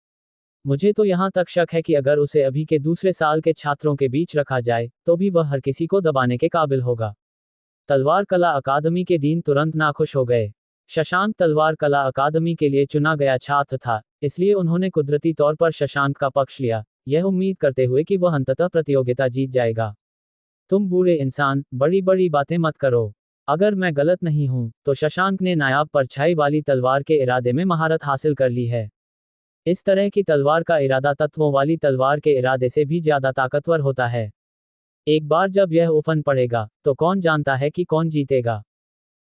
मुझे तो यहाँ तक शक है कि अगर उसे अभी के दूसरे साल के छात्रों के बीच रखा जाए, तो भी वह हर किसी को दबाने के काबिल होगा। तलवार कला अकादमी के डीन तुरंत नाखुश हो गए। शशांक तलवार कला अकादमी के लिए चुना गया छात्र था, इसलिए उन्होंने कुदरती तौर पर शशांक का पक्ष लिया, यह उम्मीद करते हुए कि वह अंततः प्रतियोगिता जीत जाएगा। तुम बूढ़े इंसान, बड़ी बड़ी बातें मत करो। अगर मैं गलत नहीं हूं, तो शशांक ने नायाब परछाई वाली तलवार के इरादे में महारत हासिल कर ली है। इस तरह की तलवार का इरादा तत्वों वाली तलवार के इरादे से भी ज्यादा ताकतवर होता है। एक बार जब यह उफन पड़ेगा, तो कौन जानता है कि कौन जीतेगा।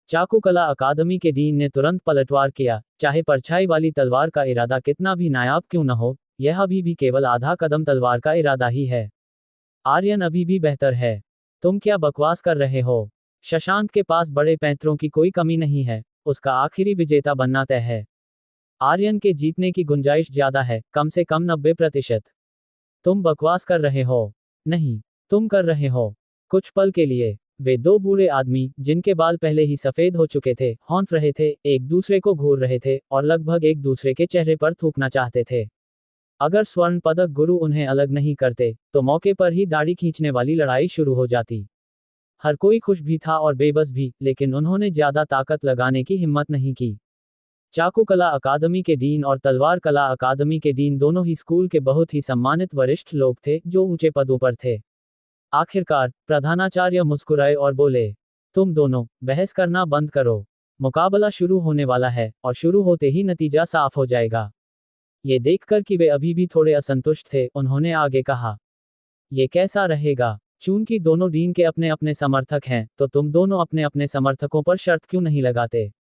चाकुकला अकादमी के डीन ने तुरंत पलटवार किया। चाहे परछाई वाली तलवार का इरादा कितना भी नायाब क्यों न हो, यह अभी भी केवल आधा कदम तलवार का इरादा ही है। आर्यन अभी भी बेहतर है। तुम क्या बकवास कर रहे हो? शशांक के पास बड़े पैंतरों की कोई कमी नहीं है, उसका आखिरी विजेता बनना तय है। आर्यन के जीतने की गुंजाइश ज्यादा है, कम से कम 90%। तुम बकवास कर रहे हो? नहीं, तुम कर रहे हो। कुछ पल के लिए वे दो बूढ़े आदमी, जिनके बाल पहले ही सफेद हो चुके थे, हौंफ रहे थे, एक दूसरे को घूर रहे थे और लगभग एक दूसरे के चेहरे पर थूकना चाहते थे। अगर स्वर्ण पदक गुरु उन्हें अलग नहीं करते, तो मौके पर ही दाढ़ी खींचने वाली लड़ाई शुरू हो जाती। हर कोई खुश भी था और बेबस भी, लेकिन उन्होंने ज्यादा ताकत लगाने की हिम्मत नहीं की। चाकुकला अकादमी के डीन और तलवार कला अकादमी के डीन दोनों ही स्कूल के बहुत ही सम्मानित वरिष्ठ लोग थे, जो ऊंचे पदों पर थे। आखिरकार प्रधानाचार्य मुस्कुराए और बोले, तुम दोनों बहस करना बंद करो। मुकाबला शुरू होने वाला है, और शुरू होते ही नतीजा साफ हो जाएगा। ये देखकर कि वे अभी भी थोड़े असंतुष्ट थे, उन्होंने आगे कहा, ये कैसा रहेगा? चूंकि दोनों डीन के अपने अपने समर्थक हैं, तो तुम दोनों अपने अपने समर्थकों पर शर्त क्यों नहीं लगाते?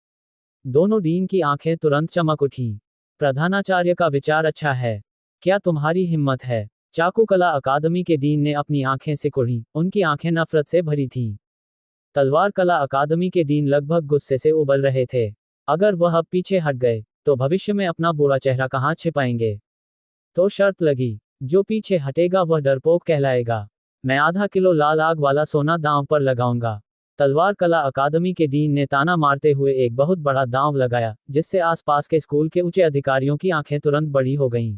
दोनों डीन की आंखें तुरंत चमक उठी। प्रधानाचार्य का विचार अच्छा है। क्या तुम्हारी हिम्मत है? चाकुकला अकादमी के डीन ने अपनी आंखें सिकुड़ी, उनकी आंखें नफरत से भरी थीं। तलवार कला अकादमी के डीन लगभग गुस्से से उबल रहे थे। अगर वह अब पीछे हट गए, तो भविष्य में अपना बुरा चेहरा कहाँ छिपाएंगे? तो शर्त लगी, जो पीछे हटेगा वह डरपोक कहलाएगा। मैं आधा किलो लाल आग वाला सोना दांव पर लगाऊंगा। तलवार कला अकादमी के डीन ने ताना मारते हुए एक बहुत बड़ा दांव लगाया, जिससे आसपास के स्कूल के ऊंचे अधिकारियों की आंखें तुरंत बड़ी हो गईं।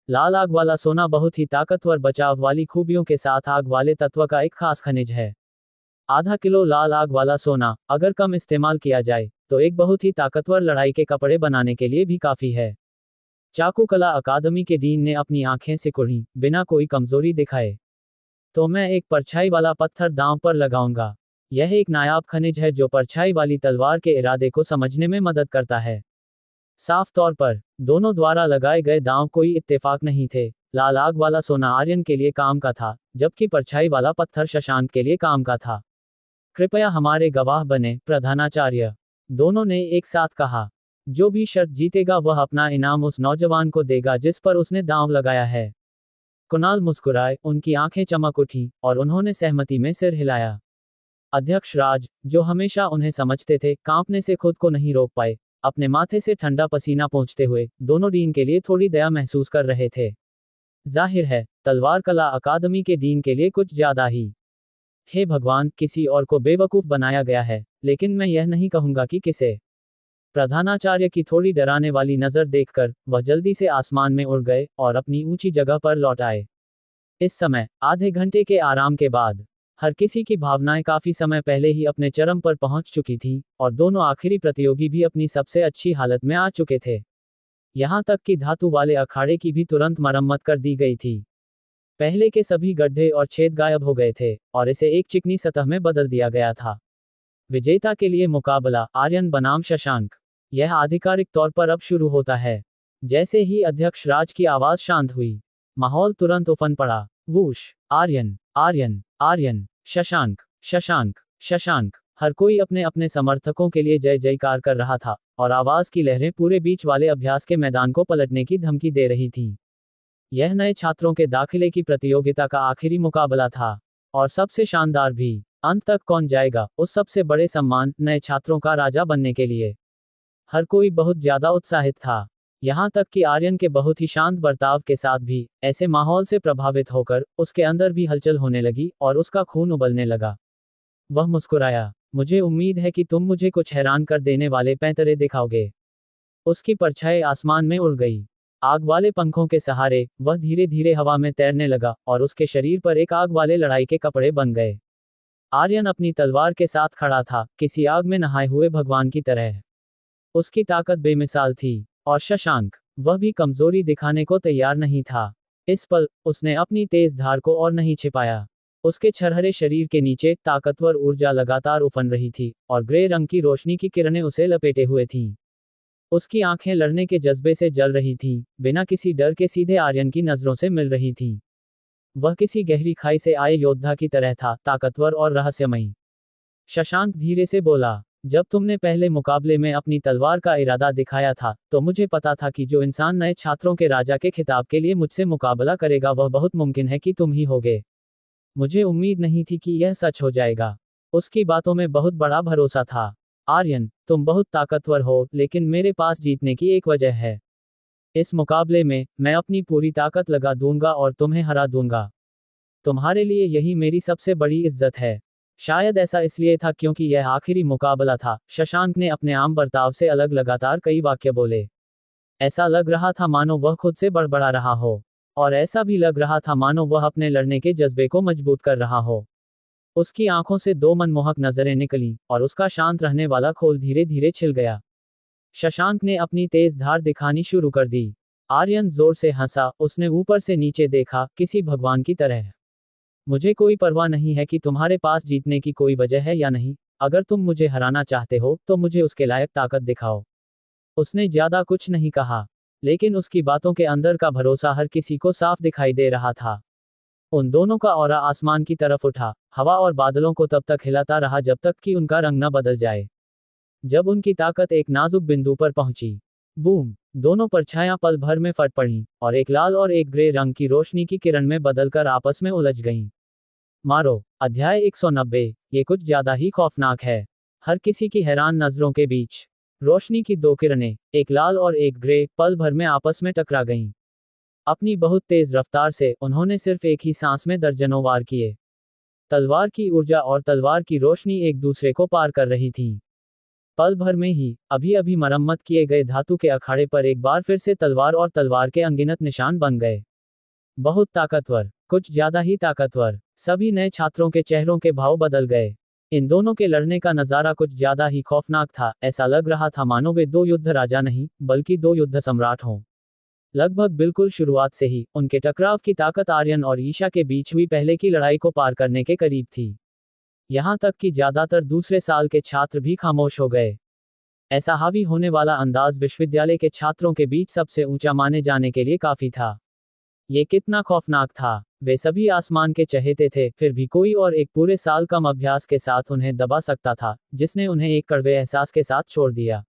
लाल आग वाला सोना बहुत ही ताकतवर बचाव वाली खूबियों के साथ आग वाले तत्व का एक खास खनिज है। आधा किलो लाल आग वाला सोना अगर कम इस्तेमाल किया जाए, तो एक बहुत ही ताकतवर लड़ाई के कपड़े बनाने के लिए भी काफी है। चाकुकला अकादमी के डीन ने अपनी आंखें सिकुड़ी, बिना कोई कमजोरी दिखाए। तो मैं एक परछाई वाला पत्थर दांव पर लगाऊंगा। यह एक नायाब खनिज है जो परछाई वाली तलवार के इरादे को समझने में मदद करता है। साफ तौर पर, दोनों द्वारा लगाए गए दांव कोई इत्तेफाक नहीं थे। लाल आग वाला सोना आर्यन के लिए काम का था, जबकि परछाई वाला पत्थर शशांक के लिए काम का था। कृपया हमारे गवाह बने, प्रधानाचार्य। दोनों ने एक साथ कहा। जो भी शर्त जीतेगा वह अपना इनाम उस नौजवान को देगा जिस पर उसने दांव लगाया है। कुणाल मुस्कुराए, उनकी आंखें चमक उठी, और उन्होंने सहमति में सिर हिलाया। अध्यक्ष राज, जो हमेशा उन्हें समझते थे, कांपने से खुद को नहीं रोक पाए। अपने माथे से ठंडा पसीना पोंछते हुए, दोनों डीन के लिए थोड़ी दया महसूस कर रहे थे। जाहिर है, तलवार कला अकादमी के डीन के लिए कुछ ज्यादा ही। हे भगवान, किसी और को बेवकूफ बनाया गया है, लेकिन मैं यह नहीं कहूंगा कि किसे। प्रधानाचार्य की थोड़ी डराने वाली नजर देखकर, वह जल्दी से आसमान में उड़ गए और अपनी ऊंची जगह पर लौट आए। इस समय, आधे घंटे के आराम के बाद, हर किसी की भावनाएं काफी समय पहले ही अपने चरम पर पहुंच चुकी थीं, और दोनों आखिरी प्रतियोगी भी अपनी सबसे अच्छी हालत में आ चुके थे। यहां तक कि धातु वाले अखाड़े की भी तुरंत मरम्मत कर दी गई थी। पहले के सभी गड्ढे और छेद गायब हो गए थे, और इसे एक चिकनी सतह में बदल दिया गया था। विजेता के लिए मुकाबला आर्यन बनाम शशांक। यह आधिकारिक तौर पर अब शुरू होता है। जैसे ही अध्यक्ष राज की आवाज शांत हुई, माहौल तुरंत उफन पड़ा। वूश, आर्यन, आर्यन, आर्यन, शशांक, शशांक, शशांक। हर कोई अपने अपने समर्थकों के लिए जय जयकार कर रहा था, और आवाज की लहरें पूरे बीच वाले अभ्यास के मैदान को पलटने की धमकी दे रही थीं। यह नए छात्रों के दाखिले की प्रतियोगिता का आखिरी मुकाबला था, और सबसे शानदार भी। अंत तक कौन जाएगा उस सबसे बड़े सम्मान, नए छात्रों का राजा बनने के लिए? हर कोई बहुत ज्यादा उत्साहित था। यहां तक कि आर्यन के बहुत ही शांत बर्ताव के साथ भी, ऐसे माहौल से प्रभावित होकर, उसके अंदर भी हलचल होने लगी और उसका खून उबलने लगा। वह मुस्कुराया। मुझे उम्मीद है कि तुम मुझे कुछ हैरान कर देने वाले पैंतरे दिखाओगे। उसकी परछाई आसमान में उड़ गई। आग वाले पंखों के सहारे, वह धीरे धीरे हवा में तैरने लगा, और उसके शरीर पर एक आग वाले लड़ाई के कपड़े बन गए। आर्यन अपनी तलवार के साथ खड़ा था, किसी आग में नहाए हुए भगवान की तरह। उसकी ताकत बेमिसाल थी, और शशांक, वह भी कमजोरी दिखाने को तैयार नहीं था। इस पल, उसने अपनी तेज धार को और नहीं छिपाया। उसके छरहरे शरीर के नीचे ताकतवर ऊर्जा लगातार उफन रही थी, और ग्रे रंग की रोशनी की किरणें उसे लपेटे हुए थीं। उसकी आंखें लड़ने के जज्बे से जल रही थीं, बिना किसी डर के सीधे आर्यन की नजरों से मिल रही थीं। वह किसी गहरी खाई से आए योद्धा की तरह था, ताकतवर और रहस्यमयी। शशांक धीरे से बोला, जब तुमने पहले मुकाबले में अपनी तलवार का इरादा दिखाया था, तो मुझे पता था कि जो इंसान नए छात्रों के राजा के खिताब के लिए मुझसे मुकाबला करेगा वह बहुत मुमकिन है कि तुम ही होगे। मुझे उम्मीद नहीं थी कि यह सच हो जाएगा। उसकी बातों में बहुत बड़ा भरोसा था। आर्यन, तुम बहुत ताकतवर हो, लेकिन मेरे पास जीतने की एक वजह है। इस मुकाबले में, मैं अपनी पूरी ताकत लगा दूंगा और तुम्हें हरा दूंगा। तुम्हारे लिए यही मेरी सबसे बड़ी इज्जत है। शायद ऐसा इसलिए था क्योंकि यह आखिरी मुकाबला था। शशांक ने अपने आम बर्ताव से अलग लगातार कई वाक्य बोले। ऐसा लग रहा था मानो वह खुद से बड़बड़ा रहा हो, और ऐसा भी लग रहा था मानो वह अपने लड़ने के जज्बे को मजबूत कर रहा हो। उसकी आंखों से दो मनमोहक नजरें निकलीं, और उसका शांत रहने वाला खोल धीरे धीरे छिल गया। शशांक ने अपनी तेज धार दिखानी शुरू कर दी। आर्यन जोर से हंसा, उसने ऊपर से नीचे देखा, किसी भगवान की तरह। मुझे कोई परवाह नहीं है कि तुम्हारे पास जीतने की कोई वजह है या नहीं। अगर तुम मुझे हराना चाहते हो, तो मुझे उसके लायक ताकत दिखाओ। उसने ज्यादा कुछ नहीं कहा, लेकिन उसकी बातों के अंदर का भरोसा हर किसी को साफ दिखाई दे रहा था। उन दोनों का ऑरा आसमान की तरफ उठा, हवा और बादलों को तब तक हिलाता रहा जब तक कि उनका रंग न बदल जाए। जब उनकी ताकत एक नाजुक बिंदु पर पहुंची, बूम, दोनों परछायां पल भर में फट पड़ीं, और एक लाल और एक ग्रे रंग की रोशनी की किरण में बदलकर आपस में उलझ गईं। मारो, अध्याय 190। ये कुछ ज्यादा ही खौफनाक है। हर किसी की हैरान नजरों के बीच रोशनी की दो किरणें, एक लाल और एक ग्रे, पल भर में आपस में टकरा गईं। अपनी बहुत तेज रफ्तार से उन्होंने सिर्फ एक ही सांस में दर्जनों वार किए। तलवार की ऊर्जा और तलवार की रोशनी एक दूसरे को पार कर रही थीं। पल भर में ही अभी अभी मरम्मत किए गए धातु के अखाड़े पर एक बार फिर से तलवार और तलवार के अनगिनत निशान बन गए। बहुत ताकतवर, कुछ ज्यादा ही ताकतवर। सभी नए छात्रों के चेहरों के भाव बदल गए। इन दोनों के लड़ने का नजारा कुछ ज्यादा ही खौफनाक था। ऐसा लग रहा था मानो वे दो युद्ध राजा नहीं, बल्कि दो युद्ध सम्राट हों। लगभग बिल्कुल शुरुआत से ही उनके टकराव की ताकत आर्यन और ईशा के बीच हुई पहले की लड़ाई को पार करने के करीब थी। यहां तक कि ज्यादातर दूसरे साल के छात्र भी खामोश हो गए। ऐसा हावी होने वाला अंदाज विश्वविद्यालय के छात्रों के बीच सबसे ऊंचा माने जाने के लिए काफी था। ये कितना खौफनाक था। वे सभी आसमान के चहेते थे, फिर भी कोई और एक पूरे साल कम अभ्यास के साथ उन्हें दबा सकता था, जिसने उन्हें एक कड़वे एहसास के साथ छोड़ दिया।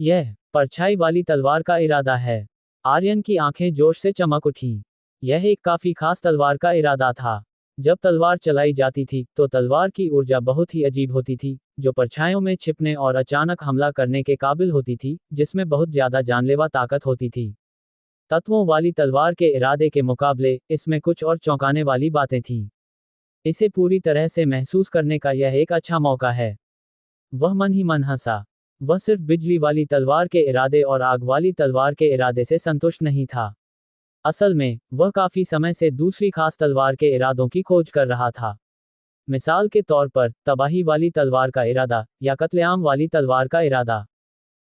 यह परछाई वाली तलवार का इरादा है। आर्यन की आंखें जोश से चमक उठीं। यह एक काफी खास तलवार का इरादा था। जब तलवार चलाई जाती थी तो तलवार की ऊर्जा बहुत ही अजीब होती थी, जो परछाइयों में छिपने और अचानक हमला करने के काबिल होती थी, जिसमें बहुत ज्यादा जानलेवा ताकत होती थी। तत्वों वाली तलवार के इरादे के मुकाबले इसमें कुछ और चौंकाने वाली बातें थीं। इसे पूरी तरह से महसूस करने का यह एक अच्छा मौका है। वह मन ही मन हंसा। वह सिर्फ बिजली वाली तलवार के इरादे और आग वाली तलवार के इरादे से संतुष्ट नहीं था। असल में वह काफी समय से दूसरी खास तलवार के इरादों की खोज कर रहा था। मिसाल के तौर पर तबाही वाली तलवार का इरादा, या कत्लेआम वाली तलवार का इरादा।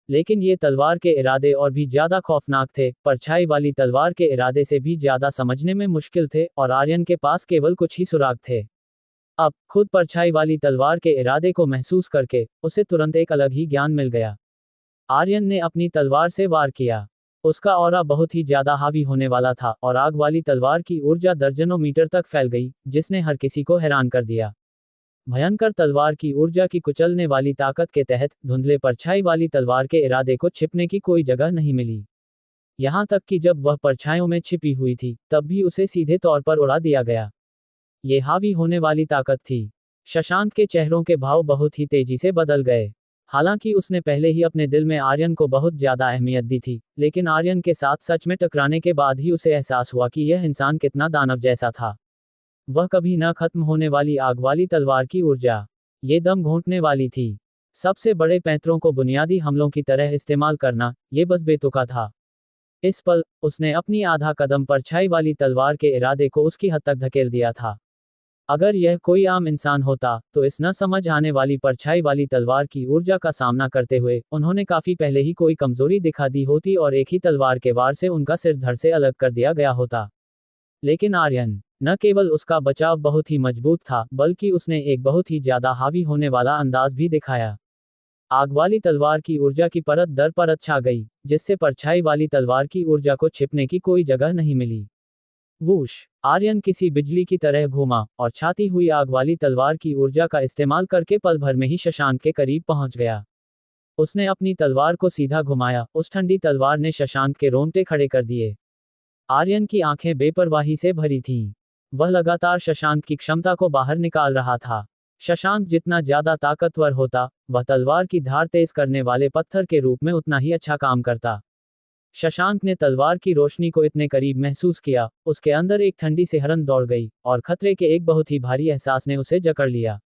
लेकिन ये तलवार के इरादे और भी ज्यादा खौफनाक थे, परछाई वाली तलवार के इरादे से भी ज्यादा समझने में मुश्किल थे, और आर्यन के पास केवल कुछ ही सुराग थे। अब खुद परछाई वाली तलवार के इरादे को महसूस करके उसे तुरंत एक अलग ही ज्ञान मिल गया। आर्यन ने अपनी तलवार से वार किया। उसका ऑरा बहुत ही ज्यादा हावी होने वाला था, और आग वाली तलवार की ऊर्जा दर्जनों मीटर तक फैल गई, जिसने हर किसी को हैरान कर दिया। भयंकर तलवार की ऊर्जा की कुचलने वाली ताकत के तहत धुंधले परछाई वाली तलवार के इरादे को छिपने की कोई जगह नहीं मिली। यहां तक कि जब वह परछाइयों में छिपी हुई थी, तब भी उसे सीधे तौर पर उड़ा दिया गया। ये हावी होने वाली ताकत थी। शशांक के चेहरों के भाव बहुत ही तेजी से बदल गए। हालांकि उसने पहले ही अपने दिल में आर्यन को बहुत ज्यादा अहमियत दी थी, लेकिन आर्यन के साथ सच में टकराने के बाद ही उसे एहसास हुआ कि यह इंसान कितना दानव जैसा था। वह कभी न खत्म होने वाली आग वाली तलवार की ऊर्जा, ये दम घोंटने वाली थी। सबसे बड़े पैंतरों को बुनियादी हमलों की तरह इस्तेमाल करना, ये बस बेतुका था। इस पल उसने अपनी आधा कदम परछाई वाली तलवार के इरादे को उसकी हद तक धकेल दिया था। अगर यह कोई आम इंसान होता, तो इस न समझ आने वाली परछाई वाली तलवार की ऊर्जा का सामना करते हुए उन्होंने काफी पहले ही कोई कमजोरी दिखा दी होती और एक ही तलवार के वार से उनका सिर धड़ से अलग कर दिया गया होता। लेकिन आर्यन, न केवल उसका बचाव बहुत ही मजबूत था, बल्कि उसने एक बहुत ही ज्यादा हावी होने वाला अंदाज भी दिखाया। आग वाली तलवार की ऊर्जा की परत दर परत छा गई, जिससे परछाई वाली तलवार की ऊर्जा को छिपने की कोई जगह नहीं मिली। वूश, आर्यन किसी बिजली की तरह घूमा, और छाती हुई आग वाली तलवार की ऊर्जा का इस्तेमाल करके पल भर में ही शशांक के करीब पहुंच गया। उसने अपनी तलवार को सीधा घुमाया, उस ठंडी तलवार ने शशांक के रोंगटे खड़े कर दिए। आर्यन की आंखें बेपरवाही से भरी थीं। वह लगातार शशांक की क्षमता को बाहर निकाल रहा था। शशांक जितना ज्यादा ताकतवर होता, वह तलवार की धार तेज करने वाले पत्थर के रूप में उतना ही अच्छा काम करता। शशांक ने तलवार की रोशनी को इतने करीब महसूस किया, उसके अंदर एक ठंडी सिहरन दौड़ गई, और खतरे के एक बहुत ही भारी एहसास ने उसे जकड़ लिया।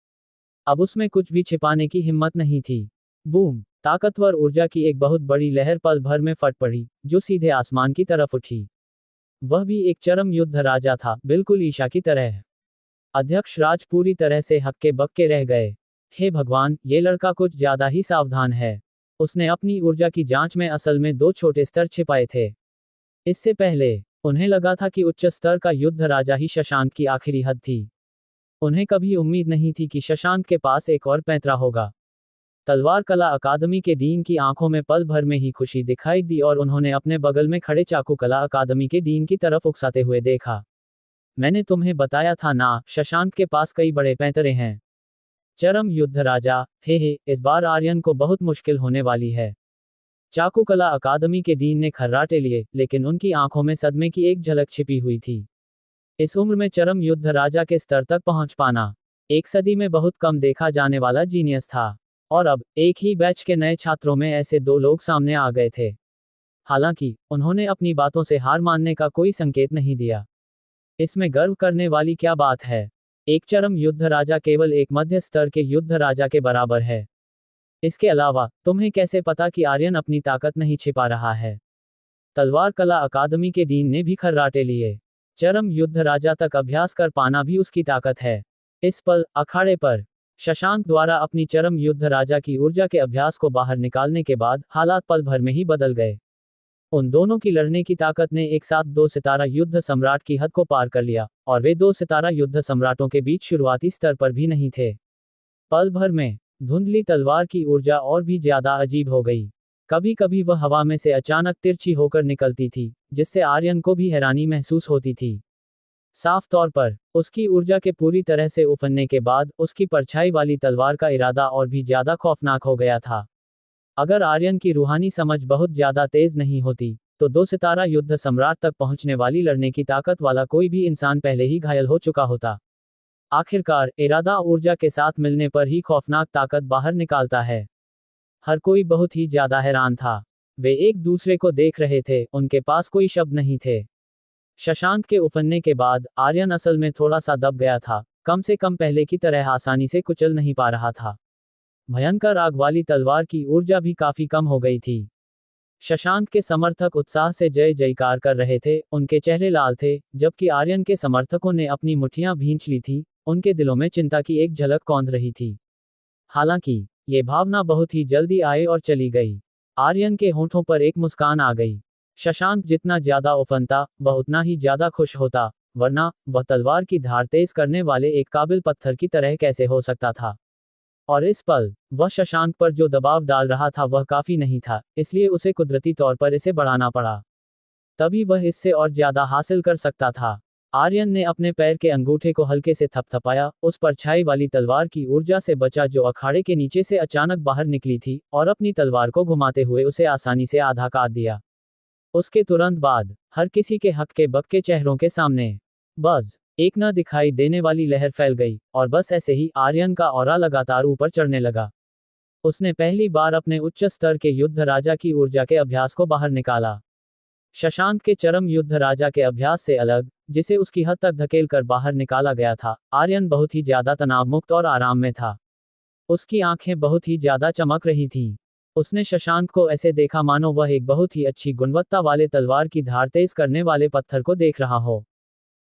अब उसमें कुछ भी छिपाने की हिम्मत नहीं थी। बूम, ताकतवर ऊर्जा की एक बहुत बड़ी लहर पल भर में फट पड़ी, जो सीधे आसमान की तरफ उठी। वह भी एक चरम युद्ध राजा था, बिल्कुल ईशा की तरह। अध्यक्ष राज पूरी तरह से हक्के बक्के रह गए। हे भगवान, ये लड़का कुछ ज्यादा ही सावधान है। उसने अपनी ऊर्जा की जांच में असल में दो छोटे स्तर छिपाए थे। इससे पहले उन्हें लगा था कि उच्च स्तर का युद्ध राजा ही शशांक की आखिरी हद थी। उन्हें कभी उम्मीद नहीं थी कि शशांक के पास एक और पैंतरा होगा। तलवार कला अकादमी के डीन की आंखों में पल भर में ही खुशी दिखाई दी, और उन्होंने अपने बगल में खड़े चाकू कला अकादमी के डीन की तरफ उकसाते हुए देखा। मैंने तुम्हें बताया था ना, शशांक के पास कई बड़े पैंतरे हैं। चरम युद्ध राजा, हे, इस बार आर्यन को बहुत मुश्किल होने वाली है। चाकुकला अकादमी के डीन ने खर्राटे लिए, लेकिन उनकी आंखों में सदमे की एक झलक छिपी हुई थी। इस उम्र में चरम युद्ध राजा के स्तर तक पहुंच पाना एक सदी में बहुत कम देखा जाने वाला जीनियस था। और अब एक ही बैच के नए छात्रों में ऐसे दो लोग सामने आ गए थे। हालांकि उन्होंने अपनी बातों से हार मानने का कोई संकेत नहीं दिया। इसमें गर्व करने वाली क्या बात है? एक चरम युद्ध राजा केवल एक मध्य स्तर के युद्ध राजा के बराबर है। इसके अलावा तुम्हें कैसे पता कि आर्यन अपनी ताकत नहीं छिपा रहा है? तलवार कला अकादमी के डीन ने भी खर्राटे लिए। चरम युद्ध राजा तक अभ्यास कर पाना भी उसकी ताकत है। इस पल अखाड़े पर शशांक द्वारा अपनी चरम युद्ध राजा की ऊर्जा के अभ्यास को बाहर निकालने के बाद हालात पल भर में ही बदल गए। उन दोनों की लड़ने की ताकत ने एक साथ 2 सितारा युद्ध सम्राट की हद को पार कर लिया, और वे 2 सितारा युद्ध सम्राटों के बीच शुरुआती स्तर पर भी नहीं थे। पल भर में धुंधली तलवार की ऊर्जा और भी ज्यादा अजीब हो गई। कभी कभी वह हवा में से अचानक तिरछी होकर निकलती थी, जिससे आर्यन को भी हैरानी महसूस होती थी। साफ तौर पर उसकी ऊर्जा के पूरी तरह से उफनने के बाद उसकी परछाई वाली तलवार का इरादा और भी ज्यादा खौफनाक हो गया था। अगर आर्यन की रूहानी समझ बहुत ज्यादा तेज नहीं होती, तो 2 सितारा युद्ध सम्राट तक पहुंचने वाली लड़ने की ताकत वाला कोई भी इंसान पहले ही घायल हो चुका होता। आखिरकार इरादा ऊर्जा के साथ मिलने पर ही खौफनाक ताकत बाहर निकालता है। हर कोई बहुत ही ज्यादा हैरान था। वे एक दूसरे को देख रहे थे, उनके पास कोई शब्द नहीं थे। शशांक के उफनने के बाद आर्यन असल में थोड़ा सा दब गया था, कम से कम पहले की तरह आसानी से कुचल नहीं पा रहा था। भयंकर आग वाली तलवार की ऊर्जा भी काफी कम हो गई थी। शशांक के समर्थक उत्साह से जय जयकार कर रहे थे, उनके चेहरे लाल थे, जबकि आर्यन के समर्थकों ने अपनी मुट्ठियां भींच ली थी, उनके दिलों में चिंता की एक झलक कौंध रही थी। हालांकि ये भावना बहुत ही जल्दी आई और चली गई। आर्यन के होंठों पर एक मुस्कान आ गई। शशांक जितना ज्यादा उफनता, वह उतना ही ज्यादा खुश होता, वरना वह तलवार की धार तेज करने वाले एक काबिल पत्थर की तरह कैसे हो सकता था। और इस पल वह शशांक पर जो दबाव डाल रहा था वह काफी नहीं था, इसलिए उसे कुदरती तौर पर इसे बढ़ाना पड़ा। तभी वह इससे और ज्यादा हासिल कर सकता था। आर्यन ने अपने पैर के अंगूठे को हल्के से थपथपाया, उस परछाई वाली तलवार की ऊर्जा से बचा जो अखाड़े के नीचे से अचानक बाहर निकली थी, और अपनी तलवार को घुमाते हुए उसे आसानी से आधा काट दिया। उसके तुरंत बाद हर किसी के हक्के बक्के चेहरों के सामने बस एक न दिखाई देने वाली लहर फैल गई, और बस ऐसे ही आर्यन का ऑरा लगातार ऊपर चढ़ने लगा। उसने पहली बार अपने उच्च स्तर के युद्ध राजा की ऊर्जा के अभ्यास को बाहर निकाला। शशांक के चरम युद्ध राजा के अभ्यास से अलग, जिसे उसकी हद तक धकेल कर बाहर निकाला गया था, आर्यन बहुत ही ज्यादा तनाव मुक्त और आराम में था। उसकी आंखें बहुत ही ज्यादा चमक रही थीं। उसने शशांक को ऐसे देखा मानो वह एक बहुत ही अच्छी गुणवत्ता वाले तलवार की धार तेज करने वाले पत्थर को देख रहा हो।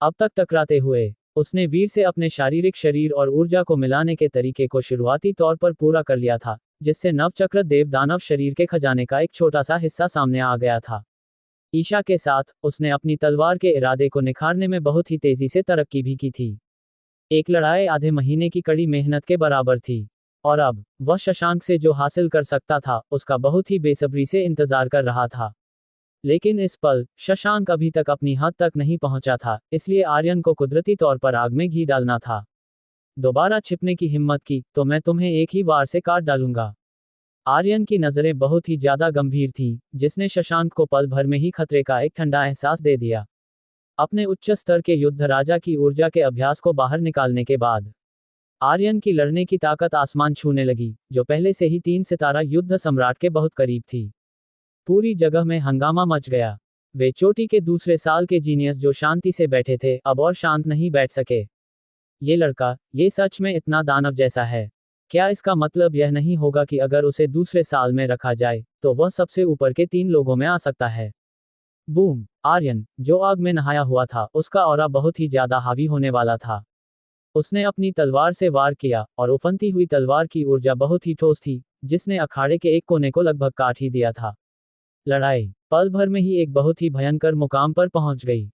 अब तक टकराते हुए उसने वीर से अपने शारीरिक शरीर और ऊर्जा को मिलाने के तरीके को शुरुआती तौर पर पूरा कर लिया था, जिससे नवचक्र देव दानव शरीर के खजाने का एक छोटा सा हिस्सा सामने आ गया था। ईशा के साथ उसने अपनी तलवार के इरादे को निखारने में बहुत ही तेजी से तरक्की भी की थी। एक लड़ाई आधे महीने की कड़ी मेहनत के बराबर थी, और अब वह शशांक से जो हासिल कर सकता था उसका बहुत ही बेसब्री से इंतजार कर रहा था। लेकिन इस पल शशांक अभी तक अपनी हद तक नहीं पहुंचा था, इसलिए आर्यन को कुदरती तौर पर आग में घी डालना था। दोबारा छिपने की हिम्मत की तो मैं तुम्हें एक ही वार से काट डालूंगा। आर्यन की नजरें बहुत ही ज्यादा गंभीर थीं, जिसने शशांक को पल भर में ही खतरे का एक ठंडा एहसास दे दिया। अपने उच्च स्तर के युद्ध राजा की ऊर्जा के अभ्यास को बाहर निकालने के बाद आर्यन की लड़ने की ताकत आसमान छूने लगी, जो पहले से ही 3 सितारा युद्ध सम्राट के बहुत करीब थी। पूरी जगह में हंगामा मच गया। वे चोटी के दूसरे साल के जीनियस जो शांति से बैठे थे, अब और शांत नहीं बैठ सके। ये लड़का, ये सच में इतना दानव जैसा है? क्या इसका मतलब यह नहीं होगा कि अगर उसे दूसरे साल में रखा जाए, तो वह सबसे ऊपर के 3 लोगों में आ सकता है? बूम! आर्यन, जो आग में नहाया हुआ था, उसका ऑरा बहुत ही ज्यादा हावी होने वाला था। उसने अपनी तलवार से वार किया, और उफनती हुई तलवार की ऊर्जा बहुत ही ठोस थी, जिसने अखाड़े के एक कोने को लगभग काट ही दिया था। लड़ाई पल भर में ही एक बहुत ही भयंकर मुकाम पर पहुंच गई।